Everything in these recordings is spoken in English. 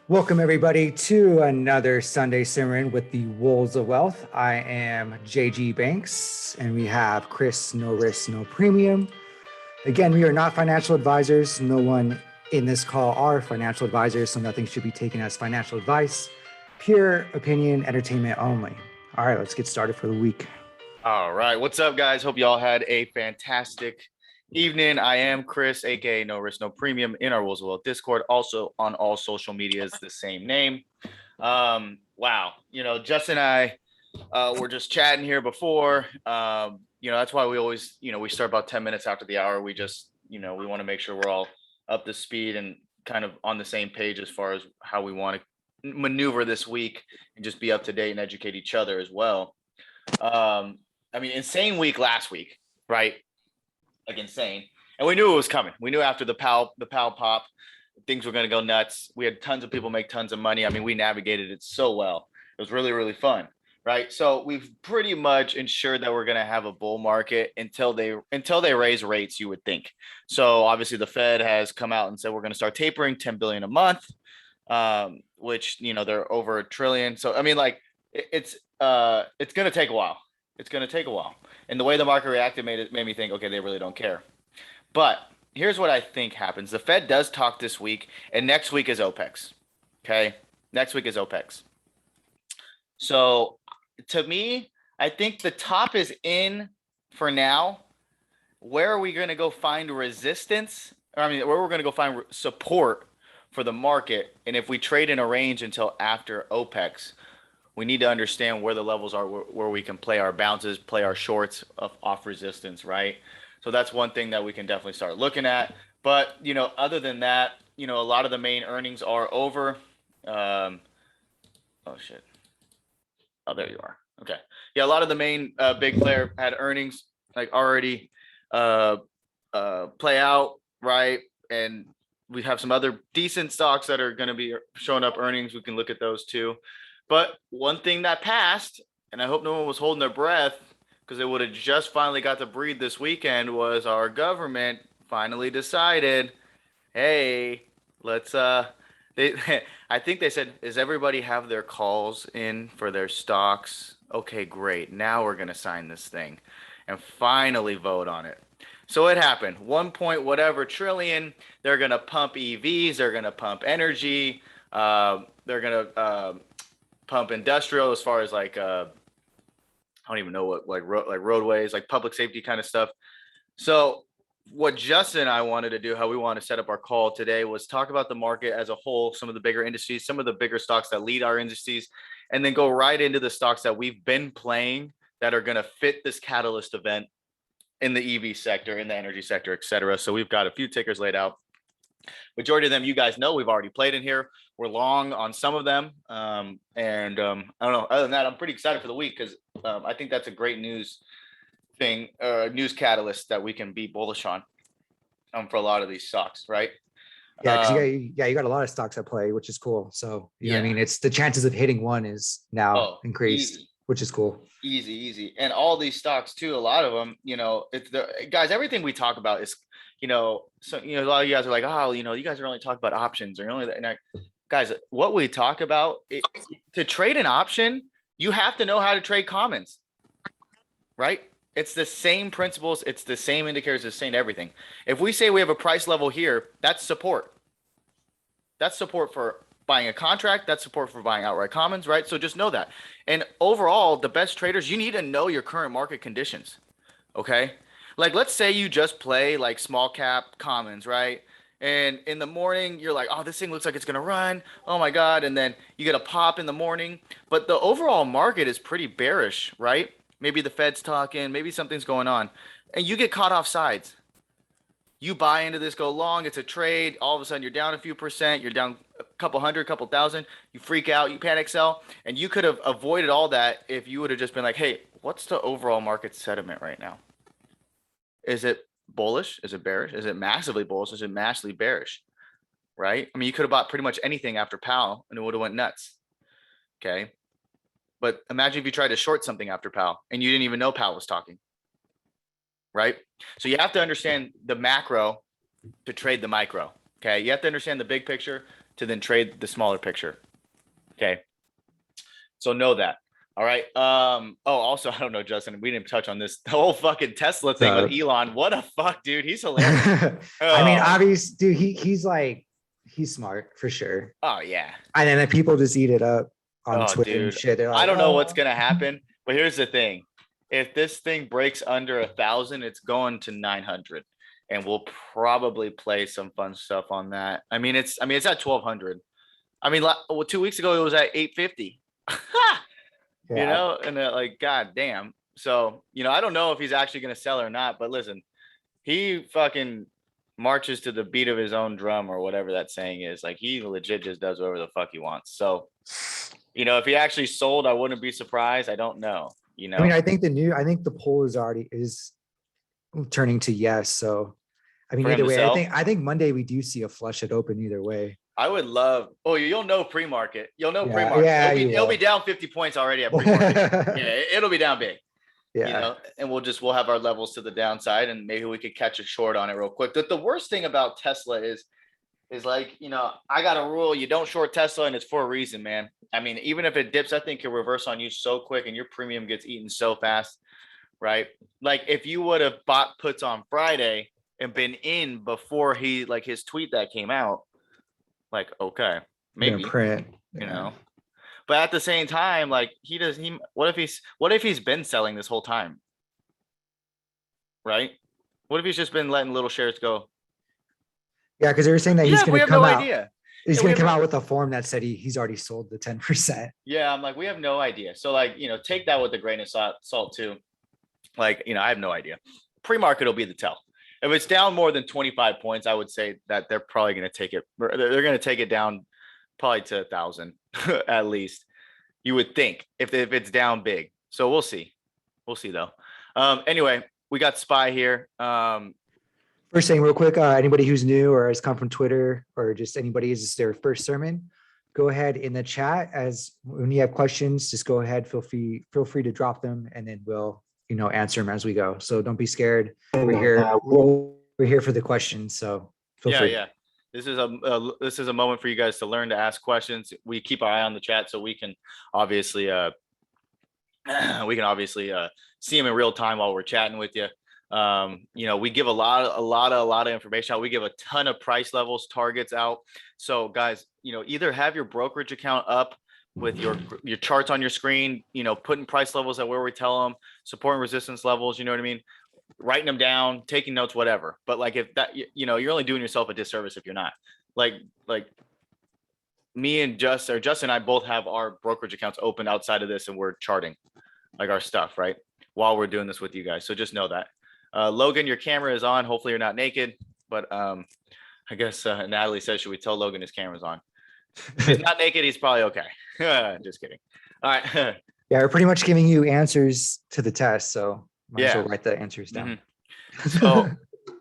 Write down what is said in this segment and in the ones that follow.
Welcome, everybody, to another Sunday Sermon with the Wolves of Wealth. I am JG Banks, and we have Chris No Risk, No Premium. Again, we are not financial advisors. No one in this call are financial advisors, so nothing should be taken as financial advice. Pure opinion, entertainment only. All right, let's get started for the week. All right. What's up, guys? Hope y'all had a fantastic evening. I am Chris, aka No Risk, No Premium, in our Wolves of Wealth Discord. Also on all social medias, the same name. Wow. Justin and I were just chatting here before. That's why we always, we start about 10 minutes after the hour. We just, we want to make sure we're all up to speed and kind of on the same page as far as how we want to maneuver this week and just be up to date and educate each other as well. Insane week last week, right? Like insane. And we knew it was coming. We knew after the PAL pop, things were going to go nuts. We had tons of people make tons of money. I mean, we navigated it so well. It was really, really fun, right? So we've pretty much ensured that we're going to have a bull market until they raise rates, you would think. So obviously the Fed has come out and said we're going to start tapering 10 billion a month, which, they're over $1 trillion. So, it's going to take a while. It's going to take a while. And the way the market reacted made me think, okay, they really don't care. But here's what I think happens. The Fed does talk this week, and next week is OPEX. Okay? Next week is OPEX. So to me, I think the top is in for now. Where are we going to go find resistance? Where we're going to go find support for the market. And if we trade in a range until after OPEX, we need to understand where the levels are where we can play our bounces, play our shorts off resistance, right? So that's one thing that we can definitely start looking at. But, other than that, a lot of the main earnings are over. Oh, shit. Oh, there you are. Okay. Yeah, a lot of the main big player had earnings like already play out, right? And we have some other decent stocks that are going to be showing up earnings. We can look at those too. But one thing that passed, and I hope no one was holding their breath because they would have just finally got to breathe this weekend, was our government finally decided, hey, let's I think they said, is everybody have their calls in for their stocks? Okay, great. Now we're going to sign this thing and finally vote on it. So it happened. 1 point whatever trillion. They're going to pump EVs. They're going to pump energy. They're going to pump industrial as far as I don't even know what like roadways, like public safety kind of stuff. So what Justin and I wanted to do, how we want to set up our call today, was talk about the market as a whole, some of the bigger industries, some of the bigger stocks that lead our industries, and then go right into the stocks that we've been playing that are going to fit this catalyst event in the EV sector, in the energy sector, et cetera. So we've got a few tickers laid out. Majority of them you guys know we've already played in here. We're long on some of them. I don't know. Other than that, I'm pretty excited for the week because I think that's a great news thing, news catalyst that we can be bullish on for a lot of these stocks, right? Yeah, because you got a lot of stocks at play, which is cool. So, what I mean? It's the chances of hitting one is now increased, which is cool. Easy. And all these stocks too, a lot of them, it's the guys, everything we talk about is, a lot of you guys are like, oh, you guys are only talking about options or only that. Guys, what we talk about, to trade an option, you have to know how to trade commons, right? It's the same principles. It's the same indicators, it's the same everything. If we say we have a price level here, that's support. That's support for buying a contract. That's support for buying outright commons, right? So just know that. And overall, the best traders, you need to know your current market conditions, okay? Like, let's say you just play like small cap commons, right? And in the morning, you're like, oh, this thing looks like it's going to run. Oh, my God. And then you get a pop in the morning. But the overall market is pretty bearish, right? Maybe the Fed's talking. Maybe something's going on. And you get caught off sides. You buy into this, go long. It's a trade. All of a sudden, you're down a few percent. You're down a couple hundred, couple thousand. You freak out. You panic sell. And you could have avoided all that if you would have just been like, hey, what's the overall market sentiment right now? Is it bullish? Is it bearish? Is it massively bullish? Is it massively bearish? Right? I mean, you could have bought pretty much anything after Powell and it would have went nuts. Okay. But imagine if you tried to short something after Powell and you didn't even know Powell was talking. Right? So you have to understand the macro to trade the micro. Okay. You have to understand the big picture to then trade the smaller picture. Okay. So know that. All right. Also, I don't know, Justin, we didn't touch on this the whole fucking Tesla thing with Elon. What a fuck, dude. He's hilarious. I mean, Oh, obviously, dude, he's smart for sure. oh yeah. And then people just eat it up on Oh, Twitter and dude. shit. They're I like, don't know what's oh, gonna happen, but here's the thing. If this thing breaks under 1,000, it's going to 900. And we'll probably play some fun stuff on that. It's at 1,200. 2 weeks ago it was at 850. yeah. And like, god damn. So, I don't know if he's actually gonna sell or not, but listen, he fucking marches to the beat of his own drum or whatever that saying is. Like, he legit just does whatever the fuck he wants. So, if he actually sold, I wouldn't be surprised. I don't know. I mean, I think the poll is turning to yes. So, I mean, For him either to way, sell? I think Monday we do see a flush at open either way. I would love. Oh, you'll know pre-market. You'll know Yeah, pre-market. yeah, It'll be down 50 points already at pre-market. Yeah, it'll be down big. Yeah. And we'll have our levels to the downside, and maybe we could catch a short on it real quick. The worst thing about Tesla is like, I got a rule: you don't short Tesla, and it's for a reason, man. I mean, even if it dips, I think it'll reverse on you so quick, and your premium gets eaten so fast, right? Like, if you would have bought puts on Friday and been in before his tweet that came out, like, okay, maybe, Print. but at the same time, like, what if he's been selling this whole time, right? What if he's just been letting little shares go? Yeah, because they were saying that he's We going to have come no out. idea. He's Yeah, going to come out with a form that said he's already sold the 10%. Yeah, I'm like, we have no idea. So, like, take that with a grain of salt too. Like, I have no idea. Pre-market will be the tell. If it's down more than 25 points, I would say that they're probably going to take it. They're going to take it down probably to 1,000 at least. You would think if it's down big. So we'll see. We'll see though. Anyway, we got SPY here. First thing, real quick, anybody who's new or has come from Twitter or just anybody is their first sermon, go ahead in the chat. As when you have questions, just go ahead, feel free to drop them, and then we'll answer them as we go. So don't be scared. We're here for the questions. So feel free. Yeah. This is a moment for you guys to learn to ask questions. We keep our eye on the chat so we can obviously see them in real time while we're chatting with you. We give a lot of information out. We give a ton of price levels, targets out. So guys, either have your brokerage account up with your charts on your screen, putting price levels at where we tell them, support and resistance levels, you know what I mean? Writing them down, taking notes, whatever. But like, if that, you're only doing yourself a disservice if you're not. Like me and Justin and I both have our brokerage accounts open outside of this, and we're charting like our stuff, right? While we're doing this with you guys. So just know that. Logan, your camera is on. Hopefully you're not naked, but I guess Natalie says, should we tell Logan his camera's on? If he's not naked, he's probably okay. Just kidding. All right. Yeah, we're pretty much giving you answers to the test, so might as well write the answers down. So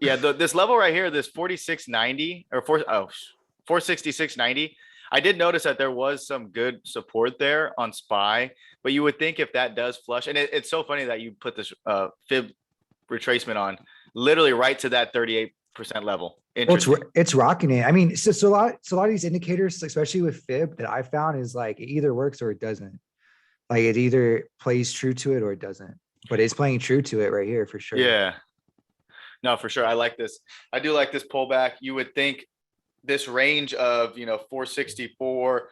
yeah, this level right here, this 4690 or 466.90. I did notice that there was some good support there on SPY, but you would think if that does flush, and it's so funny that you put this fib retracement on literally right to that 38% level. It's rocking it. I mean, so a lot of these indicators, especially with fib, that I found is like it either works or it doesn't. Like it either plays true to it or it doesn't. But it's playing true to it right here for sure. Yeah. No, for sure. I like this. I do like this pullback. You would think this range of 464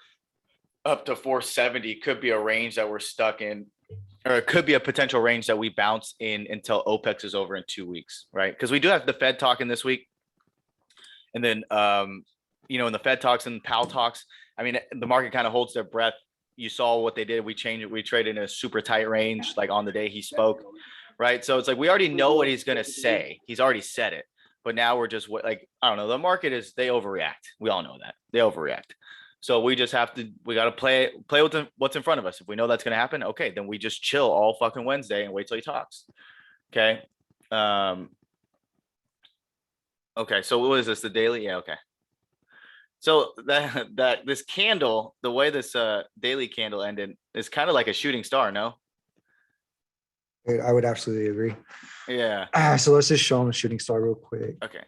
up to 470 could be a range that we're stuck in, or it could be a potential range that we bounce in until OPEX is over in 2 weeks, right? Because we do have the Fed talking this week. And then, in the Fed talks and Powell talks, I mean, the market kind of holds their breath. You saw what they did. We changed it. We traded in a super tight range, like on the day he spoke, right? So it's like, we already know what he's going to say. He's already said it, but now we're just like, I don't know. The market they overreact. We all know that they overreact. So we just we got to play with what's in front of us. If we know that's going to happen, okay, then we just chill all fucking Wednesday and wait till he talks. Okay. Okay. So what is this? The daily? Yeah. Okay. So that this candle, the way this daily candle ended is kind of like a shooting star, no? I would absolutely agree. Yeah. So let's just show them a shooting star real quick. Okay.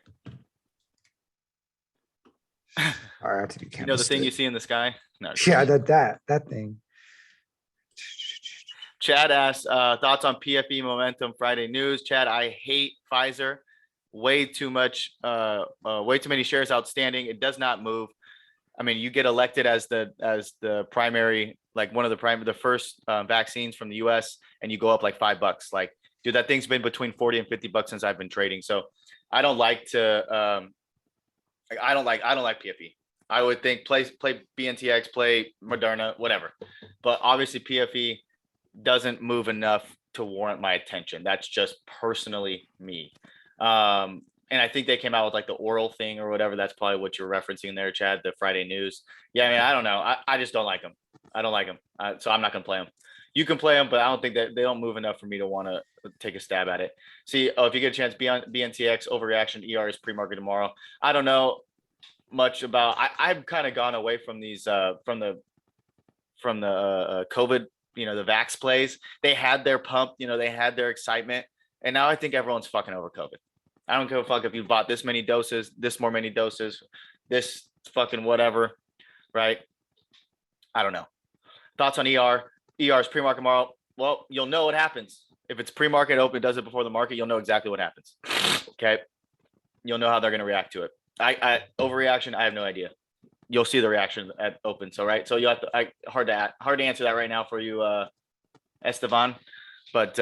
All right, I have to do You know the thing you candlestick. see in the sky? No. just Yeah, kidding. that thing. Chad asked thoughts on PFE momentum Friday news. Chad, I hate Pfizer. Way too much, way too many shares outstanding. It does not move. I mean, you get elected as the primary, like one of the first vaccines from the US, and you go up like $5. Like, dude, that thing's been between 40 and $50 since I've been trading. So I don't like to I don't like PFE. I would think play BNTX, play Moderna, whatever. But obviously PFE doesn't move enough to warrant my attention. That's just personally me. And I think they came out with like the oral thing or whatever. That's probably what you're referencing there, Chad, the Friday news. Yeah, I mean, I don't know. I just don't like them. I don't like them. So I'm not going to play them. You can play them, but I don't think that they don't move enough for me to want to take a stab at it. See, if you get a chance, BNTX overreaction ER is pre-market tomorrow. I don't know much about. I've kind of gone away from these from the COVID, the vax plays. They had their pump, they had their excitement, and now I think everyone's fucking over COVID. I don't give a fuck if you bought this many doses, this many doses, this fucking whatever, right? I don't know. Thoughts on ER? ER is pre-market tomorrow. Well, you'll know what happens. If it's pre-market open, does it before the market, you'll know exactly what happens. Okay. You'll know how they're going to react to it. I overreaction, I have no idea. You'll see the reaction at open. So, right. So you have to, hard to answer that right now for you, Esteban. But,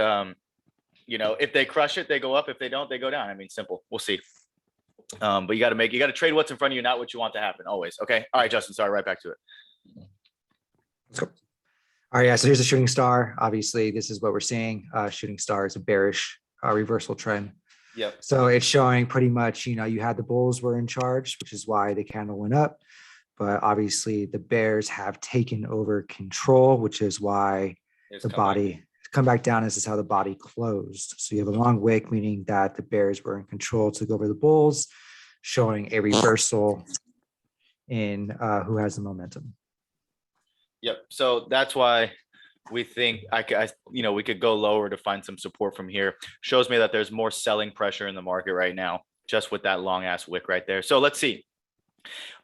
if they crush it, they go up. If they don't, they go down. I mean, simple. We'll see. But you got to trade what's in front of you, not what you want to happen always. Okay. All right, Justin, sorry, right back to it. Let's go. All right, yeah, so here's a shooting star. Obviously, this is what we're seeing. Shooting star is a bearish reversal trend. Yep. So it's showing pretty much, you had the bulls were in charge, which is why the candle went up. But obviously the bears have taken over control, which is why the body come back down. This is how the body closed. So you have a long wick, meaning that the bears were in control, took over the bulls, showing a reversal in who has the momentum. Yep. So that's why we think we could go lower to find some support from here. Shows me that there's more selling pressure in the market right now, just with that long ass wick right there. So let's see.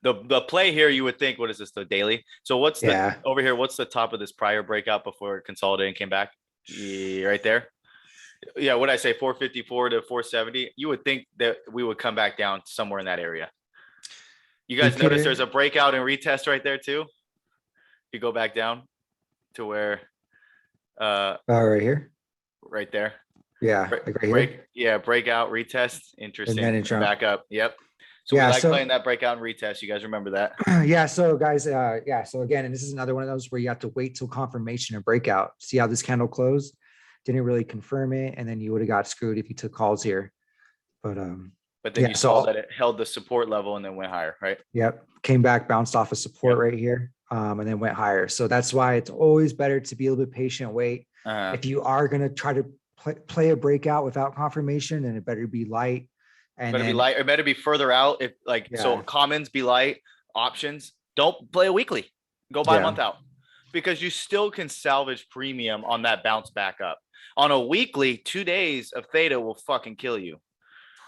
The play here, you would think, what is this, the daily? So what's over here? What's the top of this prior breakout before it consolidated and came back? Yeah, right there. Yeah, what I say, 454 to 470. You would think that we would come back down somewhere in that area. You guys notice there's a breakout and retest right there too. You go back down to where right here, right there. Yeah, like right here. Breakout, retest. Interesting. And then it back up. Yep. So we like playing that breakout and retest. You guys remember that? Yeah. So guys, so again, and this is another one of those where you have to wait till confirmation of breakout. See how this candle closed? Didn't really confirm it, and then you would have got screwed if you took calls here. But then you saw that it held the support level and then went higher, right? Yep. Came back, bounced off of support right here. And then went higher. So that's why it's always better to be a little bit patient, wait. If you are going to try to play a breakout without confirmation, then it better be light. And better be light. It better be further out. If so commons be light, options, don't play a weekly. Go buy a month out, because you still can salvage premium on that bounce back up. On a weekly, 2 days of theta will fucking kill you.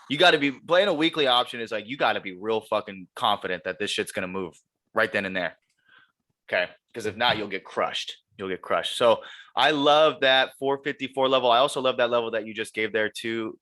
You got to be playing a weekly option is you got to be real fucking confident that this shit's going to move right then and there. Okay, because if not, you'll get crushed. So I love that 454 level. I also love that level that you just gave there too,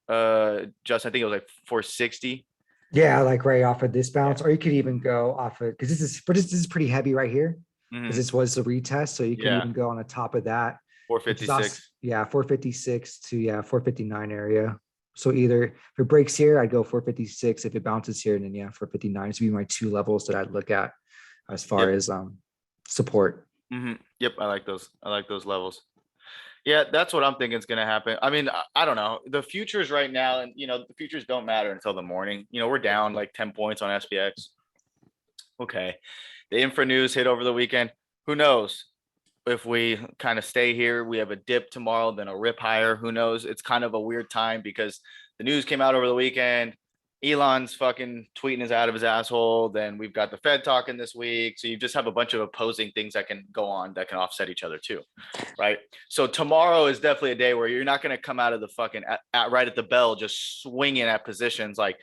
Justin. I think it was like 460. Yeah, like right off of this bounce, or you could even go off of, because this is pretty heavy right here. Because this was the retest, so you can even go on the top of that. 456. 456 to 459 area. So either if it breaks here, I'd go 456. If it bounces here, then 459. So be my two levels that I'd look at as far as support. Yep, I like those levels. Yeah, that's what I'm thinking is going to happen. I mean, I don't know. The futures right now, and the futures don't matter until the morning. We're down like 10 points on SPX. Okay, the infra news hit over the weekend. Who knows if we kind of stay here? We have a dip tomorrow, then a rip higher. Who knows? It's kind of a weird time because the news came out over the weekend. Elon's fucking tweeting his out of his asshole. Then we've got the Fed talking this week. So you just have a bunch of opposing things that can go on that can offset each other too. Right. So tomorrow is definitely a day where you're not going to come out of the fucking right at the bell, just swinging at positions. Like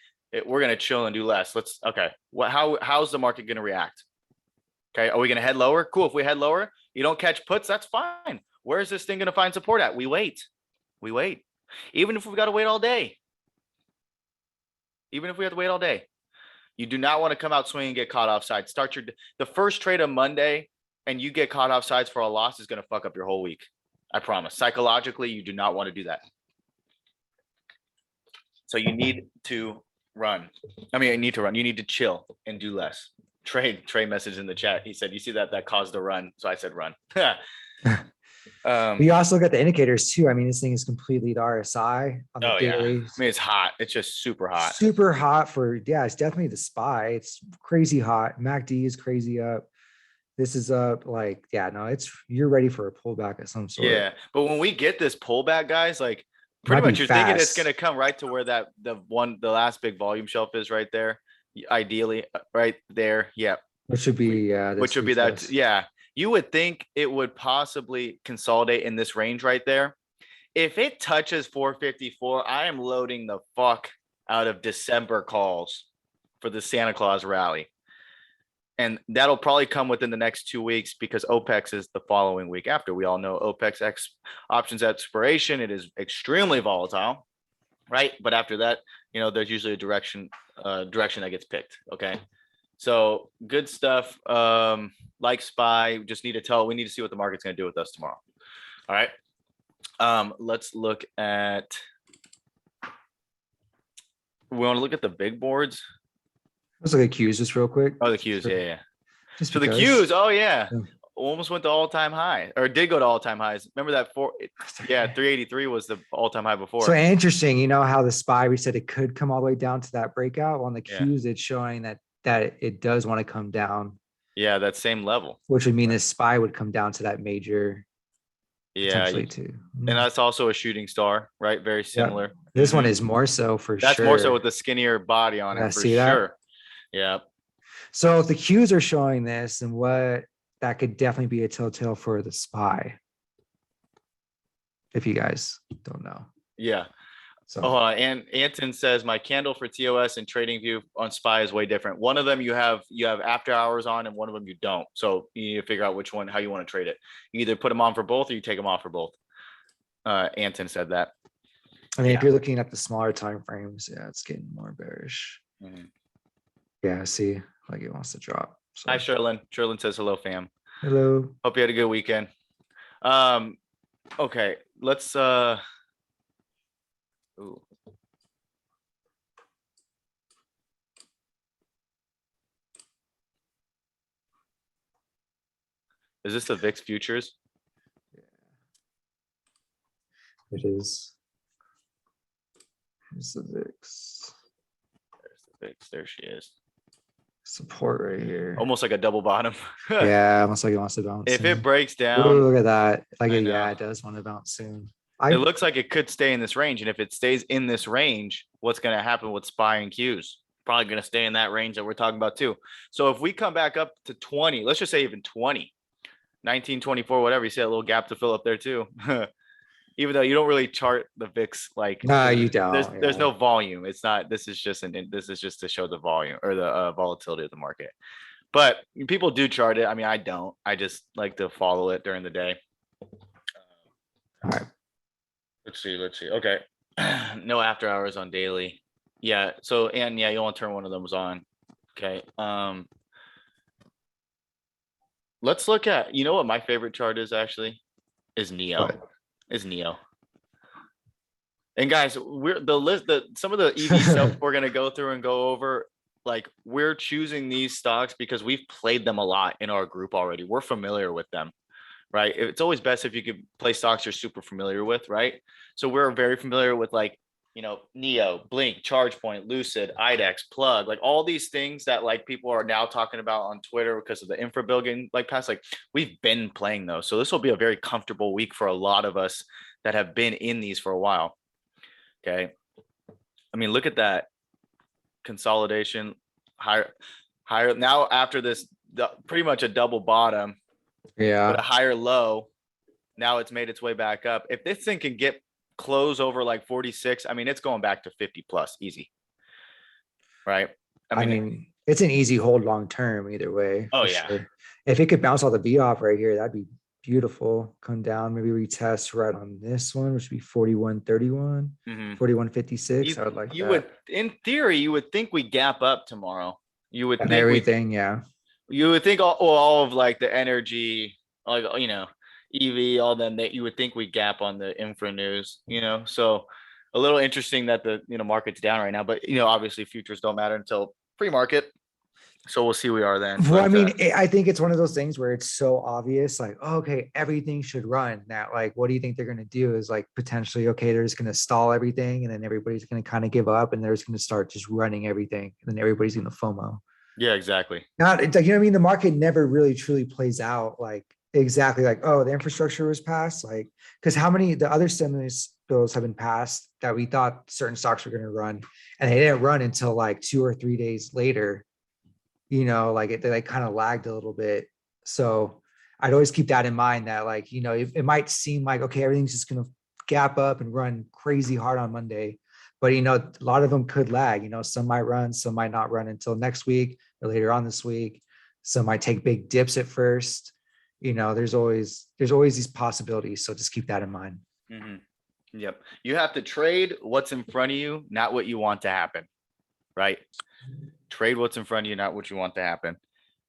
we're going to chill and do less. Okay. How's the market going to react? Okay. Are we going to head lower? Cool. If we head lower, you don't catch puts, that's fine. Where is this thing going to find support at? We wait. Even if we got to wait all day. Even if we have to wait all day. You do not want to come out swinging and get caught offside. The first trade of Monday and you get caught offsides for a loss is going to fuck up your whole week. I promise. Psychologically, you do not want to do that. So you need to run. You need to chill and do less. Trey message in the chat. He said, you see that caused a run. So I said, run. We also got the indicators too. I mean, this thing is completely the RSI on the daily. I mean, it's hot. It's just super hot. Super hot it's definitely the SPY. It's crazy hot. MACD is crazy up. This is up you're ready for a pullback of some sort. Yeah. But when we get this pullback, guys, like pretty much you're thinking it's going to come right to where the last big volume shelf is right there. Ideally right there. Yeah. Which would be, that. Yeah. You would think it would possibly consolidate in this range right there. If it touches 454, I am loading the fuck out of December calls for the Santa Claus rally. And that'll probably come within the next 2 weeks because OPEX is the following week after. We all know OPEX options expiration. It is extremely volatile, right? But after that, there's usually a direction that gets picked. Okay. So good stuff. Like SPY, we need to see what the market's going to do with us tomorrow. All right. Let's look at, we want to look at the big boards. Let's look at Qs just real quick. Oh, the Qs. Yeah. So the Qs. Oh yeah. Almost went to all-time high, or did go to all-time highs. Remember that 383 was the all-time high before. So interesting. How the SPY, we said it could come all the way down to that breakout. On the Qs, it's showing that it does want to come down. Yeah, that same level. Which would mean the SPY would come down to that major. Yeah, too. And that's also a shooting star, right? Very similar. Yeah. This one is more so for sure. That's more so with the skinnier body on it for sure. Yeah. So if the Qs are showing this, and that could definitely be a telltale for the SPY. If you guys don't know. Yeah. So and Anton says my candle for TOS and TradingView on SPY is way different. One of them you have after hours on, and one of them you don't. So you need to figure out how you want to trade it. You either put them on for both, or you take them off for both. Anton said that. I mean, if you're looking at the smaller time frames, it's getting more bearish. Mm-hmm. Yeah, see, like it wants to drop. So. Hi, Sherlyn. Sherlyn says hello, fam. Hello. Hope you had a good weekend. Okay, let's ooh. Is this the VIX futures? Yeah. It is. Here's the VIX. There's the VIX. There she is. Support right here. Almost like a double bottom. Yeah, almost like it wants to bounce. If it breaks down. Ooh, look at that. It does want to bounce soon. It looks like it could stay in this range. And if it stays in this range, what's going to happen with SPY and Qs? Probably going to stay in that range that we're talking about too. So if we come back up to 20, let's just say even 20, 19, 24, whatever, you see a little gap to fill up there too. Even though you don't really chart the VIX, no, you don't. There's no volume. It's not. This is just to show the volume or the volatility of the market. But people do chart it. I mean, I don't. I just like to follow it during the day. All right. Let's see. Okay. No after hours on daily. Yeah. So you want to turn one of those on. Okay. Let's look at. You know what my favorite chart is actually? Is NEO. Is NEO. And guys, we're some of the EV stuff we're gonna go through and go over. Like we're choosing these stocks because we've played them a lot in our group already. We're familiar with them, right? It's always best if you could play stocks you're super familiar with, right? So we're very familiar with NEO, Blink, ChargePoint, Lucid, IDEX, Plug, like all these things that people are now talking about on Twitter because of the infra building past, we've been playing those. So this will be a very comfortable week for a lot of us that have been in these for a while. Okay. I mean, look at that consolidation higher now after this, pretty much a double bottom. Yeah. But a higher low. Now it's made its way back up. If this thing can close over 46, I mean, it's going back to 50 plus easy. right? I I mean, mean, it's an easy hold long term either way oh for yeah. sure. If it could bounce all the V off right here, that'd be beautiful. Come down, maybe retest right on this one, which would be 41.31, Hmm. 41.56. You I would like you would, that. in theory, you would think we gap up tomorrow. You would And think we everything, yeah. you would think all of like the energy, like EV, all them, that you would think we gap on the infra news, So a little interesting that the market's down right now, but obviously futures don't matter until pre-market. So we'll see where we are then. Well, I But mean, I think it's one of those things where it's so obvious, like, oh, okay, everything should run. That, like, what do you think they're going to do? Is like potentially, okay, they're just going to stall everything, and then everybody's going to kind of give up, and they're just going to start just running everything, and then everybody's going to FOMO. yeah, exactly. Not, it's like, you know what I mean? The market never really truly plays out like exactly like, oh, the infrastructure was passed. Like, because how many the other stimulus bills have been passed that we thought certain stocks were going to run, and they didn't run until like 2 or 3 days later. Like they like kind of lagged a little bit. So I'd always keep that in mind that, like, it might seem like, okay, everything's just going to gap up and run crazy hard on Monday. But, a lot of them could lag. Some might run, some might not run until next week or later on this week. Some might take big dips at first. There's always these possibilities. So just keep that in mind. Hmm. Yep. You have to trade what's in front of you, not what you want to happen, right? Trade what's in front of you, not what you want to happen.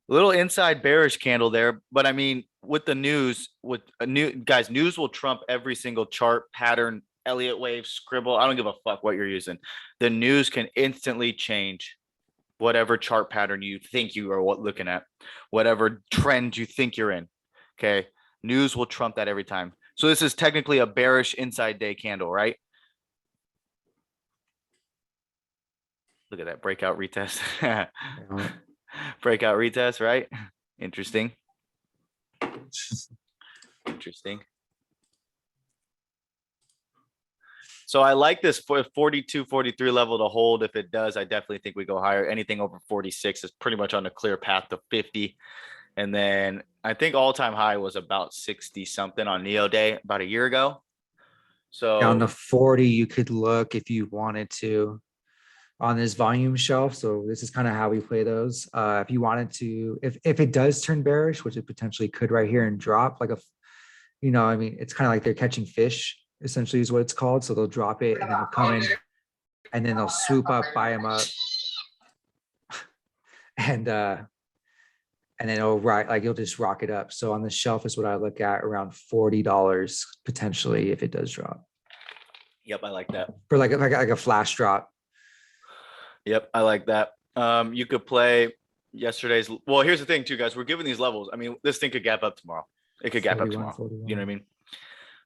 A little inside bearish candle there, but I mean, with the news, with a new guys, news will trump every single chart pattern, Elliott wave, scribble. I don't give a fuck what you're using. The news can instantly change whatever chart pattern you think you are looking at, whatever trend you think you're in. Okay. News will trump that every time. So this is technically a bearish inside day candle, right? Look at that breakout retest. Breakout retest, right? Interesting. Interesting. So I like this 42, 43 level to hold. If it does, I definitely think we go higher. Anything over 46 is pretty much on a clear path to 50. And then I think all-time high was about 60 something on Neo Day about a year ago. Down So to 40, you could look if you wanted to on this volume shelf. So this is kind of how we play those. If you wanted to, if it does turn bearish, which it potentially could right here and drop like I mean, it's kind of like they're catching fish, essentially is what it's called. So they'll drop it and then they'll come in and then they'll swoop up, buy them up. And and then it'll like you'll just rock it up. So on the shelf is what I look at, around $40 potentially if it does drop. yep, I like that. For like a flash drop. Yep, I like that. You could play yesterday's. Well, here's the thing, too, guys. We're giving these levels. I mean, this thing could gap up tomorrow. It could gap up 41, tomorrow. 41. You know what I mean?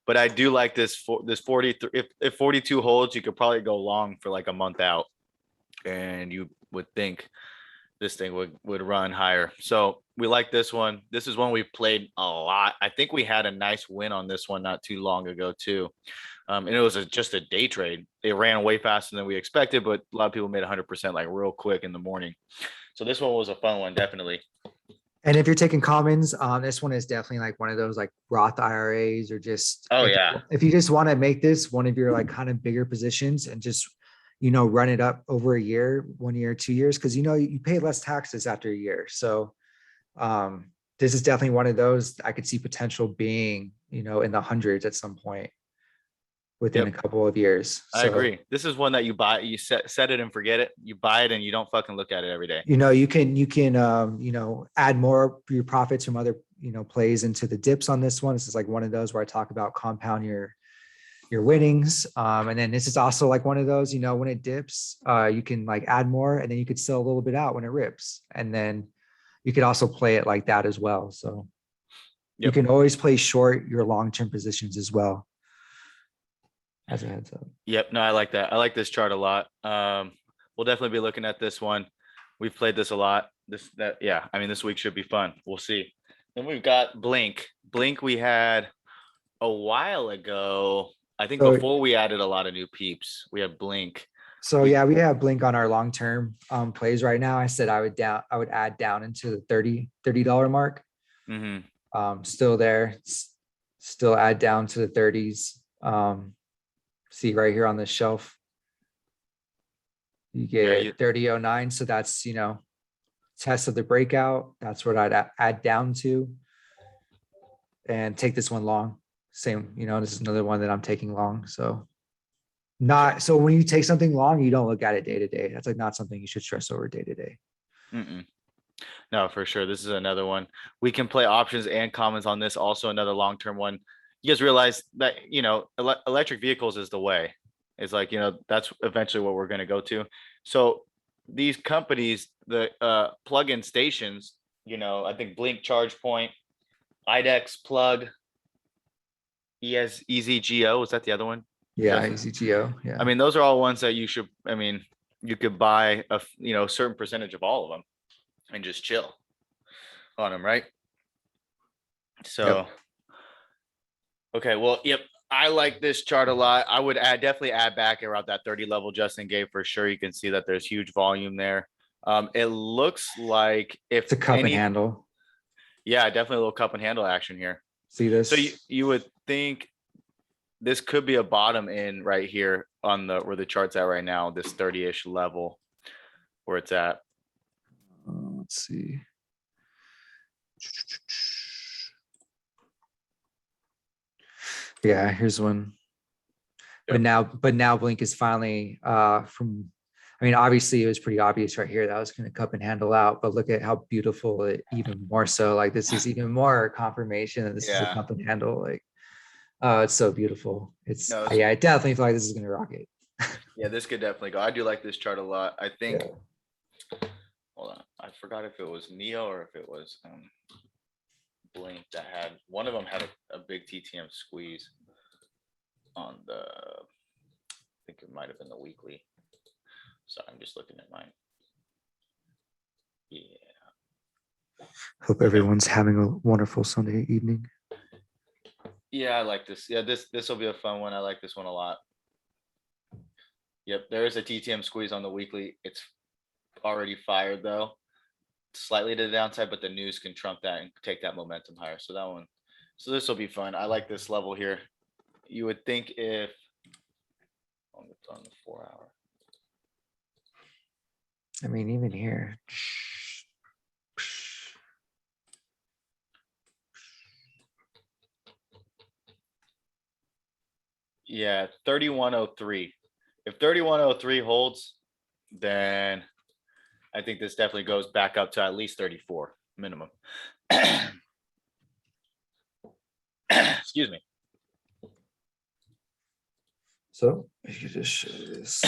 But I do like this 43. If 42 holds, you could probably go long for like a month out, and you would think this thing would run higher. So we like this one. This is one we played a lot. I think we had a nice win on this one not too long ago too. And it was just a day trade. It ran way faster than we expected, but a lot of people made 100% like real quick in the morning. So this one was a fun one, definitely. And if you're taking commons, this one is definitely like one of those like Roth IRAs, or just Oh yeah, if you just want to make this one of your like kind of bigger positions and just run it up over a year, 1 year, 2 years, because you pay less taxes after a year. So this is definitely one of those I could see potential being in the hundreds at some point within a couple of years. I agree. This is one that you buy, you set it and forget it. You buy it and you don't fucking look at it every day. You can add more of your profits from other plays into the dips on this one. This is like one of those where I talk about compound your winnings. And then this is also like one of those, when it dips, you can like add more, and then you could sell a little bit out when it rips. And then you could also play it like that as well. So you can always play short your long-term positions as well. As a heads up. Yep. No, I like that. I like this chart a lot. We'll definitely be looking at this one. We've played this a lot. Yeah. I mean, this week should be fun. We'll see. Then we've got Blink. Blink we had a while ago. I think before we added a lot of new peeps, we had Blink. So yeah, we have Blink on our long-term plays right now. I said I would add down into the $30 mark. Mm-hmm. Still there. Still add down to the 30s. See right here on the shelf. You Yeah, you, get 30.09. So that's, test of the breakout. That's what I'd add down to and take this one long. Same, this is another one that I'm taking long. So so when you take something long, you don't look at it day to day. That's like not something you should stress over day to day. mm-mm. No, for sure. This is another one. We can play options and commons on this. Also, another long-term one. You guys realize that, electric vehicles is the way. It's like, that's eventually what we're going to go to. So these companies, the plug-in stations, I think Blink Charge Point, IDEX Plug, EZGO, is that the other one? Yeah, Justin? ECGO. Yeah. I mean, those are all ones that you could buy a certain percentage of all of them and just chill on them, right? So, okay, well, yep, I like this chart a lot. I would definitely add back around that 30 level Justin gave for sure. You can see that there's huge volume there. It looks like if It's a cup and handle. Yeah, definitely a little cup and handle action here. See this? So you would think this could be a bottom in right here on where the chart's at right now, this 30-ish level where it's at. Let's see. Yeah, here's one. But now Blink is finally obviously it was pretty obvious right here that I was going to cup and handle out, but look at how beautiful it even more so. Like this is even more confirmation that this is a cup and handle. Like, oh, it's so beautiful. I definitely feel like this is going to rock it. Yeah, this could definitely go. I do like this chart a lot. I think, hold on, I forgot if it was Neo or if it was Blink that had, one of them had a big TTM squeeze on I think it might have been the weekly. So I'm just looking at mine. Yeah. Hope everyone's having a wonderful Sunday evening. Yeah, I like this. Yeah, this will be a fun one. I like this one a lot. Yep, there is a TTM squeeze on the weekly. It's already fired though, slightly to the downside, but the news can trump that and take that momentum higher. So that one, so this will be fun. I like this level here. You would think if it's on the 4 hour. I mean, even here. Yeah, 3103. If 3103 holds, then I think this definitely goes back up to at least 34 minimum. Excuse me. So you could just show this.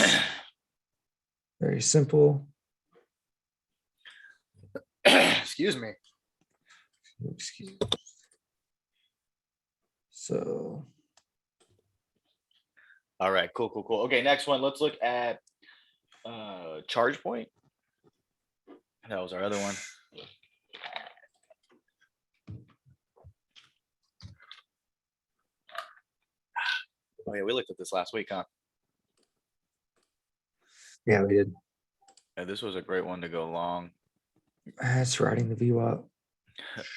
Very simple. Excuse me. Excuse me. So. All right, cool. Okay, next one. Let's look at Charge Point. That was our other one. Oh yeah, we looked at this last week, huh? Yeah, we did. Yeah, this was a great one to go long. That's riding the VWAP.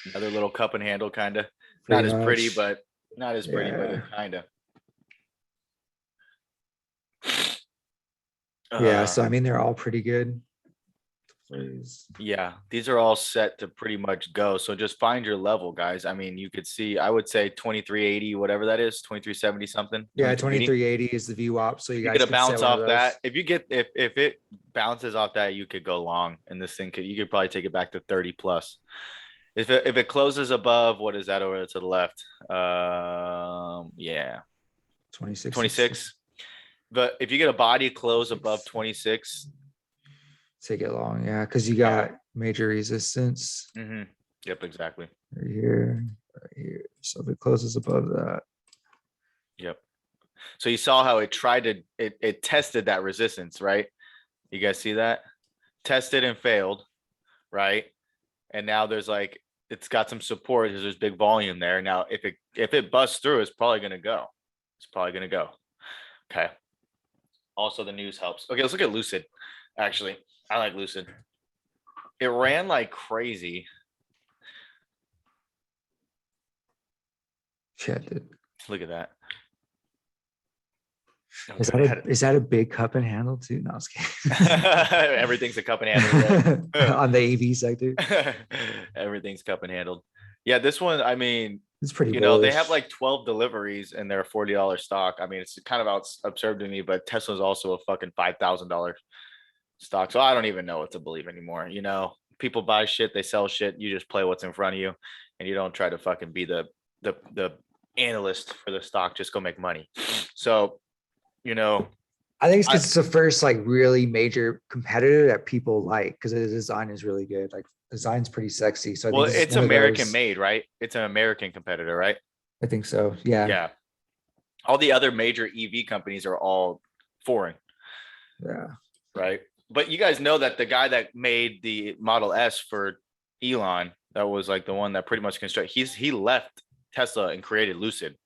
Another little cup and handle, kind of. Not as pretty, but not as pretty, but kind of. Yeah, so I mean, they're all pretty good. Yeah, these are all set to pretty much go. So just find your level, guys. I mean, you could see, I would say 2380, whatever that is, 2370 something. Yeah, 2380 is the VWAP. So you guys get a bounce off that. If it bounces off that, you could go long, and this thing you could probably take it back to 30 plus. If it closes above, what is that over to the left? Yeah, 26. But if you get a body close above 26. Take it long, yeah, because you got major resistance. Mm-hmm. Yep, exactly. Right here. So if it closes above that. Yep. So you saw how it it tested that resistance, right? You guys see that? Tested and failed, right? And now there's it's got some support because there's big volume there. Now, if it busts through, it's probably gonna go. Okay. Also, the news helps. Okay, let's look at Lucid. Actually, I like Lucid. It ran like crazy. Yeah, it did. Look at that. Oh, Is go that ahead. is that a big cup and handle too? No, I was kidding. Everything's a cup and handle. Right? On the AV sector. Everything's cup and handled. Yeah, this one, I mean, It's pretty they have bullish. like 12 deliveries and they're $40 stock. I mean, it's kind of absurd to me, but Tesla's also a fucking $5,000 stock. So I don't even know what to believe anymore. People buy shit, they sell shit. You just play what's in front of you and you don't try to fucking be the analyst for the stock. Just go make money. So, I think it's I- because it's the first like really major competitor that people like because the design is really good. Like design's pretty sexy. So I well, think this is it's one of American those. made, right? It's an American competitor, right? I think so. Yeah. Yeah. All the other major EV companies are all foreign, Yeah. right? But you guys know that the guy that made the Model S for Elon, that was like the one that pretty much constructed. He left Tesla and created Lucid.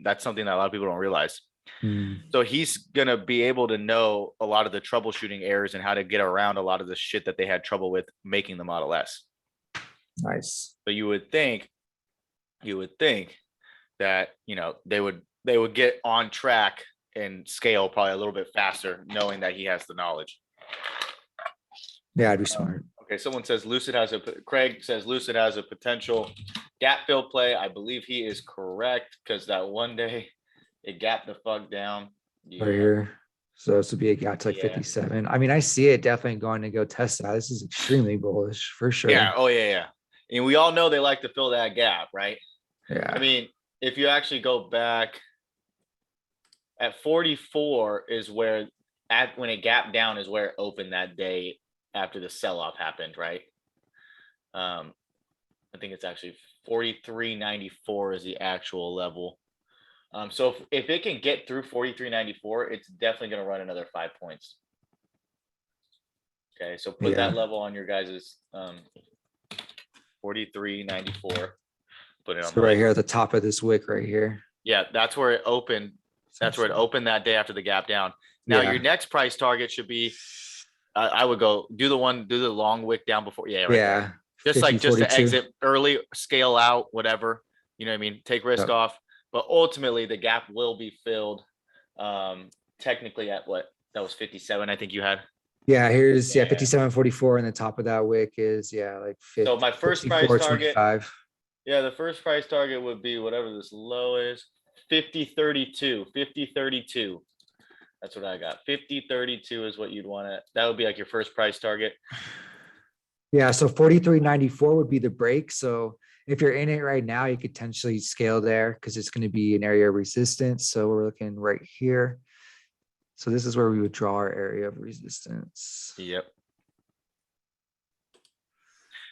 That's something that a lot of people don't realize. Hmm. So he's gonna be able to know a lot of the troubleshooting errors and how to get around a lot of the shit that they had trouble with making the Model S. Nice. So you would think that they would get on track and scale probably a little bit faster, knowing that he has the knowledge. Yeah, I'd be smart. Okay, Craig says Lucid has a potential gap fill play. I believe he is correct because that one day it gapped the fuck down. Right here. So this would be a gap to like Yeah. 57. I mean, I see it definitely going to go test that. This is extremely bullish for sure. Yeah. Oh yeah. And we all know they like to fill that gap, right? Yeah. I mean, if you actually go back at 44 is where when it gapped down is where it opened that day after the sell-off happened, right? I think it's actually 43.94 is the actual level. So if it can get through 43.94, it's definitely going to run another 5 points. Okay, so put that level on your guys's 43.94. Put it on So right here at the top of this wick right here. Yeah, that's where it opened. That's where it opened that day after the gap down. Now your next price target should be. I would go do the long wick down before. Yeah, right there. Just 50, just 42. to exit early, scale out, whatever. You know what I mean? Take risk off. But ultimately, the gap will be filled. Technically, at what? That was 57. I think you had. Yeah, here's 57.44, and the top of that wick is like 50. So my first price target. 25. Yeah, the first price target would be whatever this low is. 50.32. 50.32. That's what I got. 50.32 is what you'd want to. That would be like your first price target. Yeah, so 43.94 would be the break. So if you're in it right now, you could potentially scale there because it's going to be an area of resistance. So we're looking right here. So this is where we would draw our area of resistance. Yep.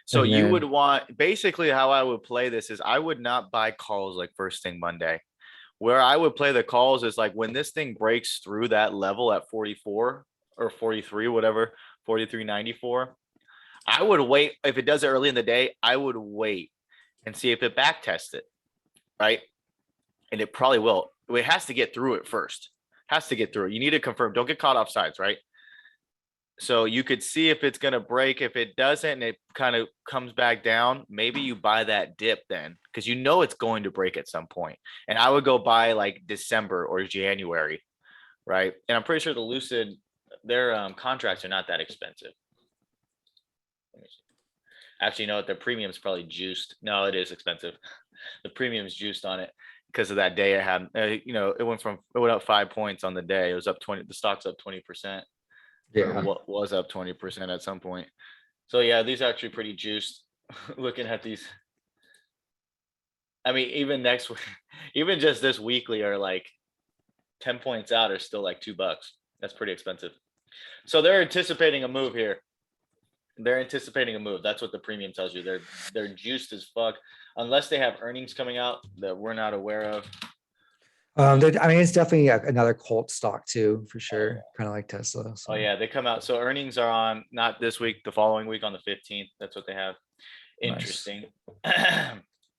So you would want, basically how I would play this is I would not buy calls like first thing Monday. Where I would play the calls is like when this thing breaks through that level at 44 or 43, whatever, 43.94. I would wait. If it does it early in the day, I would wait and see if it back tests it, right? And it probably will. It has to get through it first. Has to get through it. You need to confirm. Don't get caught off sides, right? So you could see if it's going to break. If it doesn't and it kind of comes back down, maybe you buy that dip then because you know it's going to break at some point. And I would go buy like December or January, right? And I'm pretty sure the Lucid, their contracts are not that expensive. Actually, you know what? Their premium is probably juiced. No, it is expensive. The premium's juiced on it because of that day it had. It went up 5 points on the day. It was up 20. The stock's up 20%. Yeah, what was up 20% at some point. So yeah, these are actually pretty juiced. Looking at these, I mean, even next week, even just this weekly are like 10 points out are still like $2. That's pretty expensive. So they're anticipating a move here. They're anticipating a move. That's what the premium tells you. They're juiced as fuck, unless they have earnings coming out that we're not aware of. I mean, it's definitely another cult stock too, for sure. Kind of like Tesla. So. Oh yeah, they come out. So earnings are on not this week, the following week on the 15th. That's what they have. Interesting. Nice.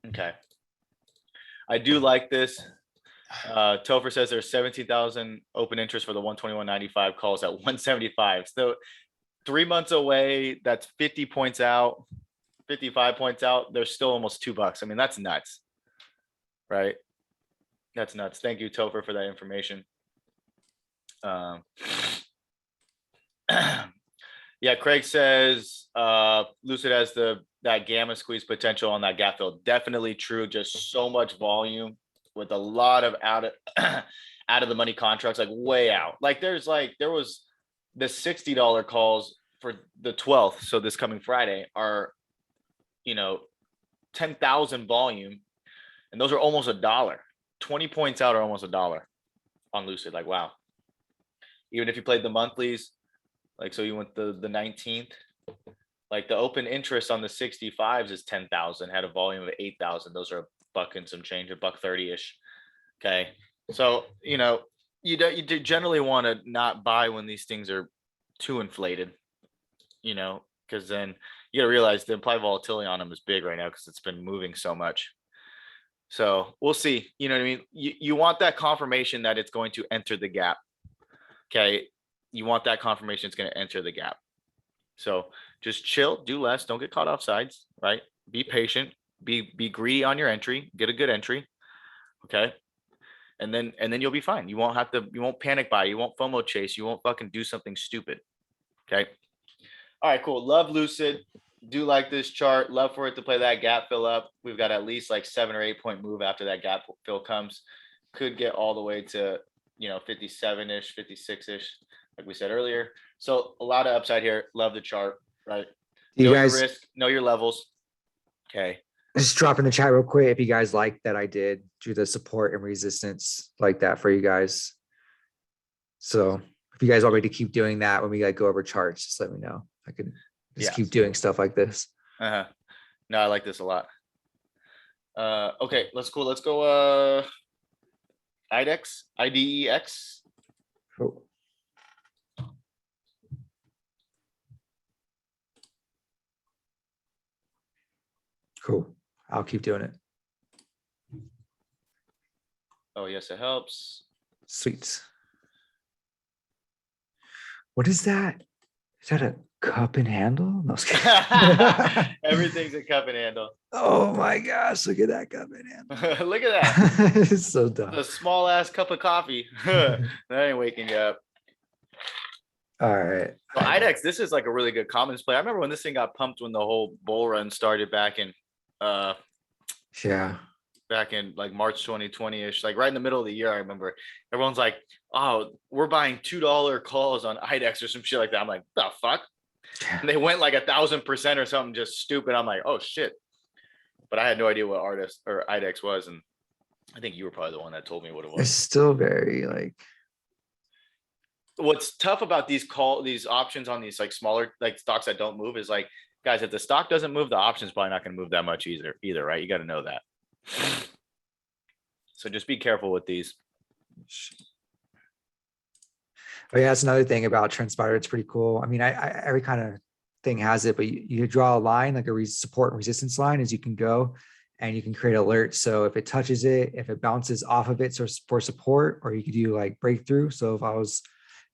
Okay. I do like this. Topher says there's 17,000 open interest for the 121.95 calls at 175. So 3 months away, that's 50 points out, 55 points out. There's still almost $2. I mean, that's nuts, right? That's nuts. Thank you, Topher, for that information. Um, yeah, Craig says Lucid has that gamma squeeze potential on that gap fill. Definitely true. Just so much volume with a lot of out of out of the money contracts, like way out. Like there was the $60 calls for the 12th. So this coming Friday are, 10,000 volume, and those are almost $1. 20 points out are almost $1 on Lucid. Like, wow. Even if you played the monthlies, like, so you went the 19th, like the open interest on the 65s is 10,000, had a volume of 8,000. Those are a buck and some change, a buck 30-ish. Okay. So, you do generally want to not buy when these things are too inflated, because then you got to realize the implied volatility on them is big right now because it's been moving so much. So we'll see. You know what I mean? You want that confirmation that it's going to enter the gap. Okay. You want that confirmation it's going to enter the gap. So just chill, do less, don't get caught off sides, right? Be patient, be greedy on your entry, get a good entry. Okay. And then you'll be fine. You won't panic buy, you won't FOMO chase, you won't fucking do something stupid. Okay. All right, cool. Love Lucid. Do like this chart. Love for it to play that gap fill up. We've got at least like 7 or 8 point move after that gap fill comes. Could get all the way to 57-ish, 56-ish, like we said earlier. So a lot of upside here. Love the chart, right? You Know guys your risk, know your levels. Okay. just drop in the chat real quick if you guys like that I did do the support and resistance like that for you guys. So if you guys want me to keep doing that when we go over charts, just let me know. I could just keep doing stuff like this. No, I like this a lot. Okay, let's go IDEX. Cool. Cool. I'll keep doing it. Oh yes, it helps. Sweet. What is that? Is that a cup and handle? No, I was kidding. Everything's a cup and handle. Oh my gosh, look at that cup and handle. Look at that. It's so dumb. A small ass cup of coffee. That ain't waking you up. All right. So IDEX, this is like a really good commons play. I remember when this thing got pumped when the whole bull run started back in like March 2020-ish, like right in the middle of the year. I remember everyone's like, oh, we're buying $2 calls on IDEX or some shit like that. I'm like, the fuck? And they went like 1,000% or something just stupid. I'm like, oh shit. But I had no idea what artist or IDEX was. And I think you were probably the one that told me what it was. It's still very like. What's tough about these options on these like smaller like stocks that don't move is like, guys, if the stock doesn't move, the option's probably not going to move that much either, right? You got to know that. So just be careful with these. Oh yeah, that's another thing about Transpire. It's pretty cool. I mean, I every kind of thing has it, but you draw a line, like a support and resistance line as you can go, and you can create alerts. So if it touches it, if it bounces off of it, so for support, or you could do like breakthrough. So if I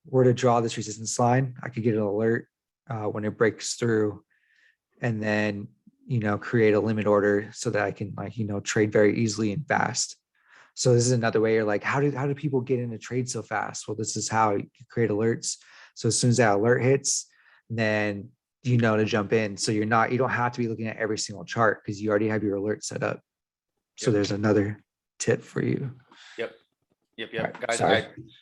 were to draw this resistance line, I could get an alert when it breaks through, and then create a limit order so that I can trade very easily and fast. So this is another way you're like, how do people get into trade so fast? Well, this is how you create alerts. So as soon as that alert hits, then to jump in. So you don't have to be looking at every single chart because you already have your alert set up. So there's another tip for you. Yep. Right, guys,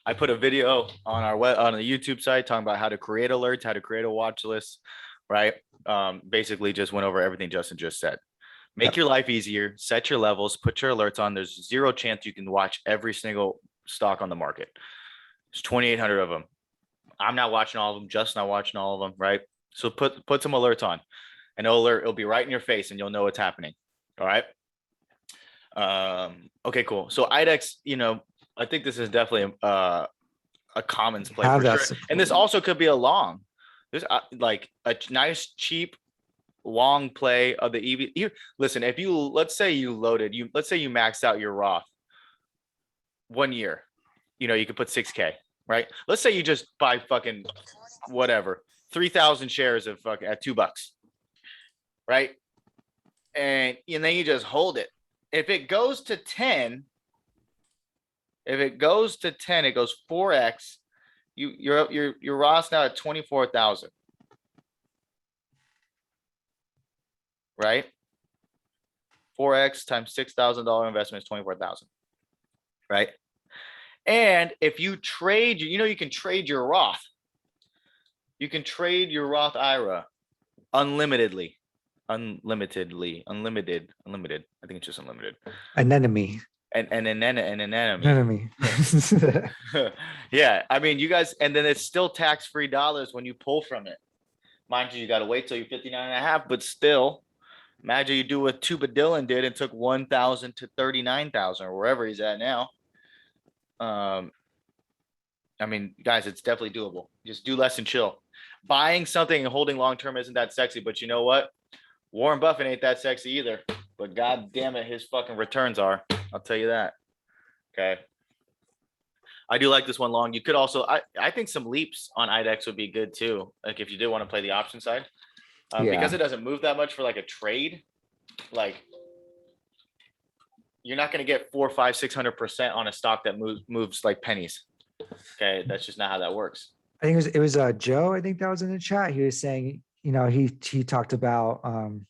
I put a video on on the YouTube site talking about how to create alerts, how to create a watch list, right? Basically just went over everything Justin just said. Make your life easier, set your levels, put your alerts on. There's zero chance you can watch every single stock on the market. There's 2,800 of them. I'm not watching all of them, Justin not watching all of them, right? So put some alerts on. An alert, it'll be right in your face and you'll know what's happening. All right. Okay, cool. So IDEX, I think this is definitely a commons play for sure. Support. And this also could be a long. There's like a nice, cheap, long play of the EV. Listen, if let's say you maxed out your Roth 1 year, you could put 6K, right? Let's say you just buy fucking whatever, 3,000 shares of fucking at $2, right? And then you just hold it. If it goes to 10, it goes 4x. Your Roth's now at 24,000, right? 4x times $6,000 investment is 24,000, right? And if you trade, you can trade your Roth. You can trade your Roth IRA unlimitedly, unlimited. I think it's just unlimited. Anemone. And an enemy. Anemone. Yeah, I mean, you guys, and then it's still tax-free dollars when you pull from it. Mind you, you got to wait till you're 59 and a half, but still, imagine you do what Tuba Dillon did and took 1,000 to 39,000 or wherever he's at now. I mean, guys, it's definitely doable. Just do less and chill. Buying something and holding long-term isn't that sexy, but you know what? Warren Buffett ain't that sexy either, but God damn it, his fucking returns are. I'll tell you that. Okay. I do like this one long. You could also, I think some leaps on IDEX would be good too. Like if you did want to play the option side, because it doesn't move that much for like a trade, like you're not going to get 4, 5, 600% on a stock that moves like pennies. Okay. That's just not how that works. I think it was Joe. I think that was in the chat. He was saying, he talked about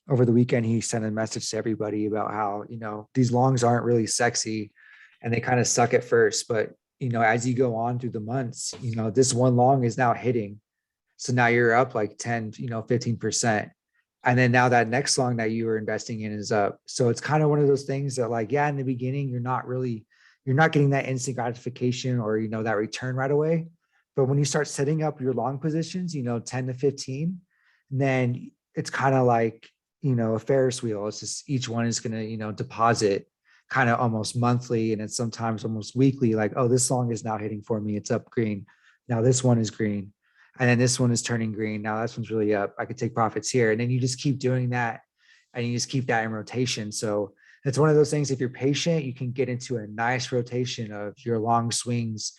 over the weekend, he sent a message to everybody about how, these longs aren't really sexy and they kind of suck at first, but as you go on through the months, this one long is now hitting. So now you're up like 10, 15%. And then now that next long that you were investing in is up. So it's kind of one of those things that like, yeah, in the beginning, you're not getting that instant gratification or, that return right away. But when you start setting up your long positions, 10 to 15, then it's kind of like, a Ferris wheel. It's just each one is going to, deposit kind of almost monthly. And it's sometimes almost weekly, like, oh, this long is now hitting for me. It's up green. Now this one is green. And then this one is turning green. Now this one's really up. I could take profits here. And then you just keep doing that. And you just keep that in rotation. So it's one of those things, if you're patient, you can get into a nice rotation of your long swings,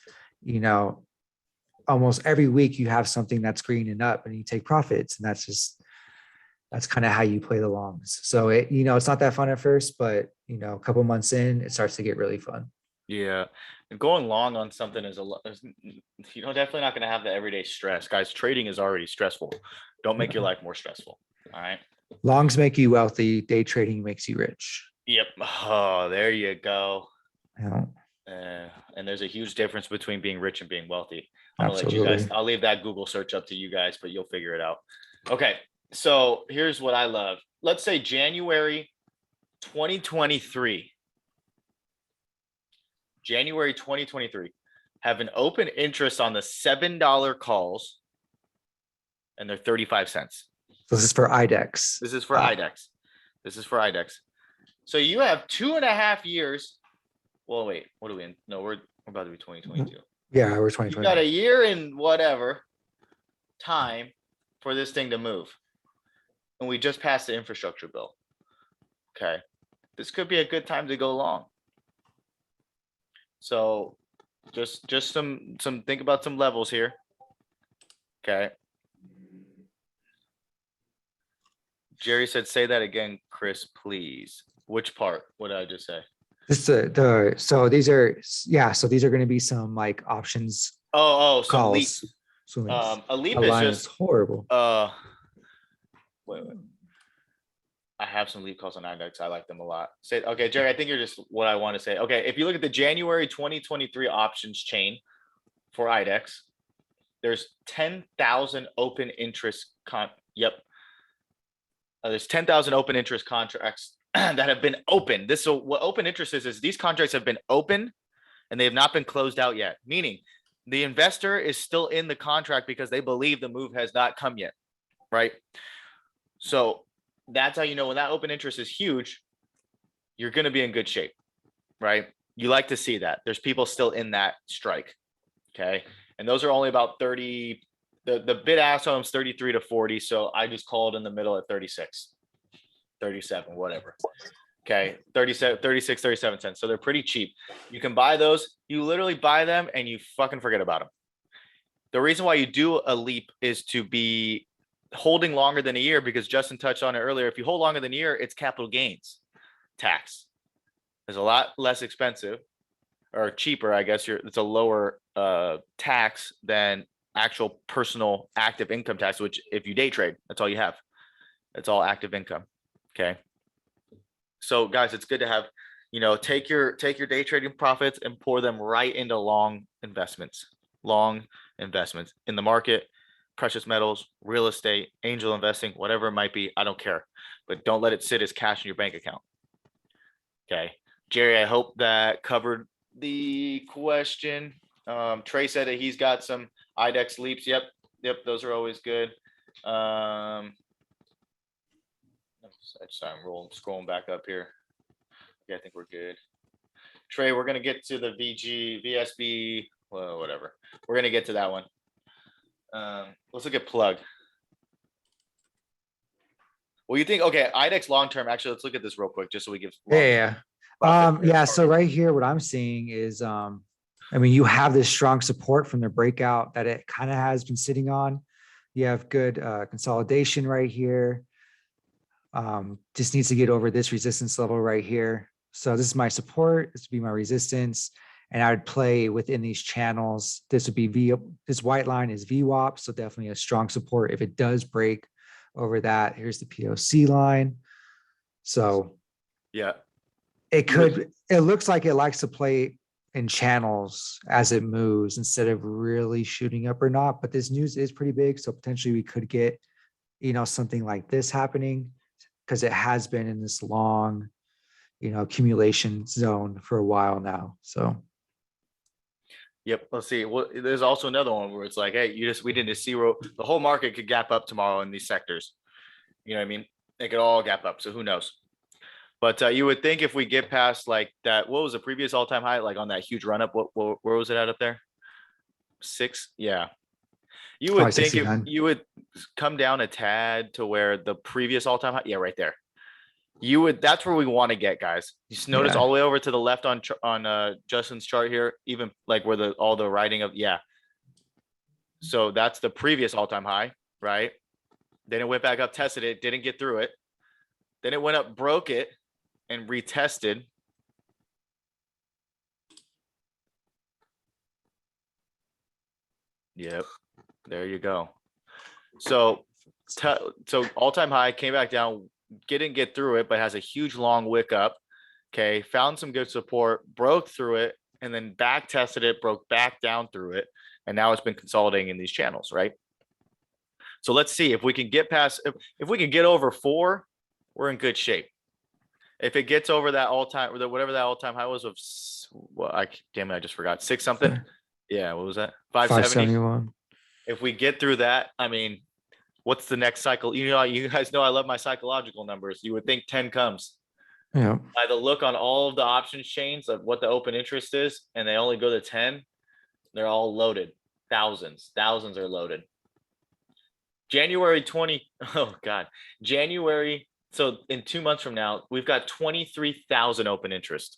almost every week you have something that's green and up and you take profits. And that's kind of how you play the longs. So it's not that fun at first, but a couple months in, it starts to get really fun. Yeah. And going long on something is definitely not going to have the everyday stress. Guys, trading is already stressful. Don't make your life more stressful. All right. Longs make you wealthy. Day trading makes you rich. Yep. Oh, there you go. Yeah. And there's a huge difference between being rich and being wealthy. I'm gonna let you guys, I'll leave that Google search up to you guys, but you'll figure it out. Okay. So here's what I love. Let's say January 2023. January 2023. Have an open interest on the $7 calls, and they're 35 cents. This is for IDEX. This is for IDEX. So you have 2.5 years. Well, wait, what are we in? No, we're about to be 2022. Yeah, we're 2020. You got a year and whatever time for this thing to move. And we just passed the infrastructure bill. Okay. This could be a good time to go long. So just some think about some levels here. Okay. Jerry said, say that again, Chris, please. Which part? What did I just say? So these are going to be some like options. Some calls. leaps. A leap is just horrible. Wait. I have some leap calls on IDEX. I like them a lot. Okay, Jerry, I think you're just what I want to say. Okay, if you look at the January 2023 options chain for IDEX, there's 10,000 open interest there's 10,000 open interest contracts that have been open. So what open interest is these contracts have been open and they have not been closed out yet, meaning the investor is still in the contract because they believe the move has not come yet, right? So that's how you know when that open interest is huge, you're going to be in good shape, right? You like to see that. There's people still in that strike, okay? And those are only about 30. The bid ask on them is 33 to 40. So I just called in the middle at 36, 37, whatever. Okay, 37, 36, 37 cents. So they're pretty cheap. You can buy those. You literally buy them and you fucking forget about them. The reason why you do a leap is to be holding longer than a year, because Justin touched on it earlier. If you hold longer than a year, it's capital gains tax. It's a lot less expensive. or cheaper, I guess it's a lower tax than actual personal active income tax, which if you day trade, that's all you have. It's all active income. Okay. So guys, it's good to have, take your day trading profits and pour them right into long investments in the market, precious metals, real estate, angel investing, whatever it might be. I don't care, but don't let it sit as cash in your bank account. Okay. Jerry, I hope that covered the question. Trey said that he's got some IDEX leaps. Yep. Those are always good. I'm scrolling back up here. Yeah, I think we're good. Trey, we're gonna get to the VSB, well, whatever. We're gonna get to that one. Let's look at plug. Well, you think, okay, IDEX long term. Actually, let's look at this real quick, just so we give. Yeah. So right here, what I'm seeing is, I mean, you have this strong support from the breakout that it kind of has been sitting on. You have good consolidation right here. Just needs to get over this resistance level right here. So this is my support. This would be my resistance. And I would play within these channels. This would be this white line is VWAP. So definitely a strong support. If it does break over that, here's the POC line. So yeah, it looks like it likes to play in channels as it moves instead of really shooting up or not. But this news is pretty big. So potentially we could get, something like this happening, because it has been in this long, accumulation zone for a while now. So. Yep. Let's see. Well, there's also another one where it's like, hey, we didn't see the whole market could gap up tomorrow in these sectors. You know what I mean? They could all gap up. So who knows? But you would think if we get past like that, what was the previous all-time high? Like on that huge run up, where was it at up there? 6. Yeah. You would think if you would come down a tad to where the previous all-time high. Yeah, right there. That's where we want to get, guys. You just notice all the way over to the left on Justin's chart here, even like where all the writing of, yeah. So that's the previous all-time high, right? Then it went back up, tested it, didn't get through it. Then it went up, broke it, and retested. Yep. There you go. So all-time high came back down, didn't get through it, but has a huge long wick up. Okay. Found some good support, broke through it, and then back tested it, broke back down through it. And now it's been consolidating in these channels, right? So let's see if we can get past, if we can get over 4, we're in good shape. If it gets over that all-time, whatever that all-time high was of, well, I just forgot, 6 something. Yeah. What was that? 571. If we get through that, I mean, what's the next cycle? You guys know I love my psychological numbers. You would think 10 comes. Yeah. By the look on all of the options chains of what the open interest is, and they only go to 10, they're all loaded. Thousands are loaded. January. So in 2 months from now, we've got 23,000 open interest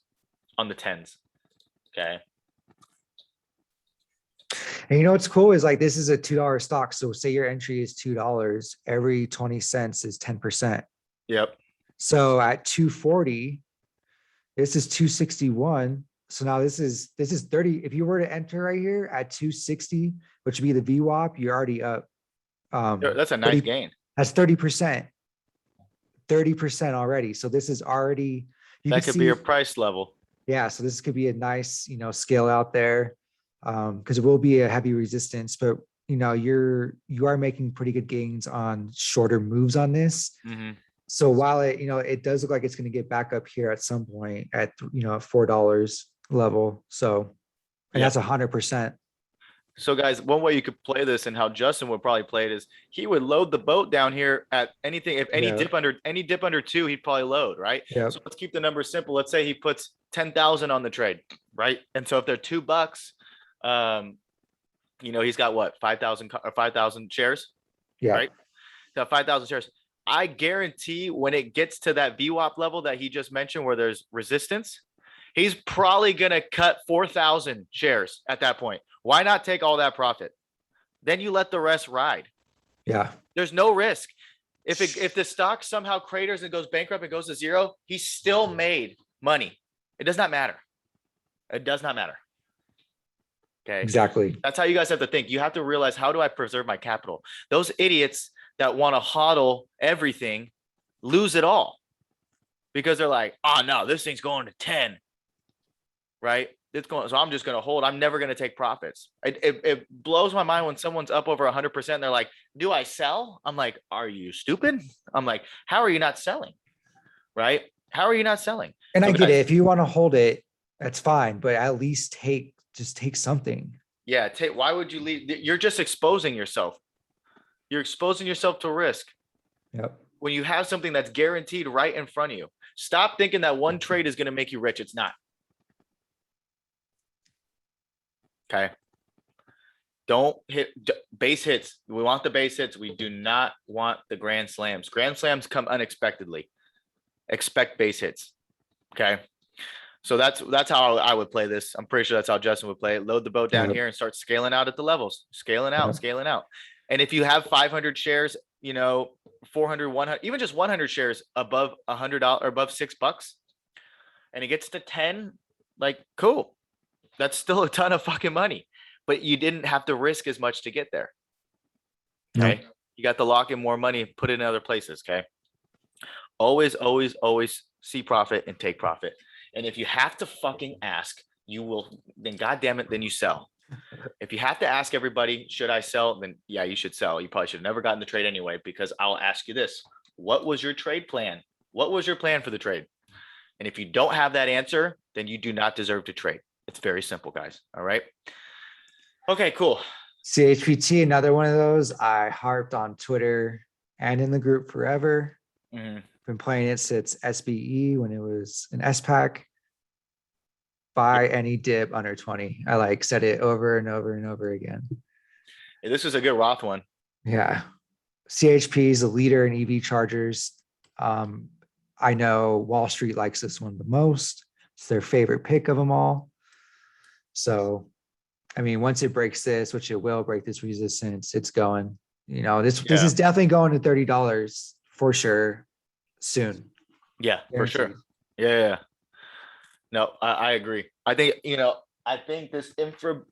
on the 10s. Okay. And what's cool is like, this is a $2 stock. So say your entry is $2, every 20 cents is 10%. Yep. So at 240, this is 261. So now this is 30. If you were to enter right here at 260, which would be the VWAP, you're already up. That's a nice 30, gain. That's 30%. 30% already. So this is already, that could be your price level. Yeah. So this could be a nice, scale out there. Because it will be a heavy resistance, but you are making pretty good gains on shorter moves on this. Mm-hmm. So while it does look like it's going to get back up here at some point at $4 level. So, and that's 100%. So guys, one way you could play this and how Justin would probably play it is he would load the boat down here at anything. If any dip under 2, he'd probably load, right? Yep. So let's keep the numbers simple. Let's say he puts 10,000 on the trade, right? And so if they're $2, he's got what, 5,000 shares, right? So 5,000 shares. I guarantee when it gets to that VWAP level that he just mentioned, where there's resistance, he's probably going to cut 4,000 shares at that point. Why not take all that profit? Then you let the rest ride. Yeah. There's no risk. If the stock somehow craters and goes bankrupt and goes to 0, he still made money. It does not matter. It does not matter. Okay. Exactly. That's how you guys have to think. You have to realize, how do I preserve my capital? Those idiots that want to hodl everything lose it all because they're like, oh no, this thing's going to 10, right? It's going, so I'm just going to hold. I'm never going to take profits. It blows my mind when someone's up over 100%. They're like, do I sell? I'm like, are you stupid? I'm like, how are you not selling? Right? How are you not selling? And So I get guys, it. If you want to hold it, that's fine, but at least just take something. yeah, why would you leave? You're just exposing yourself. You're exposing yourself to risk. Yep. When you have something that's guaranteed right in front of you. Stop thinking that one trade is going to make you rich. It's not. Okay. Don't hit base hits. We want the base hits. We do not want the grand slams. Grand slams come unexpectedly. Expect base hits. Okay. So that's how I would play this. I'm pretty sure that's how Justin would play it. Load the boat down Yep. here and start scaling out at the levels, scaling out, Yep. scaling out. And if you have 500 shares, 400, 100, even just 100 shares above $100 or above $6, and it gets to 10, like, cool. That's still a ton of fucking money, but you didn't have to risk as much to get there. Okay. Nope. You got to lock in more money and put it in other places. Okay. Always, always, always see profit and take profit. And if you have to fucking ask, you will, then goddamn it, then you sell. If you have to ask everybody, should I sell? Then yeah, you should sell. You probably should have never gotten the trade anyway, because I'll ask you this. What was your trade plan? What was your plan for the trade? And if you don't have that answer, then you do not deserve to trade. It's very simple, guys. All right. Okay, cool. CHPT, another one of those. I harped on Twitter and in the group forever. Mhm. Been playing it since SBE when it was an SPAC. Buy any dip under 20. I said it over and over and over again. Yeah, this is a good Roth one. Yeah. CHP is a leader in EV chargers. I know Wall Street likes this one the most. It's their favorite pick of them all. So, I mean, once it breaks this, which it will break this resistance, it's going. This is definitely going to $30 for sure soon. Yeah, for sure. Guaranteed. Yeah. No, I agree. I think this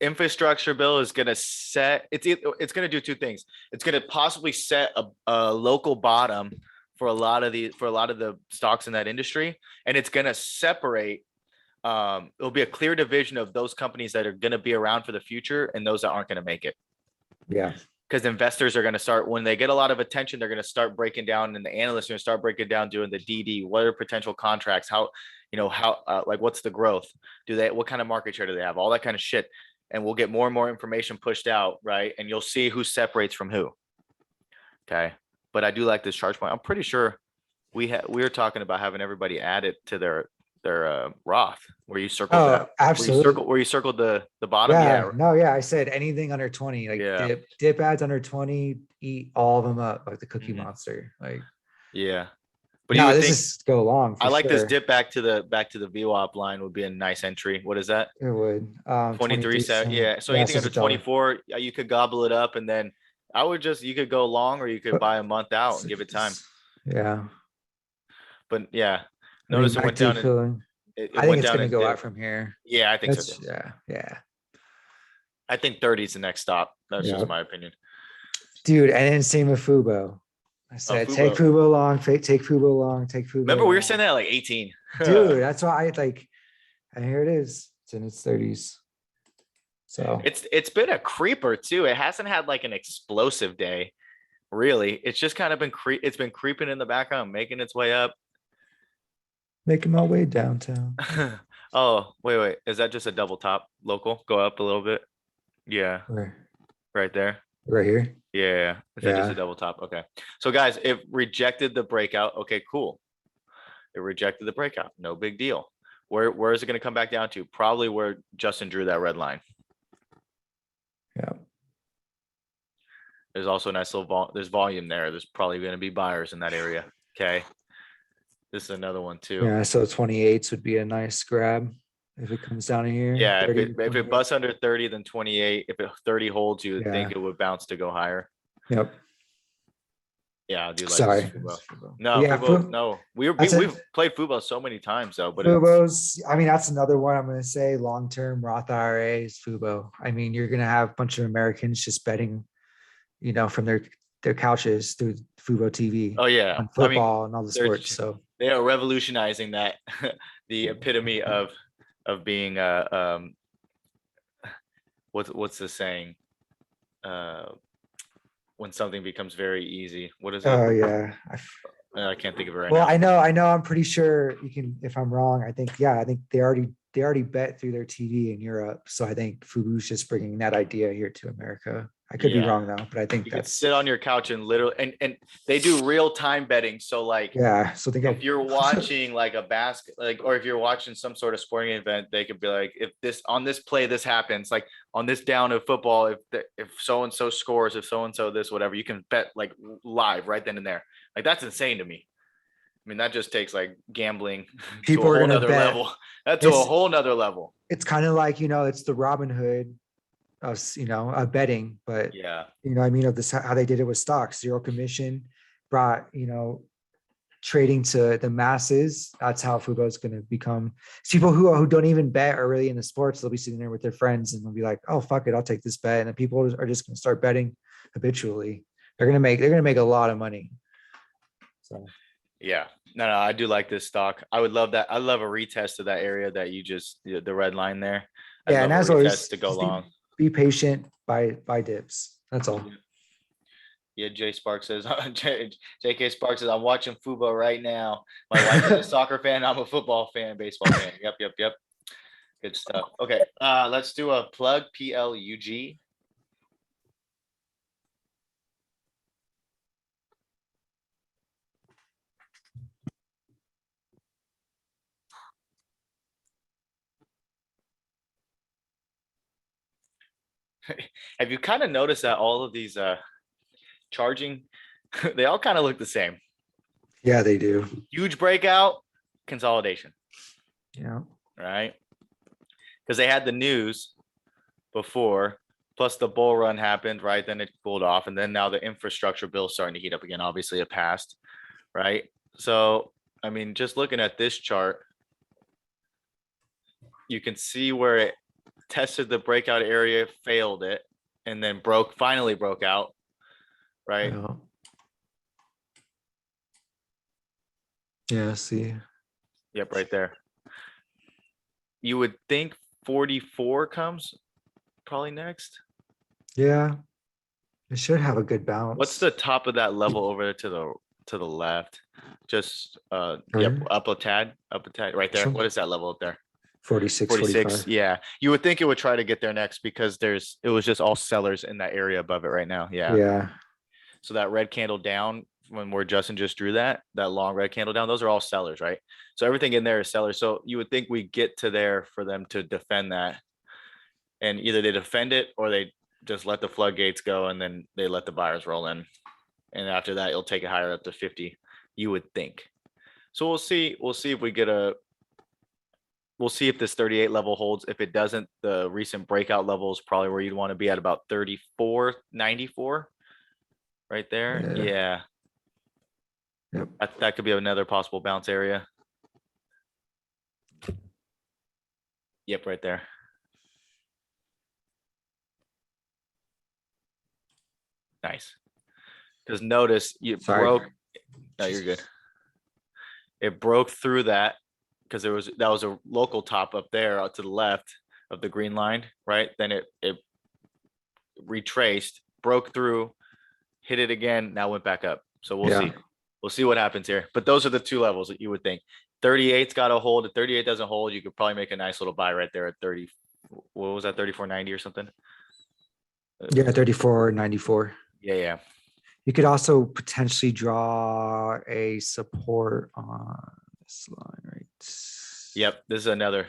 infrastructure bill is going to set, it's going to do two things. It's going to possibly set a local bottom for a lot of the stocks in that industry. And it's going to separate, it'll be a clear division of those companies that are going to be around for the future and those that aren't going to make it. Yeah. Because investors are going to start, when they get a lot of attention, they're going to start breaking down, and the analysts are going to start breaking down, doing the DD. What are potential contracts? How, what's the growth? What kind of market share do they have? All that kind of shit. And we'll get more and more information pushed out, right? And you'll see who separates from who. Okay. But I do like this charge point. I'm pretty sure we were talking about having everybody add it to their Roth, where you circled that. Absolutely. Where you circled the bottom. Yeah. No, yeah. I said anything under 20, Yeah. dip ads under 20, eat all of them up like the Cookie Monster. Yeah. But no, this is go long. I like this dip back to the VWAP line would be a nice entry. What is that? It would. 23 cent. Yeah. So anything under 24, you could gobble it up, and then you could go long, or you could buy a month out and give it time. Yeah. But yeah, notice it went down. I think it's going to go out from here. Yeah, I think so too. Yeah. I think 30 is the next stop. That's just my opinion. Dude, and then same with Fubo. I said, take Fubo long, take Fubo long, take Fubo. Remember, we were saying that at like 18. Dude, that's why and here it is. It's in its 30s. So it's been a creeper too. It hasn't had like an explosive day, really. It's just kind of been creeping in the background, making its way up. Making my way downtown. Oh, wait. Is that just a double top local? Go up a little bit. Yeah. Where? Right there. Right here. Yeah. Is that just a double top? Okay. So guys, it rejected the breakout. Okay, cool. It rejected the breakout. No big deal. Where is it going to come back down to? Probably where Justin drew that red line. Yeah. There's also a nice little there's volume there. There's probably going to be buyers in that area. Okay. This is another one too. Yeah, so 28s would be a nice grab if it comes down here. Yeah, if it busts under 30, then 28. If it 30 holds, you would think it would bounce to go higher. Yep. Yeah, I do like Sorry. Fubo. But No, yeah, Fubo. No, that's it. we've played Fubo so many times though, but it's Fubo's, I mean, that's another one I'm going to say long-term Roth IRA is Fubo. I mean, you're going to have a bunch of Americans just betting, from their couches through Fubo TV oh yeah. on I mean, football and all the they're sports. So they are revolutionizing that the epitome of being what's the saying? Uh when something becomes very easy. What is it? oh yeah. I can't think of it right Well, now. I know I'm pretty sure you can, if I'm wrong, I think they already bet through their TV in Europe. So I think Fubu's just bringing that idea here to America. I could be Yeah. wrong though, but I think You could that's, sit on your couch and literally and they do real time betting. So like yeah. So think if you're watching like a basket, like, or if you're watching some sort of sporting event, they could be like, if this on this play, this happens, like on this down of football, if so and so scores, if so and so this, whatever, you can bet like live right then and there. Like that's insane to me. I mean, that just takes like gambling to people a are whole going to nother bet. level. That's to a It's, whole nother level. it's kind of like, it's the Robin Hood of, of betting, but Yeah. I mean, of this, how they did it with stocks, zero commission, brought, trading to the masses. That's how Fubo is going to become. People who don't even bet are really into sports. They'll be sitting there with their friends and they'll be like, "Oh fuck it, I'll take this bet." And then people are just going to start betting habitually. They're going to make a lot of money. So Yeah. No, I do like this stock. I would love that. I love a retest of that area that you just the red line there. I'd yeah, love and a as always, retest to go just long. be patient. Buy dips. That's all. Yeah, Jay Sparks says, JK Sparks says, I'm watching Fubo right now. My wife is a soccer fan. I'm a football fan, baseball fan. Yep. Good stuff. Okay, let's do a plug, PLUG. Have you kind of noticed that all of these charging, they all kind of look the same? Yeah, they do. Huge breakout, consolidation, Yeah. right? Because they had the news before, plus the bull run happened, right? Then it cooled off, and then now the infrastructure bill is starting to heat up again. Obviously, it passed, right? So, I mean, just looking at this chart, you can see where it tested the breakout area, failed it, and then finally broke out, right? Yeah. Yeah, see. Yep, right there. You would think 44 comes probably next. Yeah. It should have a good bounce. What's the top of that level over there to the left? Just yep, Right. up a tad right there. Sure. What is that level up there? 46, 46. 45. Yeah. You would think it would try to get there next because it was just all sellers in that area above it right now. Yeah. Yeah. So that red candle down when where Justin just drew that long red candle down, those are all sellers, right? So everything in there is sellers. So you would think we get to there for them to defend that. And either they defend it or they just let the floodgates go and then they let the buyers roll in. And after that, you'll take it higher up to 50, you would think. So we'll see. We'll see if we get we'll see if this 38 level holds. If it doesn't, the recent breakout level is probably where you'd want to be at about 34.94 right there. Yeah. Yep. That could be another possible bounce area. Yep, right there. Nice. Because notice you Sorry. broke. No, you're good. It broke through that because that was a local top up there out to the left of the green line, right? Then it retraced, broke through, hit it again, now went back up. So we'll see. We'll see what happens here. But those are the two levels that you would think. 38's got to hold. If 38 doesn't hold, you could probably make a nice little buy right there at 30. What was that, 34.90 or something? Yeah, 34.94. Yeah. You could also potentially draw a support on this line, right? Yep, this is another.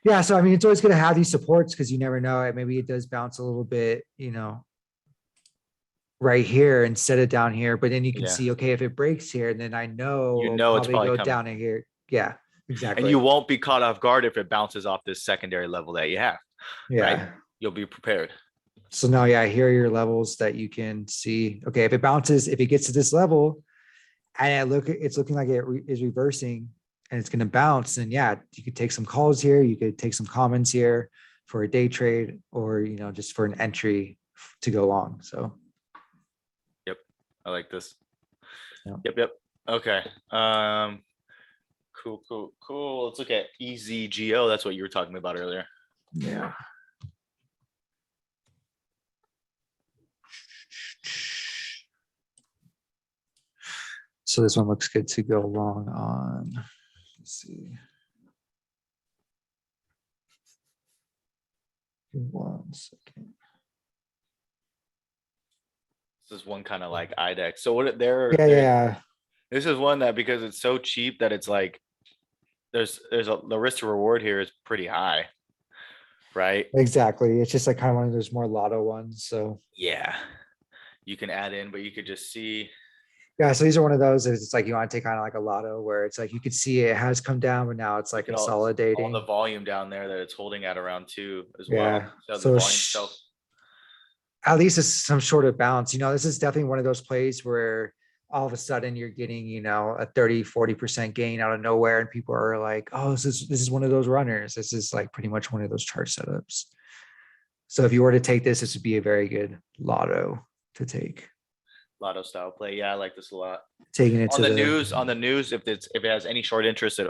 Yeah, so I mean, it's always going to have these supports because you never know. Maybe it does bounce a little bit, right here instead of down here. But then you can see, okay, if it breaks here, then I know it's probably go coming down in here. Yeah, exactly. And you won't be caught off guard if it bounces off this secondary level that you have. Yeah. Right? You'll be prepared. So now, yeah, here are your levels that you can see. Okay, if it bounces, if it gets to this level, and it's looking like is reversing, and it's going to bounce, and yeah, you could take some calls here. You could take some commons here for a day trade, or just for an entry to go long. So Yep. I like this. yeah. Yep. Okay. Cool. Let's look at EZGO. That's what you were talking about earlier. Yeah. So this one looks good to go long on. Let's see. Give me 1 second. This is one kind of like IDEX. So what they're Yeah. this is one that because it's so cheap that it's like the risk to reward here is pretty high, right? Exactly. It's just like kind of one of those more lotto ones. So Yeah. You can add in, but you could just see. yeah, so these are one of those. It's like you want to take kind of like a lotto where it's like you could see it has come down, but now it's like Look at all the consolidating. volume down there that it's holding at around 2 as well. Yeah. So the So volume itself. at least it's some sort of balance. This is definitely one of those plays where all of a sudden you're getting, a 30-40% gain out of nowhere. And people are like, oh, this is one of those runners. This is like pretty much one of those chart setups. So if you were to take this would be a very good lotto to take. Lotto style play. Yeah, I like this a lot. Taking it On to the news, if it has any short interest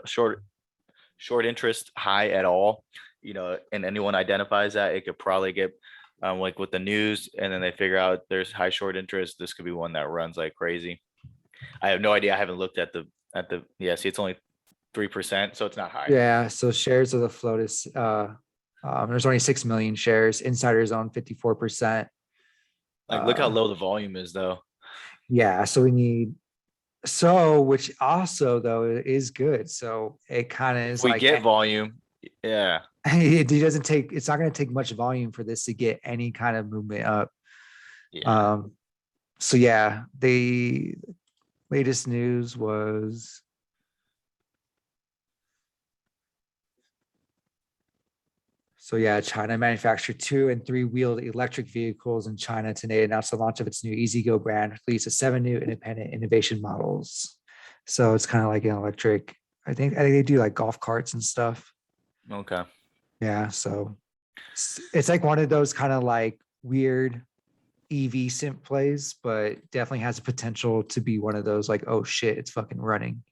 high at all, and anyone identifies that, it could probably get like with the news, and then they figure out there's high short interest. This could be one that runs like crazy. I have no idea. I haven't looked at the see, it's only 3%, so it's not high. Yeah. So shares of the float is there's only 6 million shares. Insiders own 54%. Like, look how low the volume is, though. Yeah. So we need which also though is good. So it kind of is We like get volume. Yeah. it's not going to take much volume for this to get any kind of movement up. Yeah. So yeah, the latest news was China manufactured 2 and 3-wheeled electric vehicles in China today, announced the launch of its new EasyGo brand, released 7 new independent innovation models. So it's kind of like an electric. I think they do like golf carts and stuff. Okay. Yeah. So it's like one of those kind of like weird EV simp plays, but definitely has the potential to be one of those like, oh shit, it's fucking running,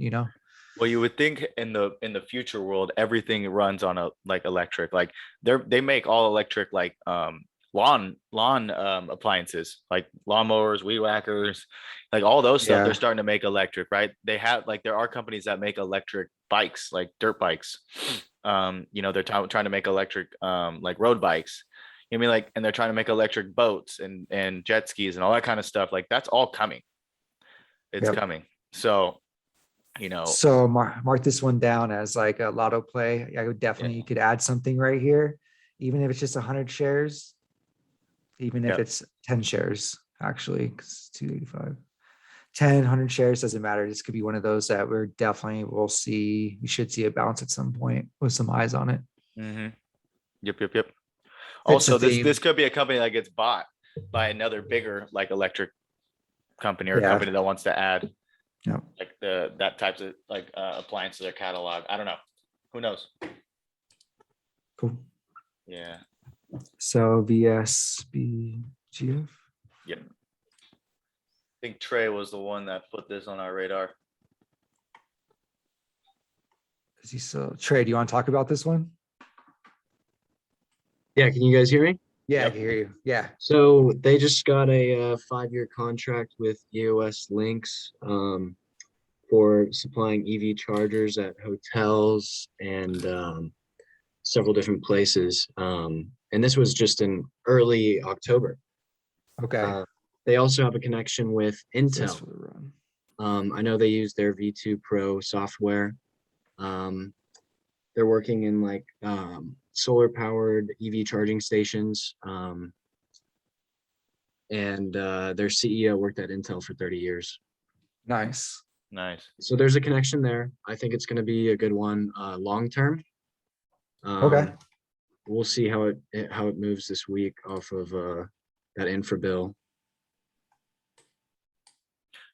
Well, you would think in the future world, everything runs on a like electric. Like they make all electric like lawn appliances, like lawnmowers, weed whackers, like all those stuff. Yeah. They're starting to make electric, right? They have like there are companies that make electric bikes, like dirt bikes. They're trying to make electric like road bikes. I mean, like, and they're trying to make electric boats and jet skis and all that kind of stuff. Like that's all coming. It's Yep. coming. So So mark this one down as like a lotto play. I would definitely, you could add something right here, even if it's just 100 shares, even if it's 10 shares, actually, because 285, 10, 100 shares doesn't matter. This could be one of those that we're definitely we should see a bounce at some point with some eyes on it. Mm-hmm. Yep. Also, this could be a company that gets bought by another bigger like electric company or a company that wants to add like that types of like appliance to their catalog. I don't know. Who knows? Cool. Yeah. So VSBGF. Yep. I think Trey was the one that put this on our radar. Trey, do you want to talk about this one? Yeah, can you guys hear me? Yeah, I can hear you. Yeah. So they just got a 5-year contract with EOS Links for supplying EV chargers at hotels and several different places. And this was just in early October. Okay. They also have a connection with Intel. I know they use their V2 Pro software. They're working in like solar powered EV charging stations. And their CEO worked at Intel for 30 years. Nice. So there's a connection there. I think it's going to be a good one long term. Okay. we'll see how it moves this week off of that infra bill.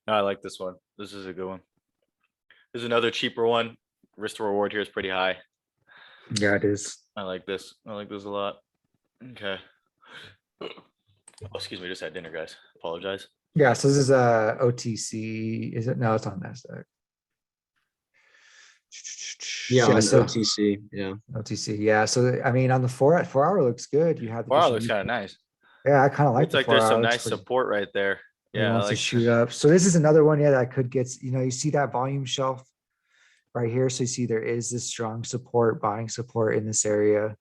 No, I like this one. This is a good one. There's another cheaper one. Risk to reward here is pretty high. Yeah, it is. I like this. I like this a lot. Okay. Oh, excuse me. Just had dinner, guys. Apologize. Yeah, so this is a OTC. Is it? No, it's on Nasdaq. Yeah, on so OTC. Yeah. OTC. Yeah. So I mean, on the 4 hour looks good. You have the Wow, looks distribution. kind of nice. Yeah, I kind of like Looks the like 4 there's hour. some Looks nice pretty- support right there. It Yeah, I wants to like shoot up. So this is another one, yeah, that could get, you see that volume shelf right here. So you see there is this strong support, buying support in this area.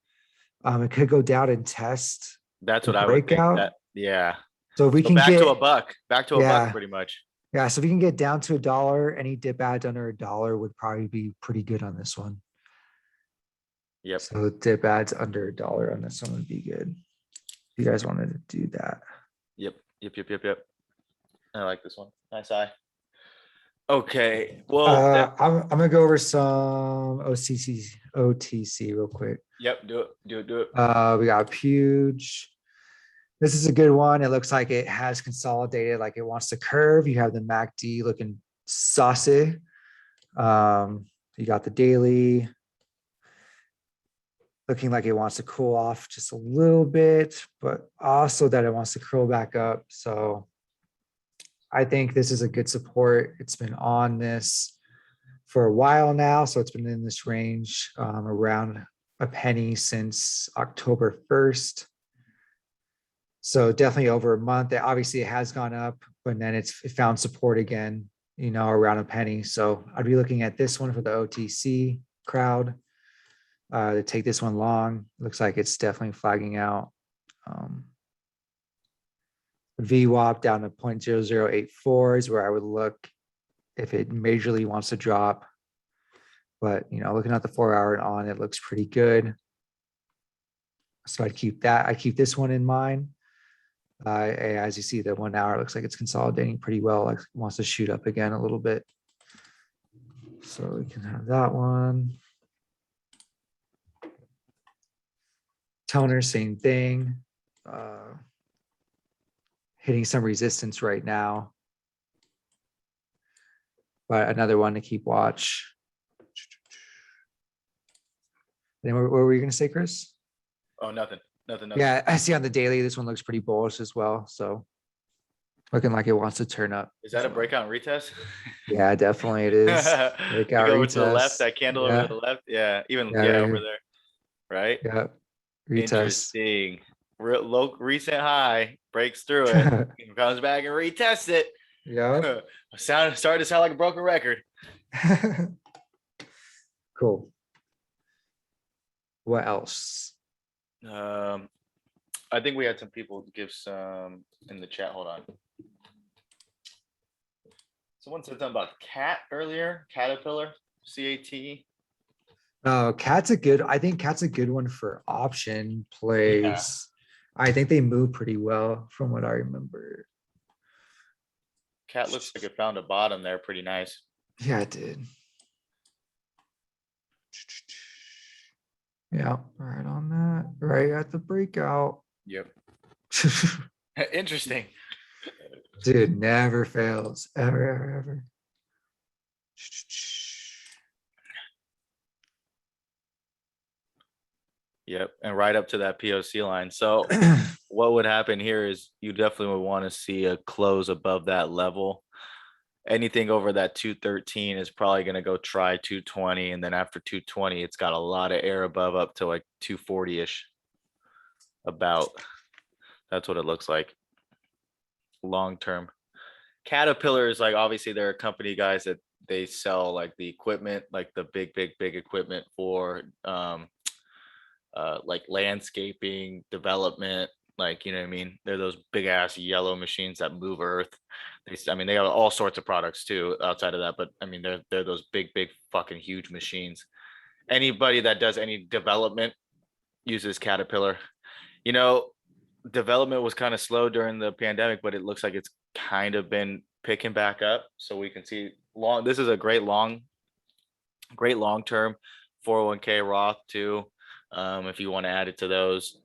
It could go down and test. that's the what I would think. breakout. That, yeah. So if we So can back get to a buck. Back to a Yeah. buck, pretty much. yeah, so if we can get down to $1, any dip ads under $1 would probably be pretty good on this one. Yep. So dip ads under $1 on this one would be good. If you guys wanted to do that. Yep. I like this one. Nice eye. Okay. Well, I'm gonna go over some OTC real quick. yep. Do it. We got Puge. This is a good one. It looks like it has consolidated, like it wants to curve. You have the MACD looking saucy. You got the daily looking like it wants to cool off just a little bit, but also that it wants to curl back up. So I think this is a good support. It's been on this for a while now. So it's been in this range around a penny since October 1st. So definitely over a month. Obviously it has gone up, but then it found support again, around a penny. So I'd be looking at this one for the OTC crowd to take this one long. Looks like it's definitely flagging out. VWAP down to 0.0084 is where I would look if it majorly wants to drop. But, looking at the 4 hour and on, it looks pretty good. So I'd keep that. I keep this one in mind. As you see, the 1 hour looks like it's consolidating pretty well. Like wants to shoot up again a little bit. So we can have that one. Toner, same thing. Hitting some resistance right now. But another one to keep watch. Then what were you going to say, Chris? Oh, nothing. Yeah, I see on the daily, this one looks pretty bullish as well. So looking like it wants to turn up. Is that a breakout and retest? Yeah, definitely it is. You Breakout go over to the left, retest. that candle Yeah. over to the left. Yeah, even Yeah, yeah, right over here. there. Right? Yeah, retest. Interesting. Low recent high breaks through it, comes back and retests it. Yeah. Started to sound like a broken record. Cool. What else? I think we had some people give some in the chat. Hold on. Someone said something about cat earlier. Caterpillar, CAT. Oh, I think cat's a good one for option plays. I think they move pretty well from what I remember. Cat looks like it found a bottom there. Pretty nice. Yeah, it did. Yeah, right on that. Right at the breakout. Yep. Interesting. Dude, never fails. Ever. Yep. And right up to that POC line. So what would happen here is you definitely would want to see a close above that level. Anything over that 213 is probably going to go try 220. And then after 220, it's got a lot of air above up to like 240-ish. About. That's what it looks like. Long term. Caterpillar is like, obviously they're a company, guys, that they sell like the equipment, like the big equipment for like landscaping development, like, you know what I mean? They're those big ass yellow machines that move earth. They have all sorts of products too outside of that, but I mean they're those big fucking huge machines. Anybody that does any development uses Caterpillar. Development was kind of slow during the pandemic, but it looks like it's kind of been picking back up. So we can see this is a great long term 401k Roth too. if you want to add it to those.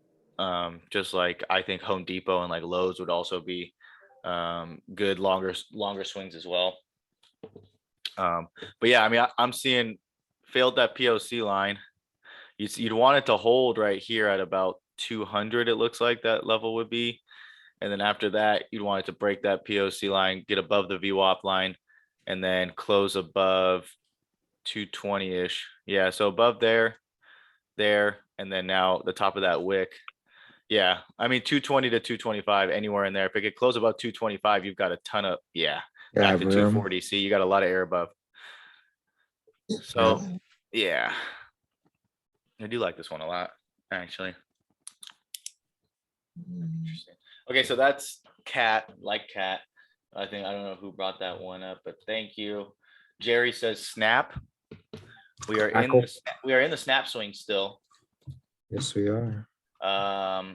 Just like I think Home Depot and like Lowe's would also be good longer swings as well. But yeah, I mean, I'm seeing failed that POC line. You'd want it to hold right here at about 200. It looks like that level would be. And then after that, you'd want it to break that POC line, get above the VWAP line, and then close above 220-ish. Yeah, so above there, and then now the top of that wick. Yeah, I mean 220 to 225, anywhere in there. If it could close above 225, you've got a ton of, Yeah, back to room. 240. See, you got a lot of air above. So yeah, I do like this one a lot, actually. Interesting. Okay, so that's cat, like cat. I think, I don't know who brought that one up, but thank you. Jerry says snap. We are in Tackle. the snap swing still. Yes, we are. How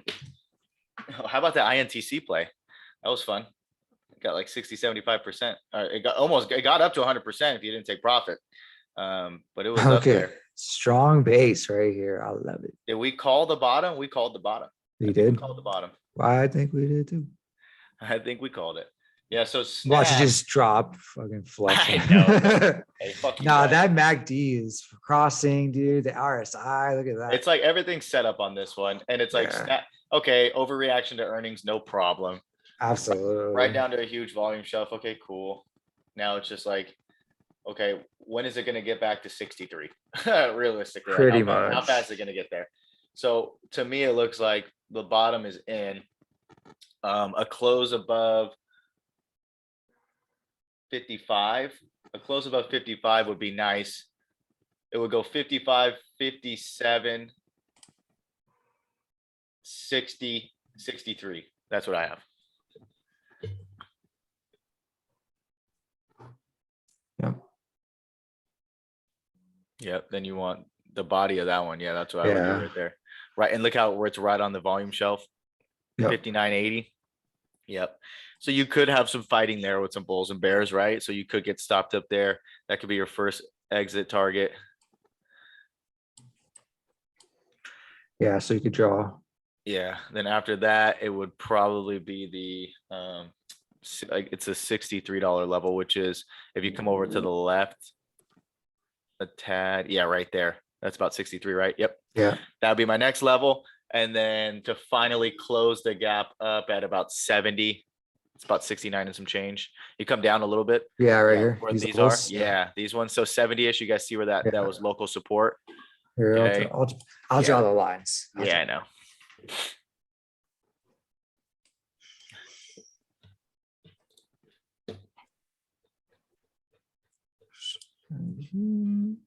about the INTC play? That was fun. It got like 60-75%. It got up to 100% if you didn't take profit. But it was up Okay, there. strong base right here. I love it. Did we call the bottom? We called the bottom. We I think we did. called the bottom. Well, I think we did too. I think we called it. Yeah, so Watch it snap. just drop, fucking flush. I know. Hey, fuck you Nah, guys. that MACD is crossing, dude. The RSI, look at that. It's like everything's set up on this one, and it's like Yeah. snap. Okay, overreaction to earnings, no problem. Absolutely. Right down to a huge volume shelf. Okay, cool. Now it's just like, okay, when is it going to get back to 63? Realistically, like, Pretty how much. fast is it going to get there? So to me, it looks like the bottom is in. A close above 55. A close above 55 would be nice. It would go 55, 57, 60, 63. That's what I have. Yep. Yep. Then you want the body of that one. Yeah, that's what I would do Yeah. right there. Right. And look how where it's right on the volume shelf. Yep. 59.80. Yep. So you could have some fighting there with some bulls and bears, right? So you could get stopped up there. That could be your first exit target. Yeah, so you could draw. Yeah. Then after that, it would probably be the like it's a $63 level, which is if you come over to the left a tad. Yeah, right there. That's about 63, right? Yep. Yeah. That would be my next level. And then to finally close the gap up at about 70, it's about 69 and some change. You come down a little bit. Yeah, right Yeah, here. where These these are. levels. Yeah, these ones. So 70-ish. You guys see where that Yeah. was local support. Here, Okay. I'll Yeah. draw the lines. I'll Yeah, I draw. know. Mhm.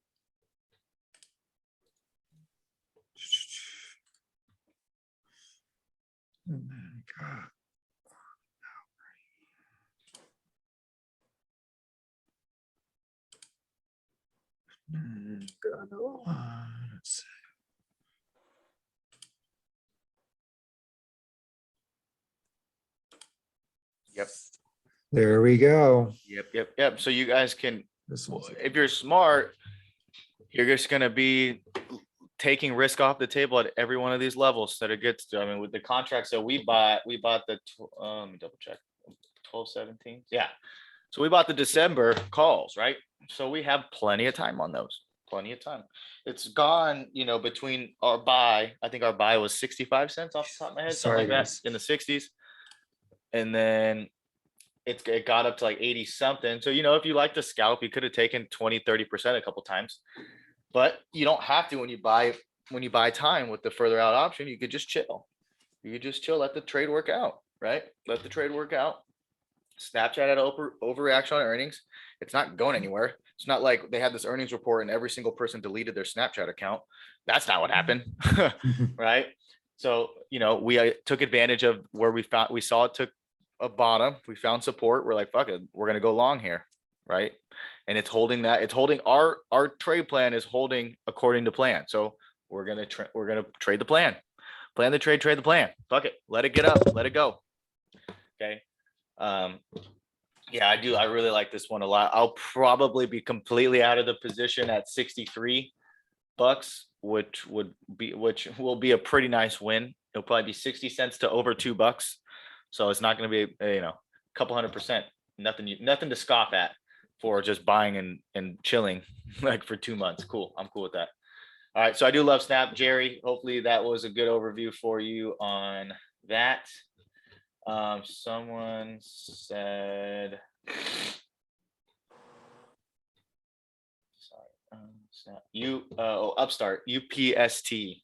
And then got- got another one. Let's see. Yep. There we go. Yep. So you guys can, This one's if you're smart, you're just gonna be taking risk off the table at every one of these levels that it gets to. I mean, with the contracts that we bought the let me double check. 12-17. Yeah. So we bought the December calls, right? So we have plenty of time on those. Plenty of time. It's gone, between our buy. I think our buy was 65 cents off the top of my head, something Sorry, like that, guys. in the 60s. And then it got up to like 80 something. So, if you like to scalp, you could have taken 20-30% a couple times, but you don't have to when you buy time with the further out option. You could just chill. Let the trade work out, right? Let the trade work out. Snapchat had an overreaction on earnings. It's not going anywhere. It's not like they had this earnings report and every single person deleted their Snapchat account. That's not what happened, right? So, we took advantage of where we saw it took a bottom. We found support. We're like, fuck it, we're gonna go long here, right? And it's holding that. It's holding our trade plan is holding according to plan. So we're gonna trade the plan. Plan the trade the plan. Fuck it. Let it get up. Let it go. Okay. Yeah, I do. I really like this one a lot. I'll probably be completely out of the position at 63. bucks, which will be a pretty nice win. It'll probably be 60 cents to over $2. So it's not going to be a couple 100%. Nothing to scoff at for just buying and chilling like for 2 months. Cool. I'm cool with that. All right. So I do love Snap, Jerry. Hopefully that was a good overview for you on that. Someone said, Upstart, UPST.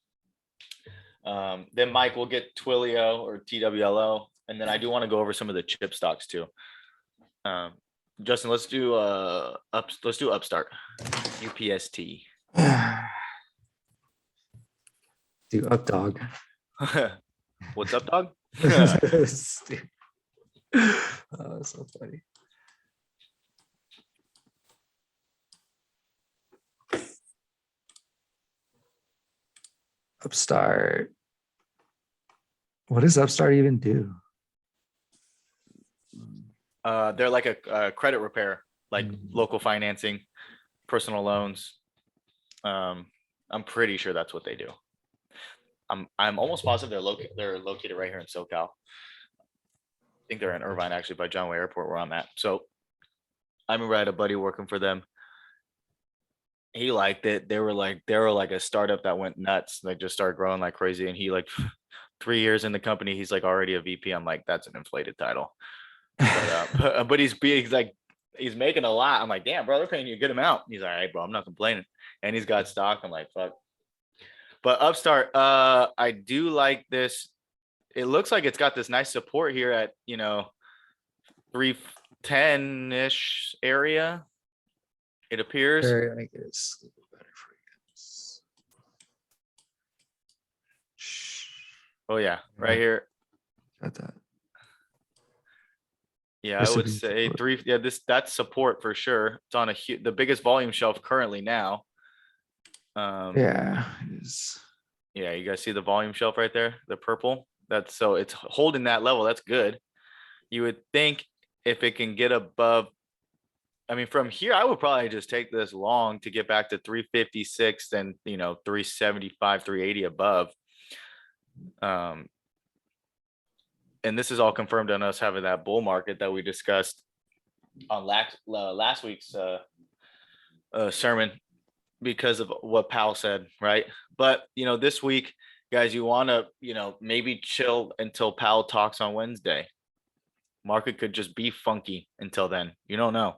Then Mike will get Twilio or TWLO, and then I do want to go over some of the chip stocks too. Justin, let's do Upstart, UPST. Do up dog. What's up, dog? Stupid. Oh, so funny. Upstart. What does Upstart even do? They're like a credit repair, like local financing, personal loans. I'm pretty sure that's what they do. I'm almost positive they're located right here in SoCal. I think they're in Irvine, actually, by John Way Airport, where I'm at. So I remember I had a buddy working for them. He liked it. They were like a startup that went nuts. They just started growing like crazy. And he like 3 years in the company, he's like already a VP. I'm like, that's an inflated title. But he's making a lot. I'm like, damn, bro, they're paying you a good amount. He's like, all right, bro, I'm not complaining. And he's got stock. I'm like, fuck. But Upstart, I do like this. It looks like it's got this nice support here at 310-ish area. It appears. Sure, I guess. Oh yeah, right here. Got that. Yeah, This I would would be say support. that's support for sure. It's on the biggest volume shelf currently now. Yeah, it is. Yeah, you guys see the volume shelf right there, the purple. So it's holding that level. That's good. You would think if it can get above, I mean, from here, I would probably just take this long to get back to 356 and 375, 380 above. And this is all confirmed on us having that bull market that we discussed on last week's sermon because of what Powell said, right? But this week, guys, you want to maybe chill until Powell talks on Wednesday. Market could just be funky until then. You don't know.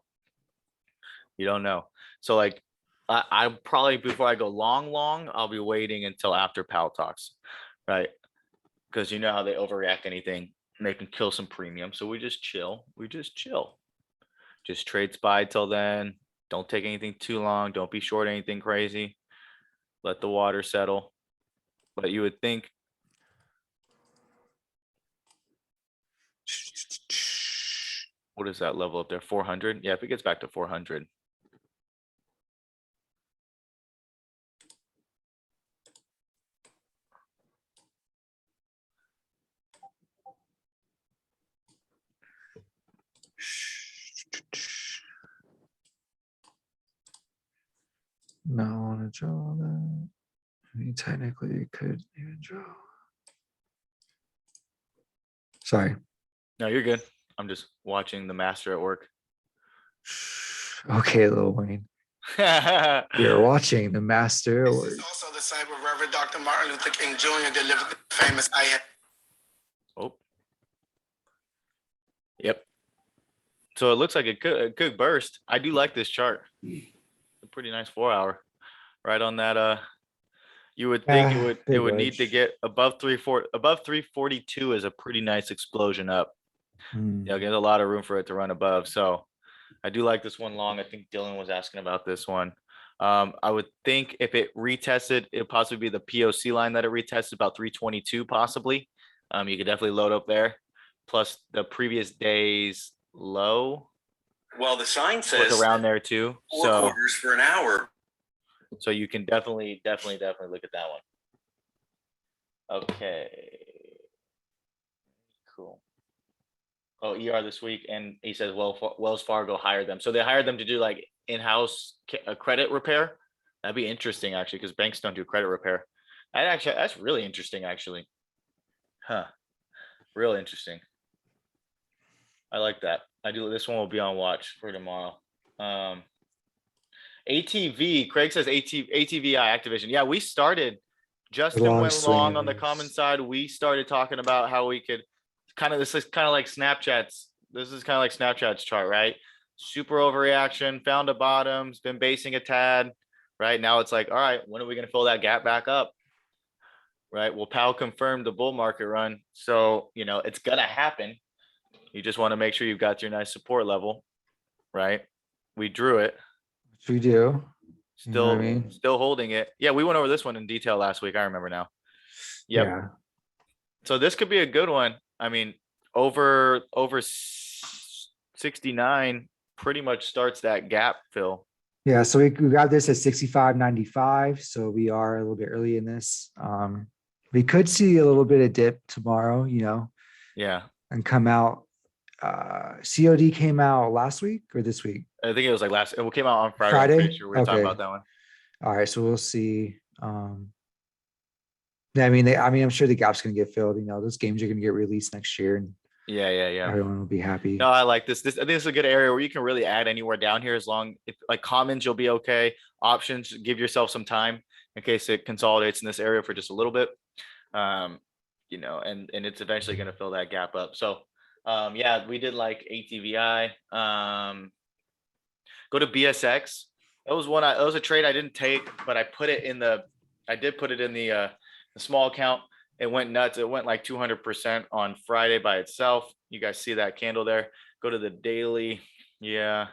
So like I probably, before I go long, I'll be waiting until after Powell talks, right? Because you know how they overreact anything and they can kill some premium. So we just chill. Just trade SPY till then. Don't take anything too long. Don't be short anything crazy. Let the water settle. But you would think, what is that level up there? 400? Yeah, if it gets back to 400. No, I want to draw that. I mean, technically, it could even draw. Sorry. No, you're good. I'm just watching the master at work. Okay, Lil Wayne. You're watching the master. This is also the site where Reverend Dr. Martin Luther King Jr. delivered the famous I am. Oh. Yep. So it looks like it could burst. I do like this chart. A pretty nice 4-hour. Right on that. You would think it would need to get above 342 is a pretty nice explosion up. Get a lot of room for it to run above. So I do like this one long. I think Dylan was asking about this one. I would think if it retested, it'd possibly be the POC line that it retested, about 322 possibly. You could definitely load up there. Plus the previous day's low. Well, the sign says was around there too. 4 So quarters for an hour. So you can definitely look at that one. Okay. Cool. Oh, ER this week, and he says, well, Wells Fargo hired them. So they hired them to do like in-house credit repair, That'd be interesting actually, because banks don't do credit repair. That's really interesting actually. Huh, real interesting. I like that. I do. This one will be on watch for tomorrow. ATV, Craig says ATVI Activision. Yeah, we started. Justin Long went long on the common swingers. side. We started talking about how we could this is kind of like Snapchat's. This is kind of like Snapchat's chart, right? Super overreaction, found a bottom, has been basing a tad, right? Now it's like, all right, when are we going to fill that gap back up? Right. Well, Powell confirmed the bull market run. So, it's going to happen. You just want to make sure you've got your nice support level, right? We drew it. Which we do. You know what I Still, mean? still holding it. Yeah, we went over this one in detail last week. I remember now. Yep. Yeah. So this could be a good one. I mean, over 69 pretty much starts that gap fill. Yeah, so we got this at 65.95, so we are a little bit early in this. We could see a little bit of dip tomorrow, Yeah. and come out. COD came out last week or this week? I think it was like it came out on Friday. Friday? I'm pretty sure we were talking Okay. about that one. All right, so we'll see. Yeah, I'm sure the gap's gonna get filled. Those games are gonna get released next year, and Yeah. everyone will be happy. No, I like this. I think this is a good area where you can really add anywhere down here as long if like commons, you'll be okay. Options, give yourself some time in case it consolidates in this area for just a little bit. And it's eventually going to fill that gap up. So yeah, we did like ATVI. Go to BSX. That was a trade I didn't take, but I did put it in the small account. It went nuts. It went like 200% on Friday by itself. You guys see that candle there? Go to the daily. Yeah.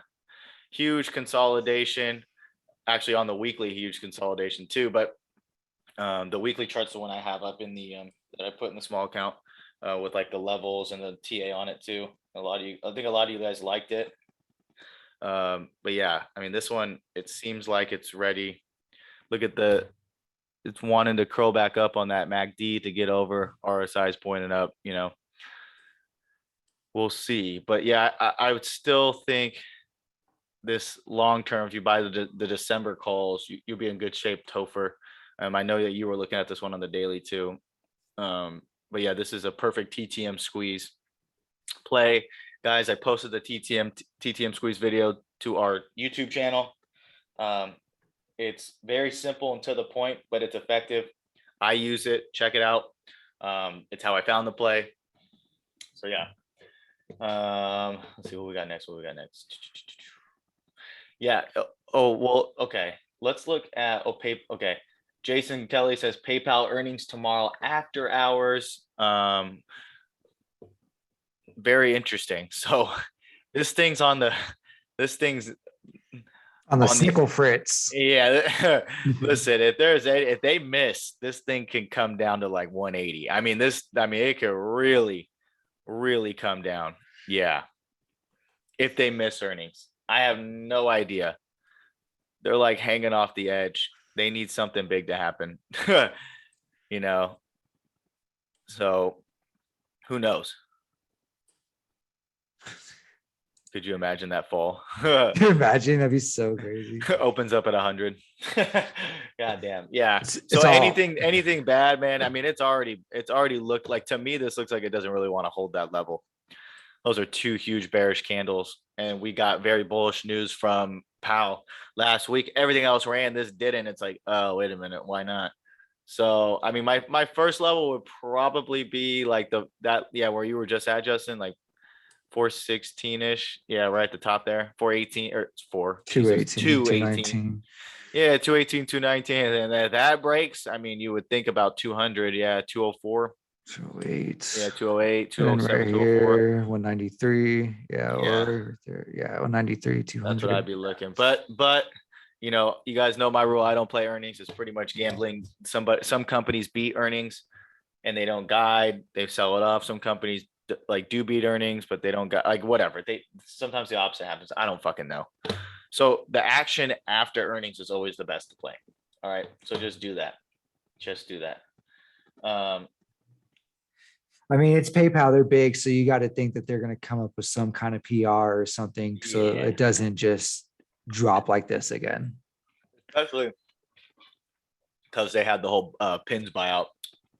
Huge consolidation. Actually on the weekly, huge consolidation too. But the weekly chart's the one I have up in the that I put in the small account with like the levels and the TA on it too. I think a lot of you guys liked it. But yeah, I mean, this one, it seems like it's ready. Look at it's wanting to curl back up on that MACD to get over. RSI is pointing up, we'll see. But yeah, I would still think this long term, if you buy the December calls, you'll be in good shape, Topher. I know that you were looking at this one on the daily too. But yeah, this is a perfect TTM squeeze play. Guys, I posted the TTM squeeze video to our YouTube channel. It's very simple and to the point, but it's effective. I use it. Check it out. It's how I found the play. So yeah. Let's see what we got next. Yeah. Oh, well, okay. Let's look at okay. Jason Kelly says PayPal earnings tomorrow after hours. Very interesting. So this thing's on the Snickle Fritz. Yeah. Listen, if they miss, this thing can come down to like 180. It could really, really come down. Yeah. If they miss earnings, I have no idea. They're like hanging off the edge. They need something big to happen, so who knows? Could you imagine that fall? Can you imagine? That'd be so crazy. Opens up at 100. God damn. Yeah. It's So all- anything bad, man. I mean, it's already looked like, to me, this looks like it doesn't really want to hold that level. Those are two huge bearish candles. And we got very bullish news from Powell last week. Everything else ran, this didn't. It's like, oh, wait a minute, why not? So I mean, my first level would probably be like where you were just at, Justin, like 416-ish. Yeah, right at the top there. 418 or 218. 218. Yeah, 218, 219. And then that breaks. I mean, you would think about 200. Yeah, 204. 208. Yeah, 208, And 207, right 204. here, 193. Yeah, Yeah. or there, 193, 200. That's what I'd be looking. But you guys know my rule. I don't play earnings. It's pretty much gambling. Some companies beat earnings and they don't guide. They sell it off. Some companies do beat earnings, but they don't guide. Like whatever. Sometimes the opposite happens. I don't fucking know. So the action after earnings is always the best to play. All right. So just do that. Just do that. I mean, it's PayPal. They're big, so you got to think that they're going to come up with some kind of PR or something, so Yeah. it doesn't just drop like this again. Especially because they had the whole pins buyout.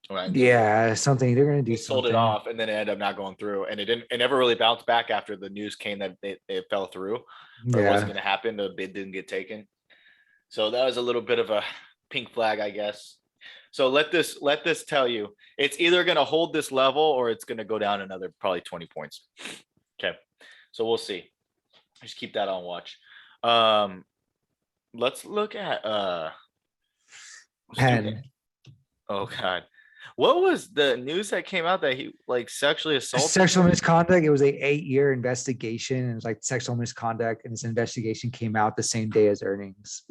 Right. Yeah, something they're gonna do. They sold it something. off, and then it ended up not going through, and it never really bounced back after the news came that it fell through, or it wasn't Yeah, going to happen. The bid didn't get taken, so that was a little bit of a pink flag, I guess. So let this tell you, it's either going to hold this level or it's going to go down another probably 20 points. Okay, so we'll see. Just keep that on watch. Let's look at Penn. Oh God. What was the news that came out that he like sexually assaulted? Sexual her? misconduct. It was a 8-year investigation, and it was like sexual misconduct, and this investigation came out the same day as earnings.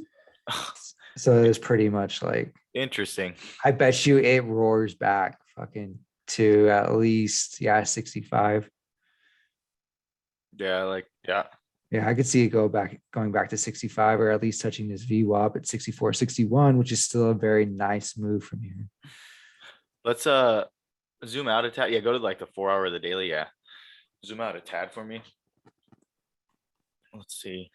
So it was pretty much like, Interesting. I bet you it roars back fucking to at least 65. Yeah, like yeah. Yeah, I could see it going back to 65, or at least touching this VWAP at 64, 61, which is still a very nice move from here. Let's zoom out a tad. Yeah, go to like the 4 hour of the daily. Yeah. Zoom out a tad for me. Let's see.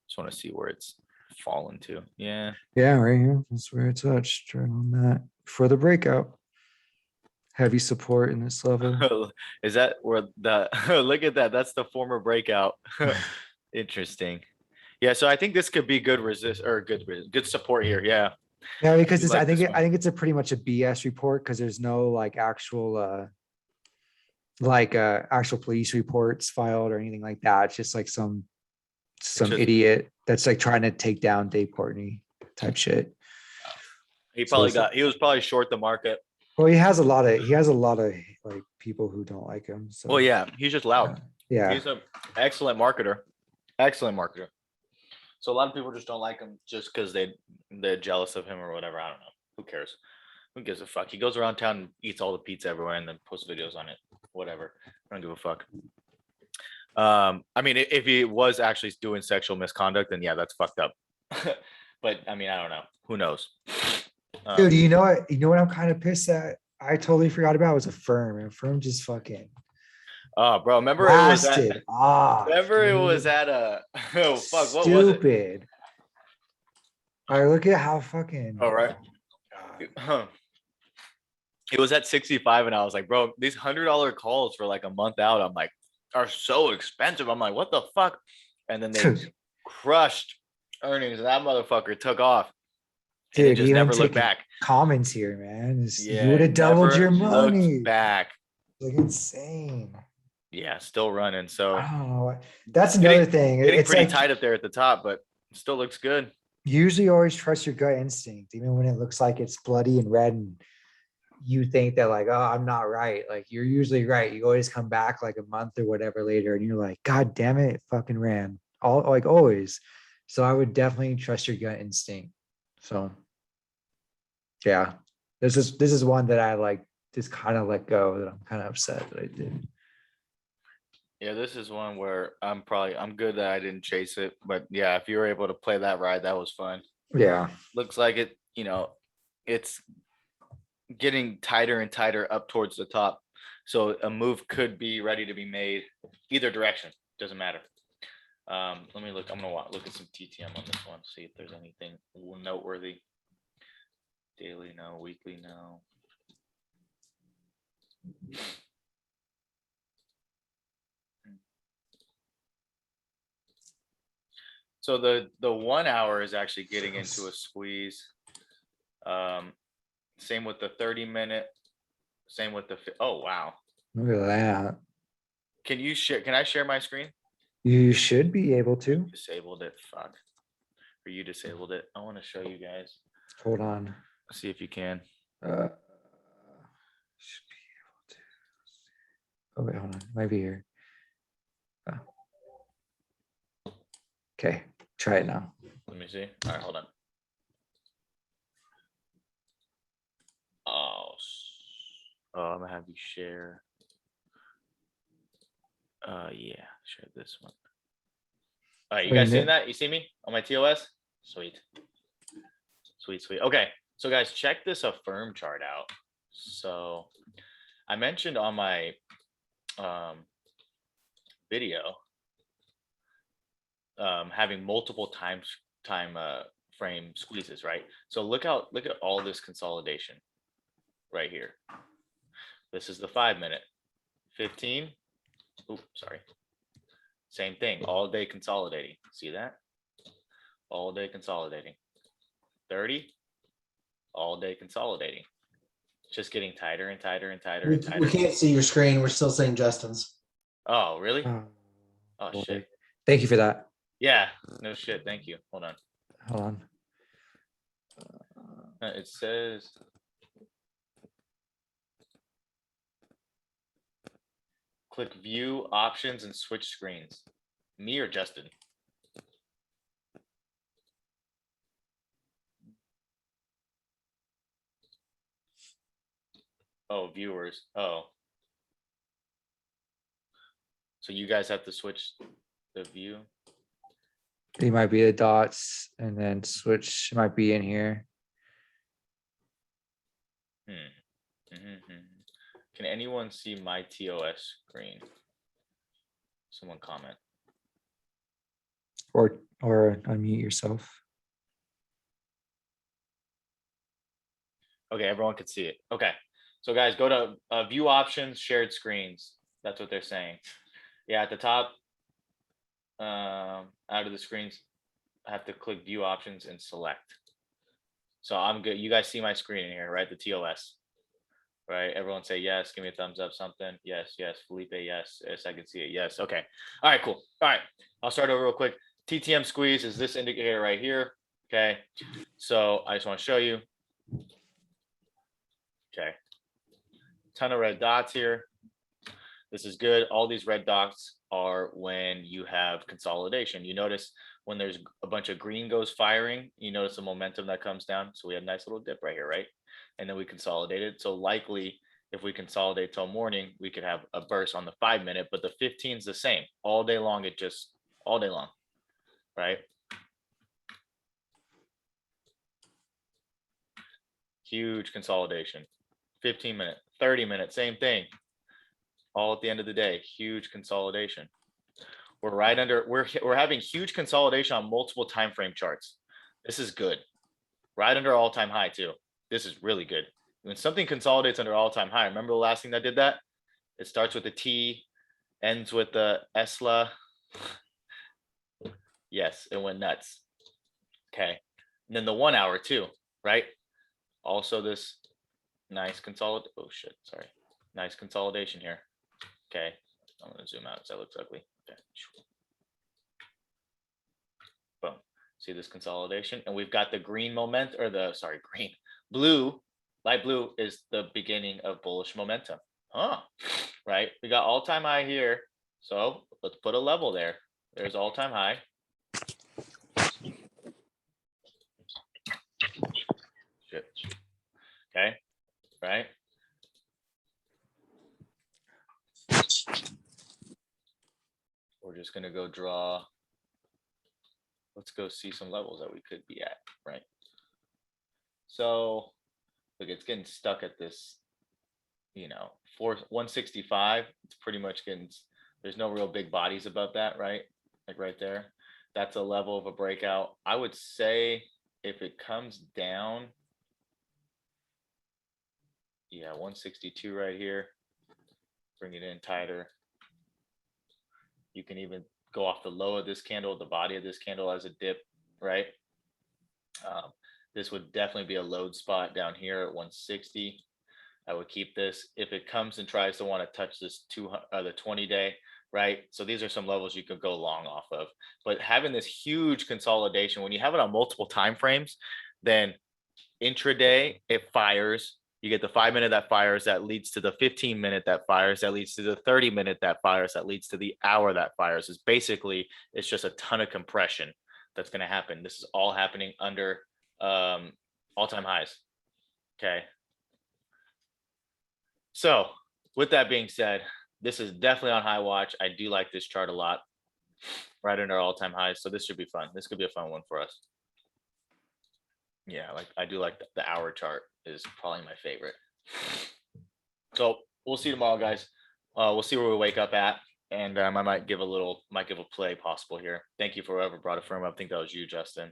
Just want to see where it's fallen to. Yeah. Yeah, right here. That's where it touched. Right on that for the breakout. Heavy support in this level. Is that where the look at that? That's the former breakout. Interesting. Yeah, so I think this could be good resist or good support here. Yeah. Yeah, because You it's, I like think this I one. think it's a pretty much a BS report, because there's no like actual actual police reports filed or anything like that. It's just like some just- idiot that's like trying to take down Dave Courtney type shit. He So probably it's- he was probably short the market. Well, he has a lot of like people who don't like him. So Well, yeah, he's just loud. yeah. He's an excellent marketer. Excellent marketer. So a lot of people just don't like him just because they're jealous of him or whatever. I don't know. Who cares? Who gives a fuck? He goes around town and eats all the pizza everywhere and then posts videos on it. Whatever. I don't give a fuck. I mean, if he was actually doing sexual misconduct, then yeah, that's fucked up. But I mean, I don't know. Who knows? Dude, you know what? You know what I'm kind of pissed at? I totally forgot about was Affirm. And Affirm just fucking Oh, bro, remember it was at, blasted off. remember it dude. was at a oh fuck, what was it? Stupid. All right, look at how fucking. Oh, right. God. It was at 65 and I was like, bro, these $100 calls for like a month out, I'm like, are so expensive. I'm like, what the fuck? And then they crushed earnings and that motherfucker took off. And it Dude, just even never looked taking back. comments here, man. Yeah, You would have doubled never your looked money. back. Like insane. Yeah, still running. So I don't know. That's Getting- another thing. getting It's pretty like, tight up there at the top, but it still looks good. usually always trust your gut instinct, even when it looks like it's bloody and red and you think that like, oh, I'm not right. Like you're usually right. You always come back like a month or whatever later and you're like, God damn it, it fucking ran. All like always. So I would definitely trust your gut instinct. So yeah. This is one that I like just kind of let go, that I'm kind of upset that I did. Yeah, this is one where I'm good that I didn't chase it. But yeah, if you were able to play that ride, that was fun. Yeah. Looks like it, it's getting tighter and tighter up towards the top. So a move could be ready to be made either direction. Doesn't matter. Let me look. I'm gonna look at some TTM on this one, see if there's anything noteworthy. Daily, no. Weekly, no. So the 1 hour is actually getting into a squeeze. Same with the 30-minute. Same with the. Oh wow. Look at that. Can you share? Can I share my screen? You should be able to. Disabled it. Fuck. Or you disabled it. I want to show you guys. Hold on. See if you can. Should be able to. Oh wait, hold on. Might be here. Okay, try it now. Let me see. All right, hold on. Oh, I'm gonna have you share. Yeah, share this one. All right, you guys seeing that? You see me on my TOS? Sweet. Sweet, sweet. Okay, so guys, check this Affirm chart out. So I mentioned on my video having multiple time frame squeezes, right? So look at all this consolidation right here. This is the 5 minute, 15. Oops, sorry. Same thing, all day consolidating. See that? All day consolidating. 30, all day consolidating. Just getting tighter and tighter and tighter and tighter. We can't see your screen. We're still saying Justin's. Oh, really? Oh, Oh, boy. shit. Thank you for that. Yeah, no shit. Thank you. Hold on. Hold on. It says. Click view options and switch screens. Me or Justin? Oh, viewers. Oh. So you guys have to switch the view. They might be the dots and then switch might be in here. Can anyone see my TOS screen? Someone comment. Or unmute yourself. Okay, everyone can see it. Okay, so guys, go to view options, shared screens. That's what they're saying. Yeah, at the top, out of the screens, I have to click view options and select. So I'm good. You guys see my screen in here, right? The TOS, right? Everyone say yes. Give me a thumbs up. Something. Yes, yes. Felipe, yes. Yes, I can see it. Yes. Okay. All right. Cool. All right. I'll start over real quick. TTM squeeze is this indicator right here. Okay. So I just want to show you. Okay. Ton of red dots here. This is good. All these red dots are when you have consolidation. You notice when there's a bunch of green goes firing, you notice the momentum that comes down. So we had a nice little dip right here, right? And then we consolidated. So likely if we consolidate till morning, we could have a burst on the 5 minute, but the 15 is the same all day long. It just all day long, right? Huge consolidation. 15 minute, 30 minute, same thing. All at the end of the day, huge consolidation. We're right under, we're having huge consolidation on multiple time frame charts. This is good. Right under all-time high too. This is really good. When something consolidates under all-time high, remember the last thing that did that? It starts with the T, ends with the ESLA. Yes, it went nuts. Okay. And then the 1 hour too, right? Also this nice consolidation. Oh shit, sorry. Nice consolidation here. Okay. I'm gonna zoom out because that looks ugly. Okay. Boom. See this consolidation? And we've got the green moment or the green. Blue, light blue is the beginning of bullish momentum. Huh. Right? We got all-time high here. So let's put a level there. There's all-time high. Shit. Okay. Right? We're just gonna go draw. Let's go see some levels that we could be at, right? So look, it's getting stuck at this, 165. It's pretty much getting, there's no real big bodies above that, right? Like right there. That's a level of a breakout. I would say if it comes down, yeah, 162 right here. Bring it in tighter. You can even go off the low of this candle, the body of this candle as a dip, right? This would definitely be a load spot down here at 160. I would keep this. If it comes and tries to want to touch this the 20-day, right? So these are some levels you could go long off of. But having this huge consolidation, when you have it on multiple time frames, then intraday it fires. You get the 5 minute that fires, that leads to the 15 minute that fires, that leads to the 30 minute that fires, that leads to the hour that fires. Is basically, it's just a ton of compression that's going to happen. This is all happening under all-time highs. Okay. So with that being said, this is definitely on high watch. I do like this chart a lot, right under all-time highs. So this should be fun. This could be a fun one for us. Yeah, like I do like the hour chart is probably my favorite. So we'll see tomorrow, guys. We'll see where we wake up at, and I might give a play possible here. Thank you for whoever brought a firm up. I think that was you, Justin.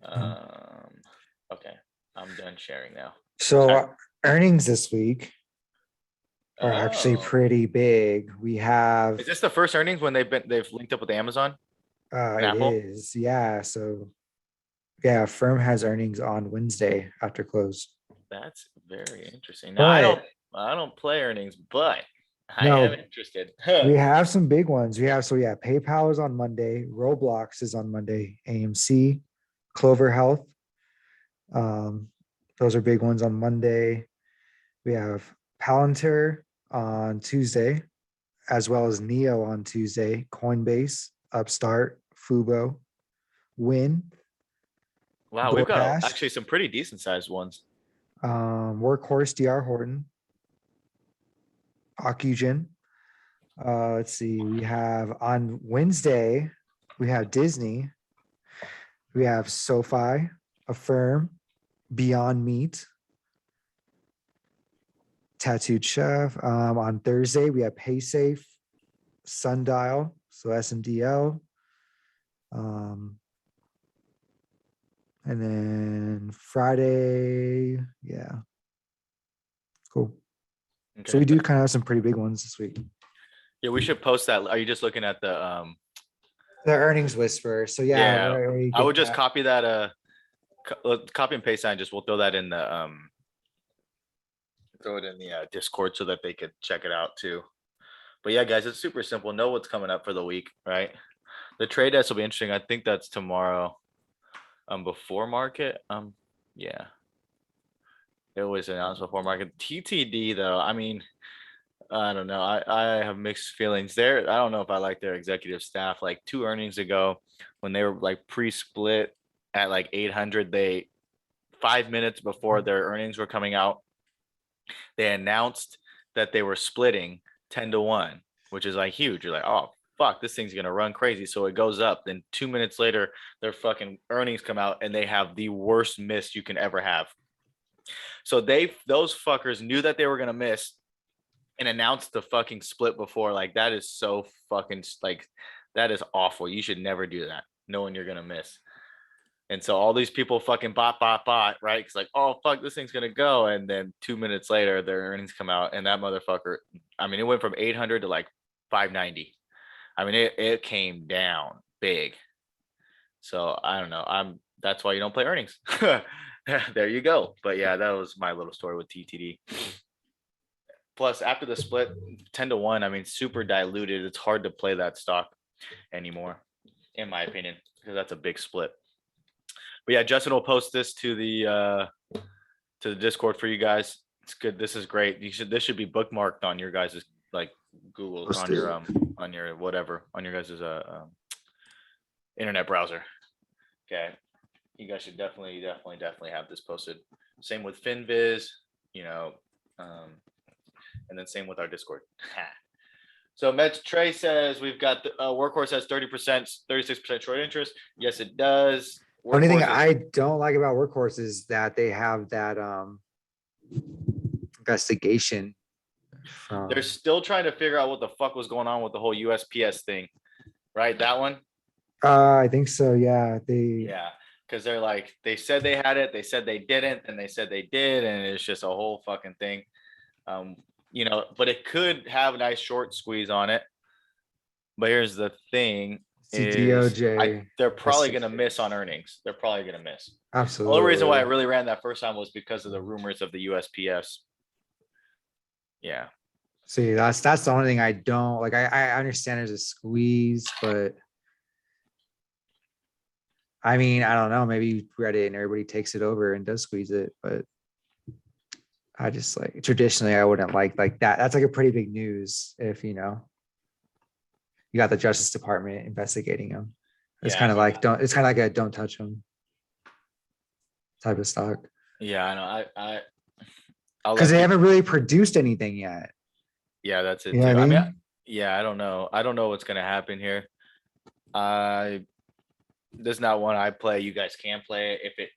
Okay, I'm done sharing now. So Sorry. earnings this week are actually Oh, pretty big. We have, is this the first earnings when they've linked up with Amazon and it Apple? is, yeah. So yeah, firm has earnings on Wednesday after close. That's very interesting. Now I But don't play earnings, but I am no, interested. we have some big ones. So yeah, PayPal is on Monday, Roblox is on Monday, AMC, Clover Health. Um, those are big ones on Monday. We have Palantir on Tuesday, as well as Neo on Tuesday, Coinbase, Upstart, Fubo, Win, Wow, we've got DoorDash, actually some pretty decent sized ones. Workhorse, DR Horton, Ocugen. Let's see, we have on Wednesday, we have Disney, we have SoFi, Affirm, Beyond Meat, Tattooed Chef. On Thursday, we have PaySafe, Sundial, so SNDL. And then Friday, yeah, cool. So Okay. we do kind of have some pretty big ones this week. Yeah, we should post that. Are you just looking at the The earnings whisper. So yeah, yeah, we I would get just that. copy that copy and paste that and just we'll throw that in the Discord so that they could check it out too. But yeah, guys, it's super simple. Know what's coming up for the week, right? The trade desk will be interesting. I think that's tomorrow. Before market. Yeah. It was announced before market. TTD though, I mean, I don't know. I have mixed feelings there. I don't know if I like their executive staff. Like 2 earnings ago, when they were like pre-split at like 800, 5 minutes before their earnings were coming out, they announced that they were splitting 10-1, which is like huge. You're like, oh fuck, this thing's gonna run crazy. So it goes up. Then 2 minutes later, their fucking earnings come out and they have the worst miss you can ever have. So those fuckers knew that they were gonna miss and announced the fucking split before. Like that is so fucking like that is awful. You should never do that, knowing you're gonna miss. And so all these people fucking bot, right? Because like, oh fuck, this thing's gonna go. And then 2 minutes later, their earnings come out, and that motherfucker, I mean, it went from 800 to like 590. I mean, it came down big. So I don't know. That's why you don't play earnings. There you go. But yeah, that was my little story with TTD. Plus, after the split, 10-1, I mean, super diluted. It's hard to play that stock anymore, in my opinion, because that's a big split. But yeah, Justin will post this to the Discord for you guys. It's good. This is great. This should be bookmarked on your guys' like Google on your whatever on your guys' internet browser. Okay, you guys should definitely have this posted. Same with FinViz, you know, and then same with our Discord. So Mets Trey says we've got the Workhorse has 30%, 36% short interest. Yes, it does. Only thing Workhorse is- I don't like about Workhorse is that they have that investigation. they're still trying to figure out what the fuck was going on with the whole USPS thing, right? That one. I think so. Yeah, Yeah, because they're like they said they had it, they said they didn't, and they said they did, and it's just a whole fucking thing. You know, but it could have a nice short squeeze on it. But here's the thing: DOJ. they're probably gonna miss on earnings. They're probably gonna miss. Absolutely. The only reason why I really ran that first time was because of the rumors of the USPS. Yeah. See, that's the only thing I don't like. I understand there's a squeeze, but I mean, I don't know. Maybe Reddit and everybody takes it over and does squeeze it, but I just like traditionally I wouldn't like that. That's like a pretty big news if you got the Justice Department investigating them. It's Yeah, kind of like it's kind of like a don't touch them type of stock. Yeah, I know. Because they haven't really produced anything yet. Yeah, that's it. You know what I mean? Yeah, I don't know. I don't know what's gonna happen here. This is not one I play. You guys can play it. If it,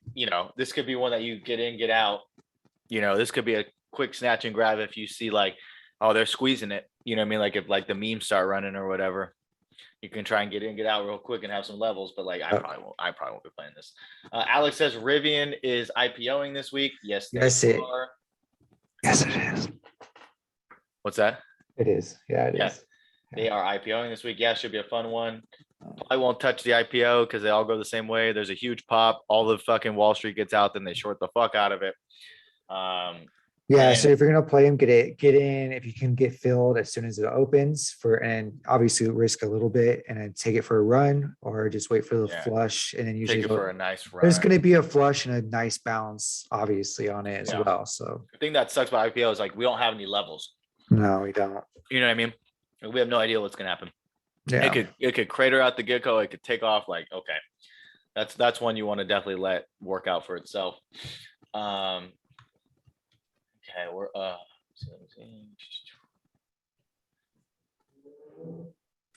this could be one that you get in, get out. This could be a quick snatch and grab if you see like, oh, they're squeezing it. You know what I mean? Like if like the memes start running or whatever. You can try and get in, get out real quick and have some levels, but like Oh. I probably won't be playing this. Alex says Rivian is IPOing this week. Yes, they Yes, it- are. Yes, it is. What's that? It is. Yeah, it Yeah. is. They are IPOing this week. Yeah, should be a fun one. I won't touch the IPO because they all go the same way. There's a huge pop. All the fucking Wall Street gets out, then they short the fuck out of it. Yeah, And- so if you're gonna play them, get in if you can get filled as soon as it opens and obviously risk a little bit and then take it for a run or just wait for the Yeah. flush and then usually Take it for a nice run. there's gonna be a flush and a nice bounce obviously on it as Yeah. well. So The thing that sucks about IPO is like we don't have any levels. no, we don't. You know what I mean? We have no idea what's gonna happen. Yeah. It could crater out the get-go, it could take off like okay. That's one you want to definitely let work out for itself. Okay, we're 17.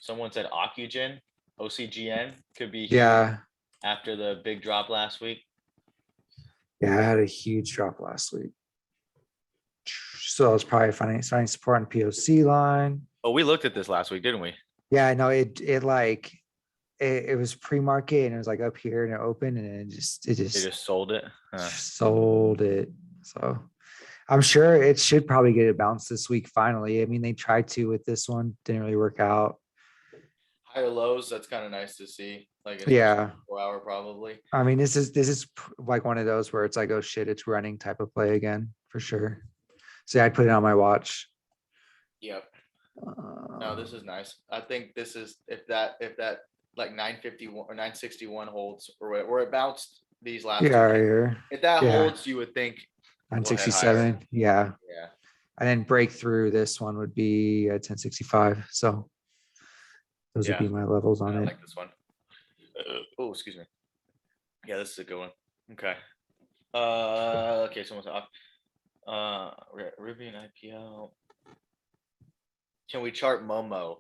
Someone said Ocugen, OCGN could be here Yeah. after the big drop last week. Yeah, I had a huge drop last week. So it's probably finding support on POC line. Oh, we looked at this last week, didn't we? Yeah, no, it like it was pre-market and it was like up here and it opened and it They just just sold it. sold it. So I'm sure it should probably get a bounce this week finally. I mean, they tried to with this one, didn't really work out. Higher lows, that's kind of nice to see. Like Yeah. 4 hour probably. I mean, this is like one of those where it's like, oh shit, it's running type of play again for sure. So yeah, I'd put it on my watch. Yep. No, this is nice. I think this is if that like 951 or 961 holds or it bounced these last Yeah, two right days. here. If that Yeah. holds, you would think 967. Yeah. yeah. And then breakthrough this one would be at 1065. So those Yeah. would be my levels on I it. like this one. Oh, excuse me. Yeah, this is a good one. Okay. Okay, someone's off. Rivian IPO. Can we chart Momo?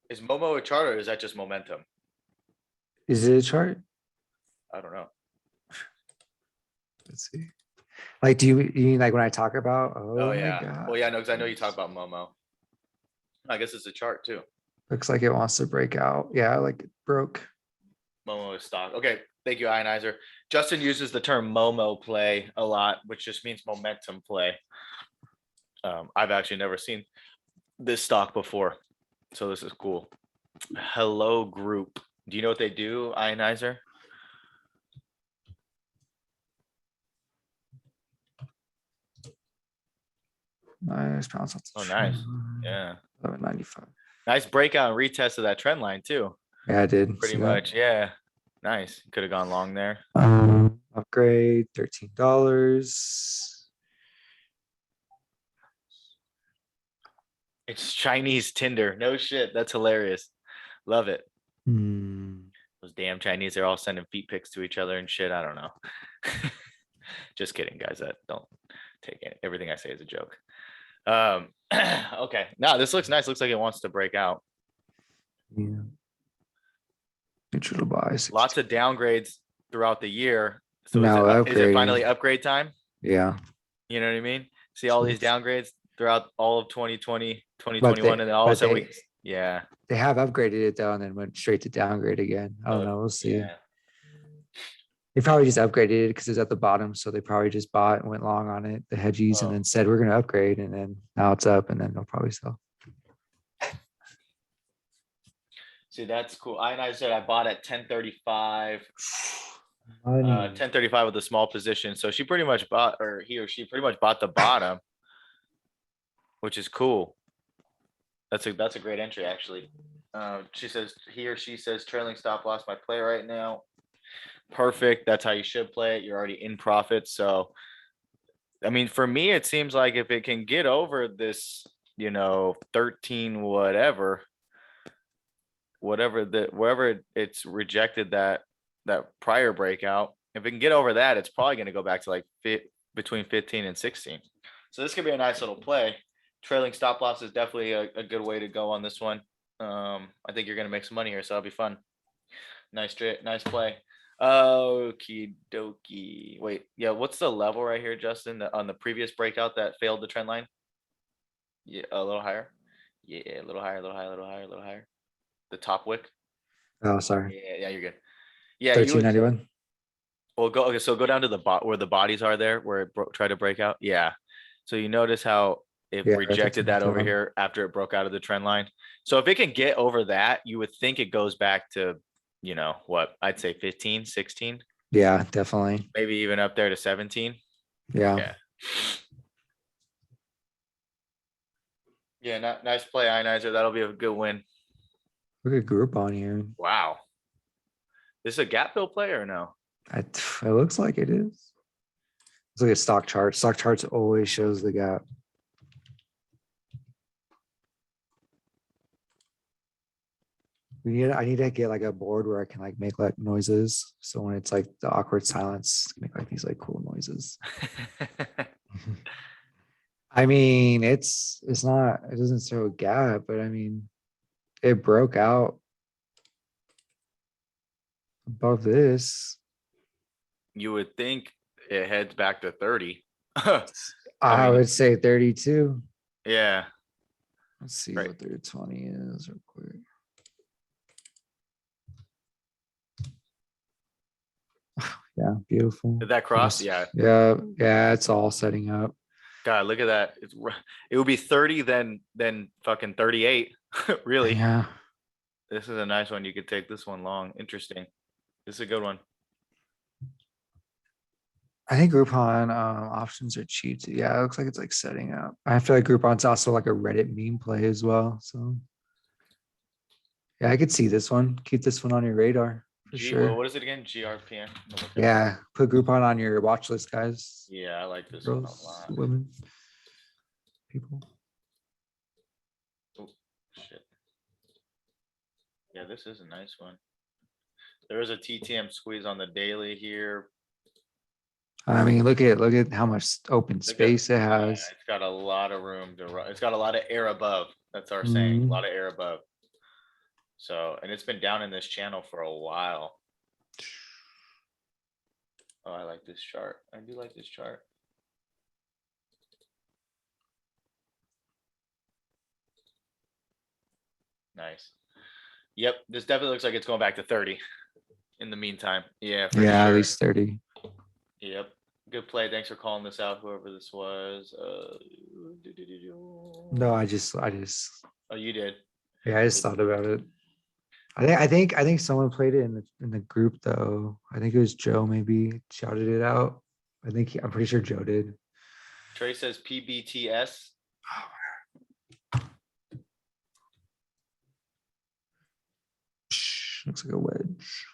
Is Momo a chart or is that just momentum? Is it a chart? I don't know. Let's see. Like, do you mean like when I talk about? Oh, Oh my yeah. God. Well, yeah, no, because I know you talk about Momo. I guess it's a chart too. Looks like it wants to break out. Yeah, like it broke. Momo is stock. Okay, thank you, Ionizer. Justin uses the term Momo play a lot, which just means momentum play. I've actually never seen this stock before, so this is cool. Hello Group. Do you know what they do, Ionizer? Nice bounce off the Oh, nice. trend. Yeah. 1195. Nice breakout and retest of that trend line too. Yeah, I did. Pretty see that. much. Yeah. Nice. Could have gone long there. Upgrade $13. It's Chinese Tinder. No shit. That's hilarious. Love it. Those damn Chinese, they're all sending feet pics to each other and shit. I don't know. Just kidding, guys. That don't take it. Everything I say is a joke. Okay. No, this looks nice. Looks like it wants to break out. Yeah. Neutral to buy. Lots of downgrades throughout the year. So No, is it finally upgrading. upgrade time? Yeah. You know what I mean? See all these Jeez. downgrades throughout all of 2020, 2021, and then all of a but sudden they- yeah. They have upgraded it though and then went straight to downgrade again. I don't Oh, know. We'll see. Yeah. They probably just upgraded it because it's at the bottom. So they probably just bought and went long on it, the hedgies, Oh. and then said, we're going to upgrade. And then now it's up and then they'll probably sell. See, that's cool. I said I bought at 1035. Money. 1035 with a small position. So she pretty much bought, or he or she pretty much bought the bottom, which is cool. That's a great entry actually. She says he or she says trailing stop loss my play right now. Perfect. That's how you should play it. You're already in profit. So I mean, for me, it seems like if it can get over this, 13 whatever wherever it's rejected that prior breakout, if it can get over that, it's probably going to go back to like between 15 and 16. So this could be a nice little play. Trailing stop loss is definitely a good way to go on this one. I think you're going to make some money here, so that'll be fun. Nice play. Okie dokie. Wait, yeah, what's the level right here, Justin, on the previous breakout that failed the trend line? Yeah, a little higher. Yeah, a little higher, a little higher, a little higher, a little higher. the top wick. Oh, sorry. Yeah, you're good. Yeah, you would. 1391. Well, okay, so go down to the where the bodies are there, where it tried to break out. Yeah. So you notice how it Yeah, rejected that over here after it broke out of the trend line. So if it can get over that, you would think it goes back to, what I'd say 15, 16, Yeah, definitely. maybe even up there to 17. Yeah. Yeah. Yeah, nice play, Ionizer. That'll be a good win. Look at Groupon here. Wow. This is a gap fill play or no? It looks like it is. Let's look at stock charts. Stock charts always shows the gap. I need to get like a board where I can like make like noises. So when it's like the awkward silence, make like these like cool noises. I mean, it doesn't show a gap, but I mean, it broke out above this. You would think it heads back to 30. I mean- would say 32. Yeah. Let's see Right. what their 20 is real quick. Yeah, beautiful. Did that cross? Yes. Yeah. Yeah, it's all setting up. God, look at that. It would be 30 then fucking 38. Really. Yeah. This is a nice one. You could take this one long. Interesting. This is a good one. I think Groupon options are cheap. Yeah, it looks like it's like setting up. I feel like Groupon's also like a Reddit meme play as well. So yeah, I could see this one. Keep this one on your radar for sure. What is it again? GRPN. Yeah, put Groupon on your watch list, guys. Yeah, I like this one a Girls, lot. women, people. Oh, shit. Yeah, this is a nice one. There is a TTM squeeze on the daily here. I mean, look at how much open Look at- space it yeah, has. It's got a lot of room to run. It's got a lot of air above. That's our saying. Mhm. A lot of air above. So, and it's been down in this channel for a while. Oh, I like this chart. I do like this chart. Nice. Yep, this definitely looks like it's going back to 30 in the meantime. Yeah, for Yeah, at sure. least 30. Yep. Good play. Thanks for calling this out, whoever this was. No, I just Oh, you did. yeah, I just thought about it. I think someone played it in the group though. I think it was Joe maybe shouted it out. I'm pretty sure Joe did. Trey says PBTS. Looks like a wedge.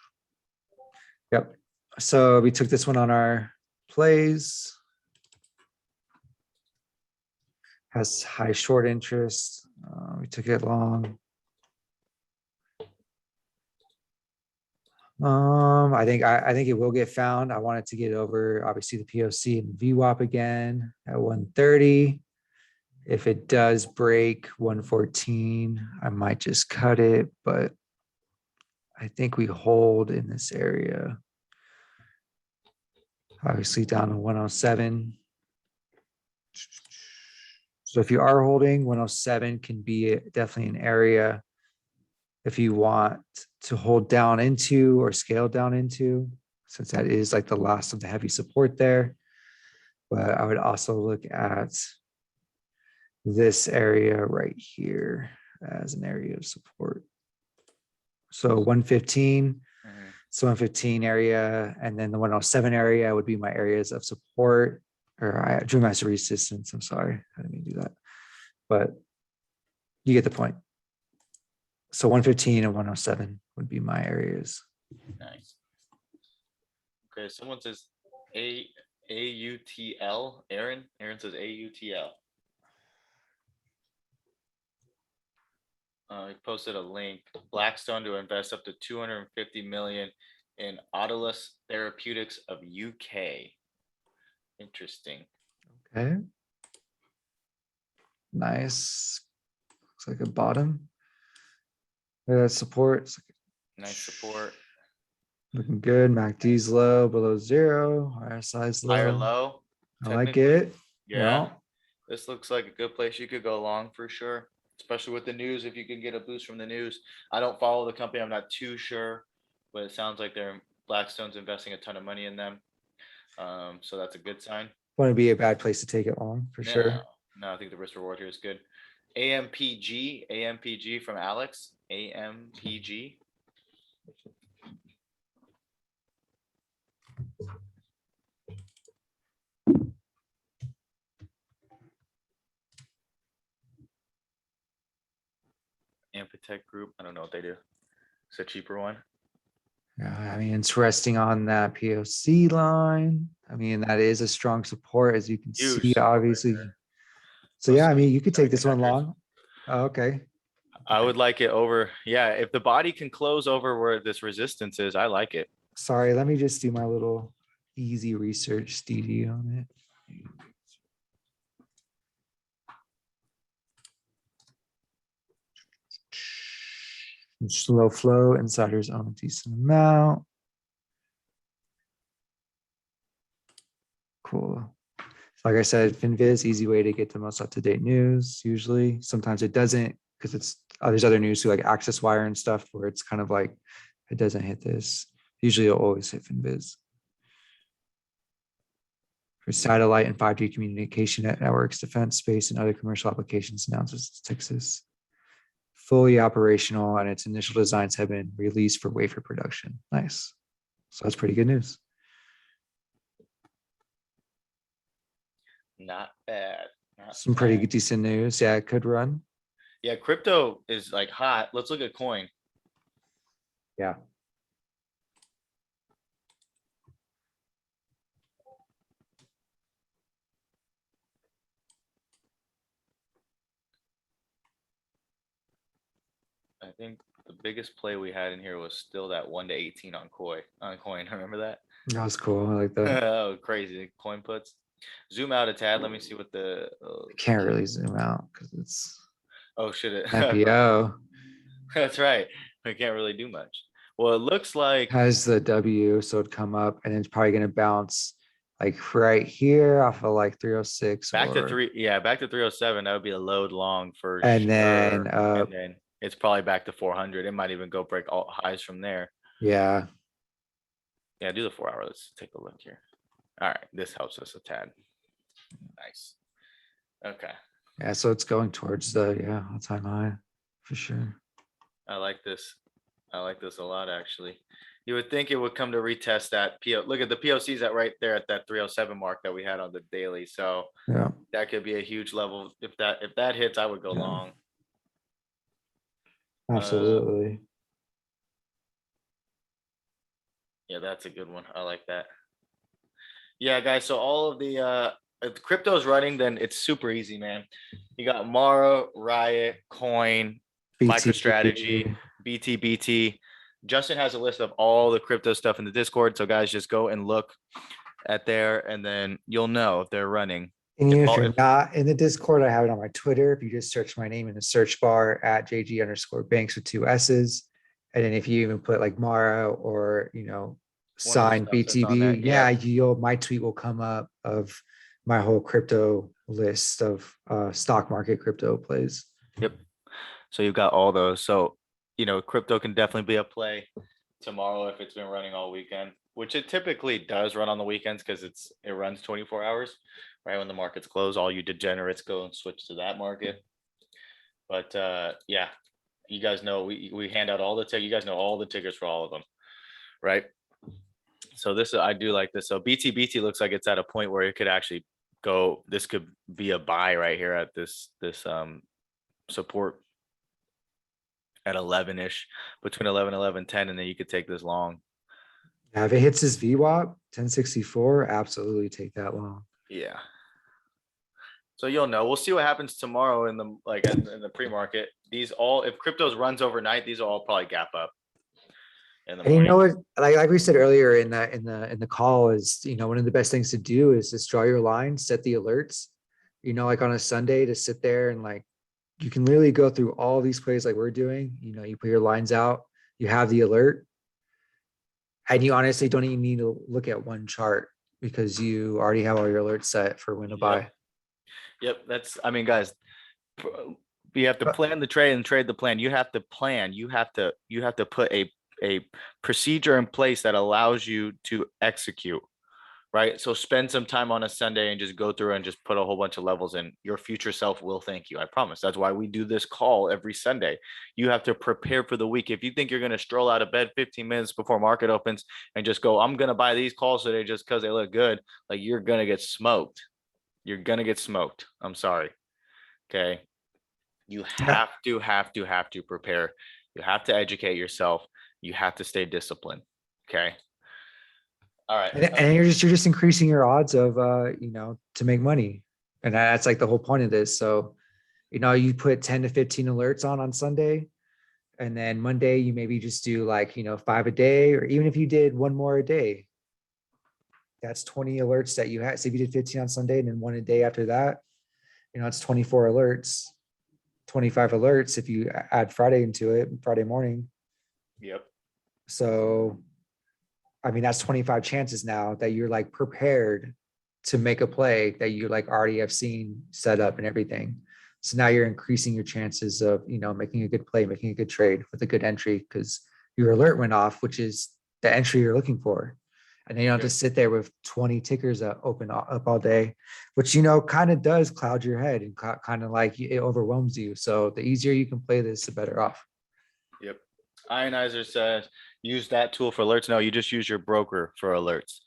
Yep. So we took this one on our plays. Has high short interest. We took it long. I think it will get found. I wanted to get over obviously the POC and VWAP again at 130. If it does break 114, I might just cut it, but I think we hold in this area. Obviously down to 107. So if you are holding, 107 can be definitely an area if you want to hold down into or scale down into, since that is like the last of the heavy support there. But I would also look at this area right here as an area of support. So 115, Mhm. so 115 area, and then the 107 area would be my areas of support, or I drew my resistance. I'm sorry, I didn't mean to do that, but you get the point. So 115 and 107 would be my areas. Nice. Okay, someone says AUTL. Aaron says AUTL. He posted a link. Blackstone to invest up to 250 million in Autolus Therapeutics of UK. Interesting. Okay. Nice. Looks like a bottom. That support. It's Nice support. looking good. MACD's low, below zero. RSI's low. Higher low. I like technically. it. Yeah. Well, This looks like a good place you could go long for sure. especially with the news, if you can get a boost from the news. I don't follow the company. I'm not too sure, but it sounds like Blackstone's investing a ton of money in them. So that's a good sign. Wouldn't be a bad place to take it long for sure. No, no, I think the risk reward here is good. AMPG from Alex. AMPG. Ampatech Group. I don't know what they do. It's a cheaper one. Yeah, I mean, it's resting on that POC line. I mean, that is a strong support, as you can Huge see, support right obviously. there. So yeah, I mean, you could take this one Semiconductors. long. Oh, okay. I would like it over. Yeah, if the body can close over where this resistance is, I like it. Sorry, let me just do my little easy research DD on it. Slow flow, insiders own a decent amount. Cool. Like I said, FinViz, easy way to get the most up-to-date news. Usually, sometimes it doesn't because it's there's other news too, like Access Wire and stuff, where it's kind of like it doesn't hit this. Usually, it'll always hit FinViz. For satellite and 5G communication networks, defense, space, and other commercial applications, announces Texas. Fully operational, and its initial designs have been released for wafer production. Nice. So that's pretty good news. Not bad. Not Some pretty bad. decent news. Yeah, it could run. Yeah, crypto is like hot. Let's look at coin. Yeah. I think the biggest play we had in here was still that 1 to 18 on coin. Remember that? That was cool. I like that. Oh, crazy coin puts. Zoom out a tad. Let me see what the. Can't really zoom out because it's Oh shit! It IPO. That's right. We can't really do much. Well, it looks like Has the W, so it'd come up and it's probably gonna bounce like right here off of like 306. back to or- three. Yeah, back to 307. That would be a load long for And sure. then, And then it's probably back to 400. It might even go break all highs from there. yeah. Yeah, do the 4 hour. Let's take a look here. All right, this helps us a tad. Nice. Okay, Yeah, so it's going towards the all-time high for sure. I like this. I like this a lot, actually. You would think it would come to retest that PO. Look at the POCs at right there at that 307 mark that we had on the daily. So Yeah. that could be a huge level. If that hits, I would go Yeah. long. Absolutely. Yeah, that's a good one. I like that. Yeah, guys. So all of the if crypto's running, then it's super easy, man. You got Mara, Riot, Coin, MicroStrategy, BT. Justin has a list of all the crypto stuff in the Discord. So guys, just go and look at there, and then you'll know if they're running. And If if all- you're if- not in the Discord, I have it on my Twitter. If you just search my name in the search bar at JG_Banks with 2 S's. And then if you even put like Mara or, sign stuff that's on there, BTB, yeah. my tweet will come up of my whole crypto list of stock market crypto plays. Yep. So you've got all those. So, crypto can definitely be a play tomorrow if it's been running all weekend, which it typically does run on the weekends because it runs 24 hours, right? When the markets close, all you degenerates go and switch to that market. But yeah, you guys know we hand out all the tickets. You guys know all the tickets for all of them, right? So I do like this. So BT looks like it's at a point where it could actually go. This could be a buy right here at this support at 11-ish, between 11 11:10, and then you could take this long. Now, if it hits this VWAP 1064, absolutely take that long. Yeah. So you'll know. We'll see what happens tomorrow in the pre-market. If cryptos runs overnight, these will all probably gap up in the And you morning. know what, like we said earlier in the call is, one of the best things to do is just draw your line, set the alerts, like on a Sunday to sit there and like, you can literally go through all these plays like we're doing, you put your lines out, you have the alert, and you honestly don't even need to look at one chart because you already have all your alerts set for when to buy. Yep. Guys, You have to But- plan the trade and trade the plan. You have to plan. You have to put a procedure in place that allows you to execute. Right. So spend some time on a Sunday and just go through and just put a whole bunch of levels in. Your future self will thank you. I promise. That's why we do this call every Sunday. You have to prepare for the week. If you think you're going to stroll out of bed 15 minutes before market opens and just go, I'm going to buy these calls today just because they look good, like you're going to get smoked. You're going to get smoked. I'm sorry. Okay. You Yeah. have to prepare. You have to educate yourself. You have to stay disciplined. Okay. All right. And you're just increasing your odds of to make money. And that's like the whole point of this. So, you put 10 to 15 alerts on Sunday, and then Monday you maybe just do like, 5 a day, or even if you did one more a day, that's 20 alerts that you had. So if you did 15 on Sunday and then one a day after that, it's 24 alerts, 25 alerts if you add Friday into it, Friday morning. Yep. So, I mean, that's 25 chances now that you're like prepared to make a play that you like already have seen set up and everything. So now you're increasing your chances of, making a good play, making a good trade with a good entry because your alert went off, which is the entry you're looking for. And then you don't have to sit there with 20 tickers open up all day, which, kind of does cloud your head and kind of like it overwhelms you. So the easier you can play this, the better off. Yep. Ionizer says use that tool for alerts. No, you just use your broker for alerts.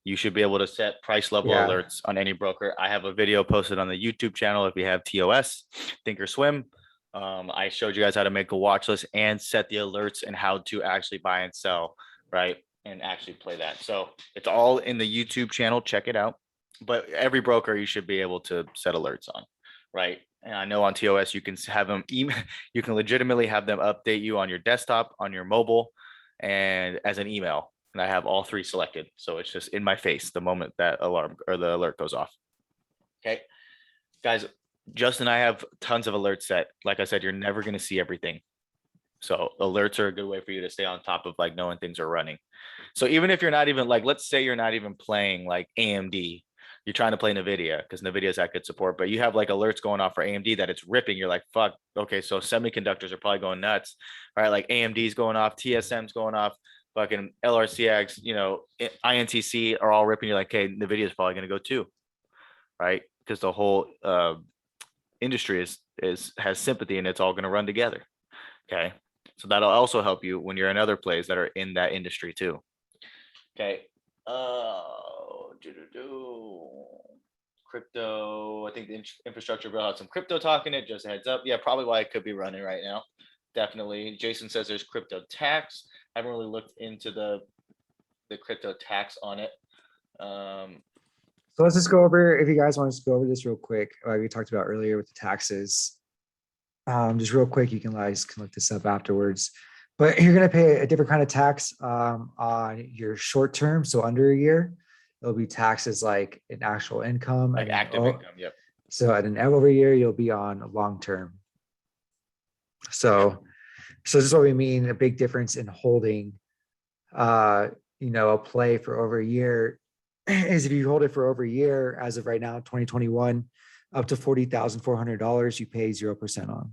You should be able to set price level Yeah. alerts on any broker. I have a video posted on the YouTube channel. If you have TOS, Thinkorswim, I showed you guys how to make a watch list and set the alerts and how to actually buy and sell, right? And actually play that. So it's all in the YouTube channel. Check it out. But every broker you should be able to set alerts on, right? And I know on TOS you can have them email. You can legitimately have them update you on your desktop, on your mobile, and as an email. And I have all three selected. So it's just in my face the moment that alarm or the alert goes off. Okay. Guys, Justin, I have tons of alerts set. Like I said, you're never going to see everything. So alerts are a good way for you to stay on top of like knowing things are running. So even if you're not even like, let's say you're not even playing like AMD, you're trying to play NVIDIA because NVIDIA's had good support, but you have like alerts going off for AMD that it's ripping. You're like, fuck. Okay. So semiconductors are probably going nuts, right? Like AMD's going off, TSM's going off, fucking LRCX, INTC are all ripping. You're like, okay, NVIDIA is probably going to go too, right? Because the whole industry has sympathy and it's all going to run together. Okay, so that'll also help you when you're in other plays that are in that industry too. Okay, crypto. I think the infrastructure bill had some crypto talk in it. Just a heads up. Yeah, probably why it could be running right now. Definitely. Jason says there's crypto tax. I haven't really looked into the crypto tax on it. So let's just go over, if you guys want to just go over this real quick, like we talked about earlier with the taxes. Just real quick, you can look this up afterwards. But you're going to pay a different kind of tax on your short term. So under a year, it'll be taxes like an actual income. Like and then active income. Yep. So at an over a year, you'll be on long term. So this is what we mean. A big difference in holding, a play for over a year is if you hold it for over a year, as of right now, 2021, up to $40,400, you pay 0% on.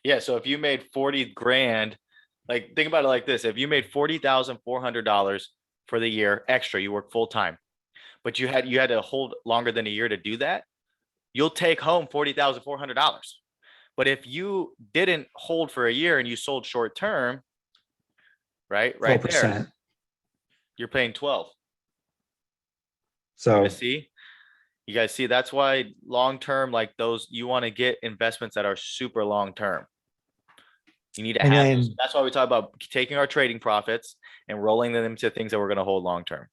Yeah. So if you made 40 grand, like think about it like this: if you made $40,400 for the year extra, you work full time, but you had to hold longer than a year to do that, you'll take home $40,400. But if you didn't hold for a year and you sold short term, right 12%. there, you're paying 12. So You guys see, that's why long term, like those, you want to get investments that are super long term. You need to have those. That's why we talk about taking our trading profits and rolling them into things that we're going to hold long term.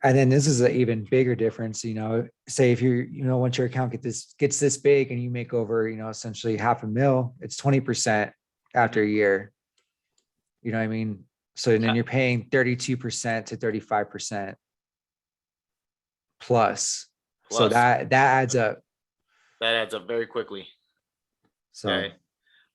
And then this is an even bigger difference, say if once your account gets this big and you make over, essentially $500,000, it's 20% after a year. You know what I mean? So then you're paying 32% to 35% plus. So that adds up. That adds up very quickly. So okay.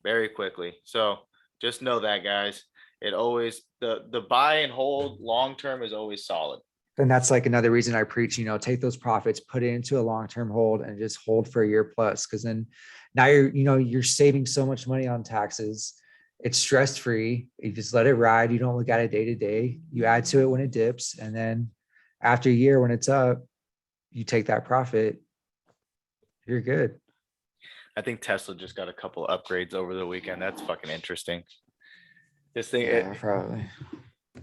Very quickly. So just know that, guys. It always the buy and hold long term is always solid. And that's like another reason I preach, take those profits, put it into a long-term hold and just hold for a year plus. Cause then now you're saving so much money on taxes. It's stress-free. You just let it ride. You don't look at it day to day. You add to it when it dips. And then after a year, when it's up, you take that profit. You're good. I think Tesla just got a couple upgrades over the weekend. That's fucking interesting. This thing, Probably.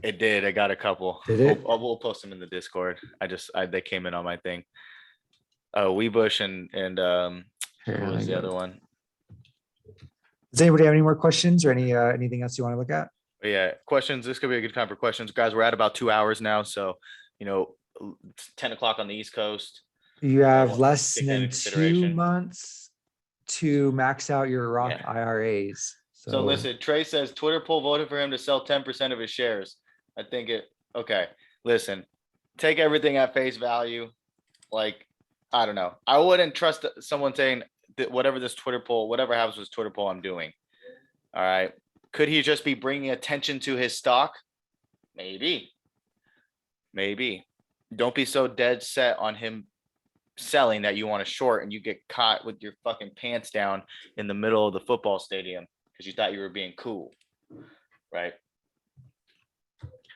it did. I got a couple. Did it? We'll post them in the Discord. They came in on my thing. Weebush and Here, who let was me the go. other one? Does anybody have any more questions or anything else you want to look at? But yeah, questions. This could be a good time for questions, guys. We're at about 2 hours now, so it's 10 o'clock on the East Coast. You have want less to take that than into 2 consideration. months to max out your Roth Yeah. IRAs. So listen, Trey says Twitter poll voted for him to sell 10% of his shares. I think okay. Listen, take everything at face value. Like, I don't know. I wouldn't trust someone saying that whatever happens with this Twitter poll, I'm doing. All right. Could he just be bringing attention to his stock? Maybe. Don't be so dead set on him selling that you want to short and you get caught with your fucking pants down in the middle of the football stadium because you thought you were being cool, right?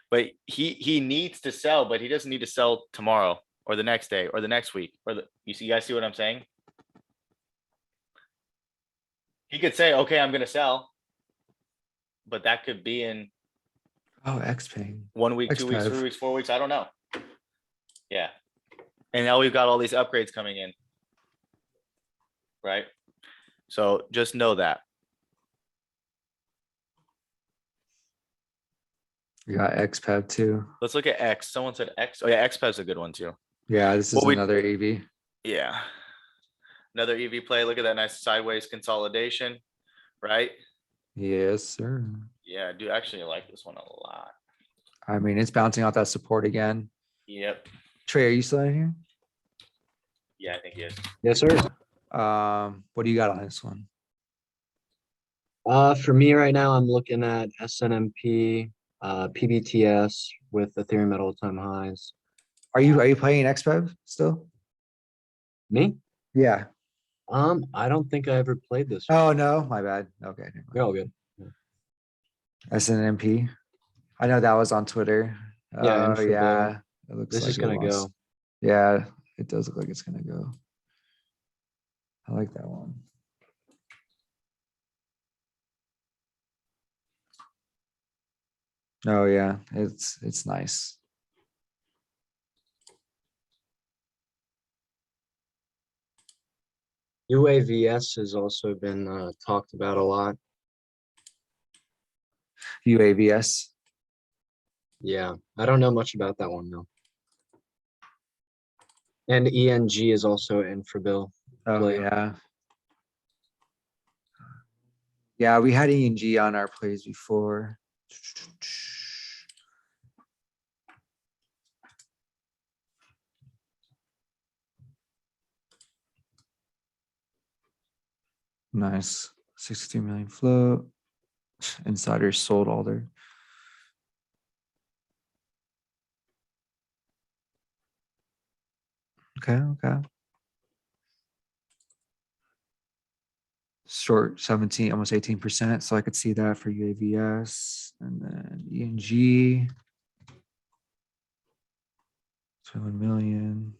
But he needs to sell, but he doesn't need to sell tomorrow or the next day or the next week you guys see what I'm saying? He could say, okay, I'm gonna sell, but that could be in XPeng. 1 week, 2 weeks, XPEV. 3 weeks, 4 weeks. I don't know. Yeah. And now we've got all these upgrades coming in. Right. So just know that. You got XPEV too. Let's look at X. Someone said X. Oh yeah, XPEV's a good one too. Yeah, this is Well, another EV. Yeah. Another EV play. Look at that nice sideways consolidation. Right. Yes, sir. Yeah, I do actually like this one a lot. I mean, it's bouncing off that support again. Yep. Trey, are you still in here? Yeah, I think he is. Yes, sir. What do you got on this one? For me right now, I'm looking at SNMP, PBTS with Ethereum at all-time highs. Are you playing XPEV still? Me? Yeah. I don't think I ever played this. Oh no, my bad. Okay. never mind. You're all good. SNMP. I know that was on Twitter. Yeah, and for yeah. It looks This like is gonna it wants- go. Yeah, it does look like it's gonna go. I like that one. Oh yeah, it's nice. UAVS has also been talked about a lot. UAVS. Yeah, I don't know much about that one though. And ENG is also in for Bill. Oh William. yeah. Yeah, we had ENG on our plays before. Nice. 60 million float. Insiders sold all their. Okay. Short 17, almost 18%. So I could see that for UAVS and then ENG. 21 million.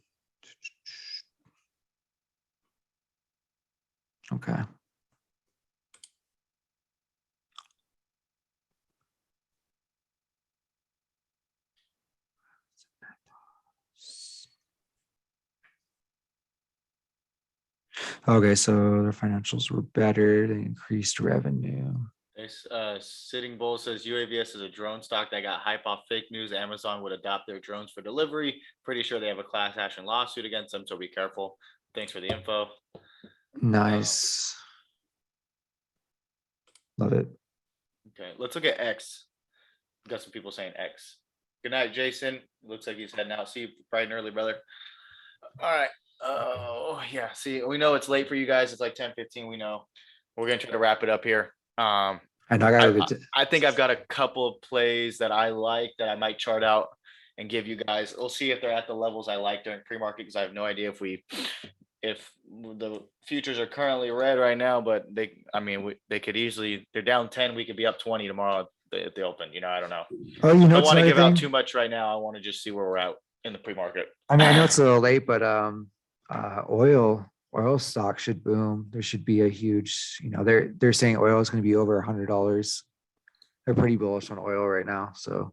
Okay. Okay, so their financials were better. They increased revenue. This Sitting Bull says UAVS is a drone stock that got hype off fake news. Amazon would adopt their drones for delivery. Pretty sure they have a class action lawsuit against them, so be careful. Thanks for the info. Nice. Love it. Okay, let's look at X. Got some people saying X. Good night, Jason. Looks like he's heading out. See you bright and early, brother. All right. Oh yeah. See, we know it's late for you guys. It's like 10:15. We know. We're gonna try to wrap it up here. And I gotta I think I've got a couple of plays that I like that I might chart out and give you guys, we'll see if they're at the levels I like during pre-market, because I have no idea if the futures are currently red right now, but they could easily, they're down 10, we could be up 20 tomorrow if they open, I don't know. Oh, you I know, don't it's want to another give out thing. too much right now. I want to just see where we're at in the pre-market. I mean, I know it's a little late, but oil stock should boom. There should be a huge, they're saying oil is going to be over $100. They're pretty bullish on oil right now. So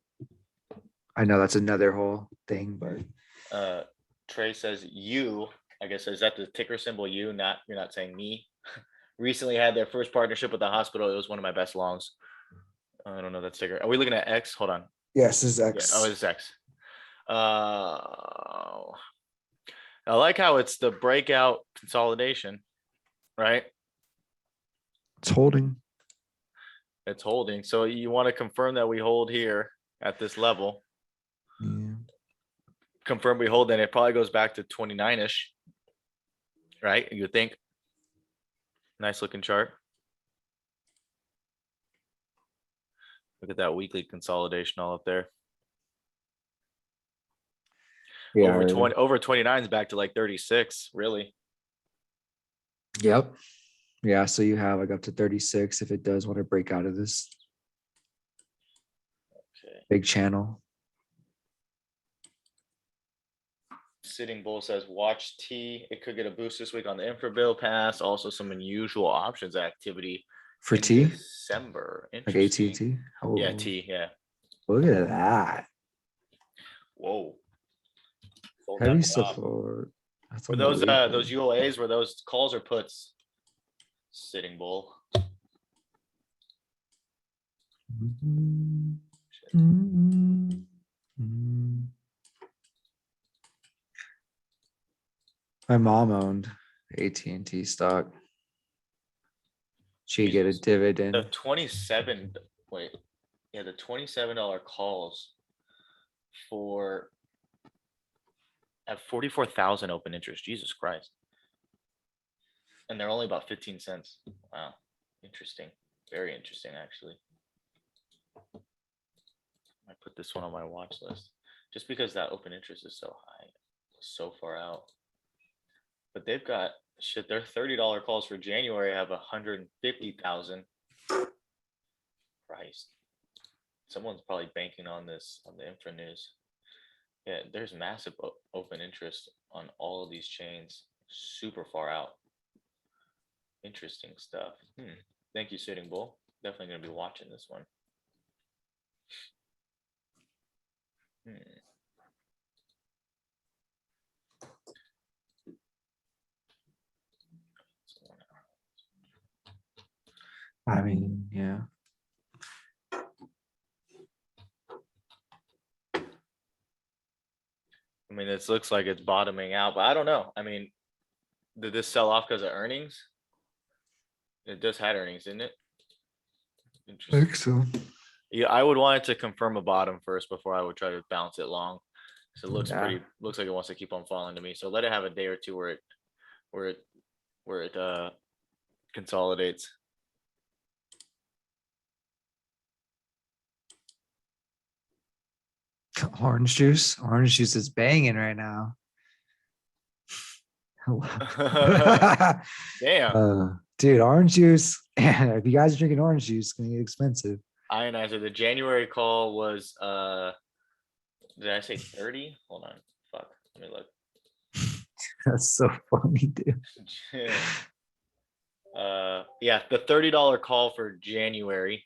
I know that's another whole thing, but Trey says you, I guess, is that the ticker symbol you, you're not saying me, recently had their first partnership with the hospital. It was one of my best longs. I don't know that sticker. Are we looking at X? Hold on. yes, this is Yeah. X. Oh, it's X. I like how it's the breakout consolidation, right? It's holding. It's holding. So you want to confirm that we hold here at this level. Yeah. Confirm we hold, then it probably goes back to 29-ish, right? You would think. Nice looking chart. Look at that weekly consolidation all up there. Yeah. Over 29 is back to like 36, really. Yep. Yeah. So you have like up to 36 if it does want to break out of this Okay. big channel. Sitting Bull says, watch T. It could get a boost this week on the infra bill pass. Also some unusual options activity For in T, December. like Interesting. AT&T. Oh, Yeah, T. Yeah. look at that. Whoa. Sold Heavy that one off. support. That's Were on the those weekly. those UOAs, were those calls or puts? Sitting Bull. Mhm. Mhm. Mhm. My mom owned AT&T stock. She get a Jesus. The dividend. 27, wait, yeah, the $27 calls for at 44,000 open interest. Jesus Christ. And they're only about 15 cents. Wow. Interesting. Very interesting, actually. I put this one on my watch list just because that open interest is so high, so far out. But they've got shit, their $30 calls for January have 150,000. Christ. Someone's probably banking on this on the infra news. Yeah, there's massive open interest on all of these chains, super far out. Interesting stuff. Thank you, Sitting Bull. Definitely gonna be watching this one. I mean, yeah. I mean, it looks like it's bottoming out, but I don't know. I mean, did this sell off because of earnings? It just had earnings, didn't it? I Interesting. think so. Yeah, I would want it to confirm a bottom first before I would try to bounce it long. So it looks Yeah. looks like it wants to keep on falling to me. So let it have a day or two where it consolidates. Orange juice. Orange juice is banging right now. Damn. Dude, orange juice. If you guys are drinking orange juice, it's gonna get expensive. Ionizer. The January call was did I say 30? Hold on. Fuck. Let me look. That's so funny, dude. Yeah, the $30 call for January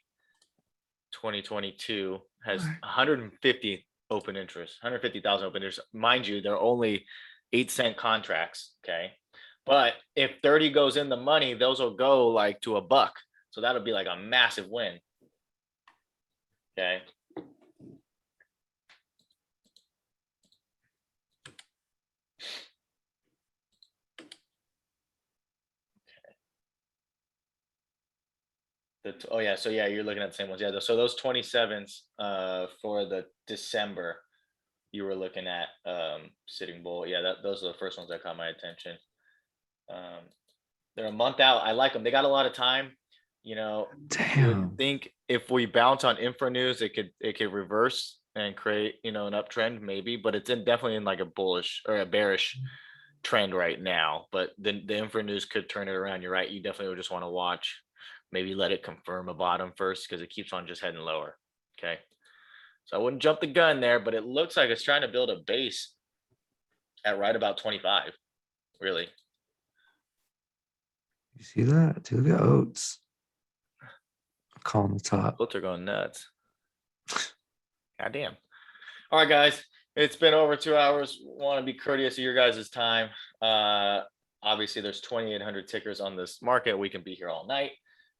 2022 has 150 open interest, 150,000 open interest. Mind you, they're only 8-cent contracts. Okay. But if 30 goes in the money, those will go like to $1. So that'll be like a massive win. Okay. Oh yeah, so yeah, you're looking at the same ones. Yeah, so those 27s for the December you were looking at Sitting Bull. Yeah, those are the first ones that caught my attention. They're a month out. I like them. They got a lot of time. You Damn. would think if we bounce on infra news, it could reverse and create, an uptrend maybe, but it's definitely in like a bullish or a bearish trend right now. But then the infra news could turn it around. You're right. You definitely would just want to watch, maybe let it confirm a bottom first because it keeps on just heading lower. Okay. So I wouldn't jump the gun there, but it looks like it's trying to build a base at right about 25, really. You see that? Dude, look at Oats. Call on the top. Both are going nuts. God damn. All right, guys. It's been over 2 hours. Want to be courteous of your guys' time. Obviously, there's 2,800 tickers on this market. We can be here all night.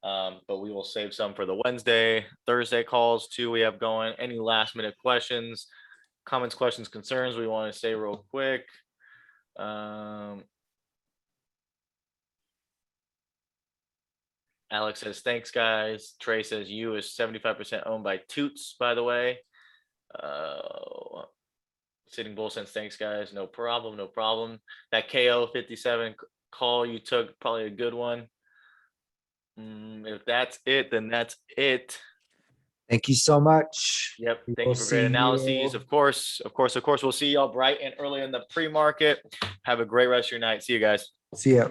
But we will save some for the Wednesday, Thursday calls too. We have going. Any last minute questions, comments, questions, concerns we want to say real quick. Alex says, thanks, guys. Trey says, you is 75% owned by Toots, by the way. Sitting Bull says, thanks, guys. No problem. No problem. That KO 57 call you took, probably a good one. If that's it, then that's it. Thank you so much. Yep. We Thank will you for see great you- analyses. Of course. We'll see y'all bright and early in the pre-market. Have a great rest of your night. See you guys. See ya.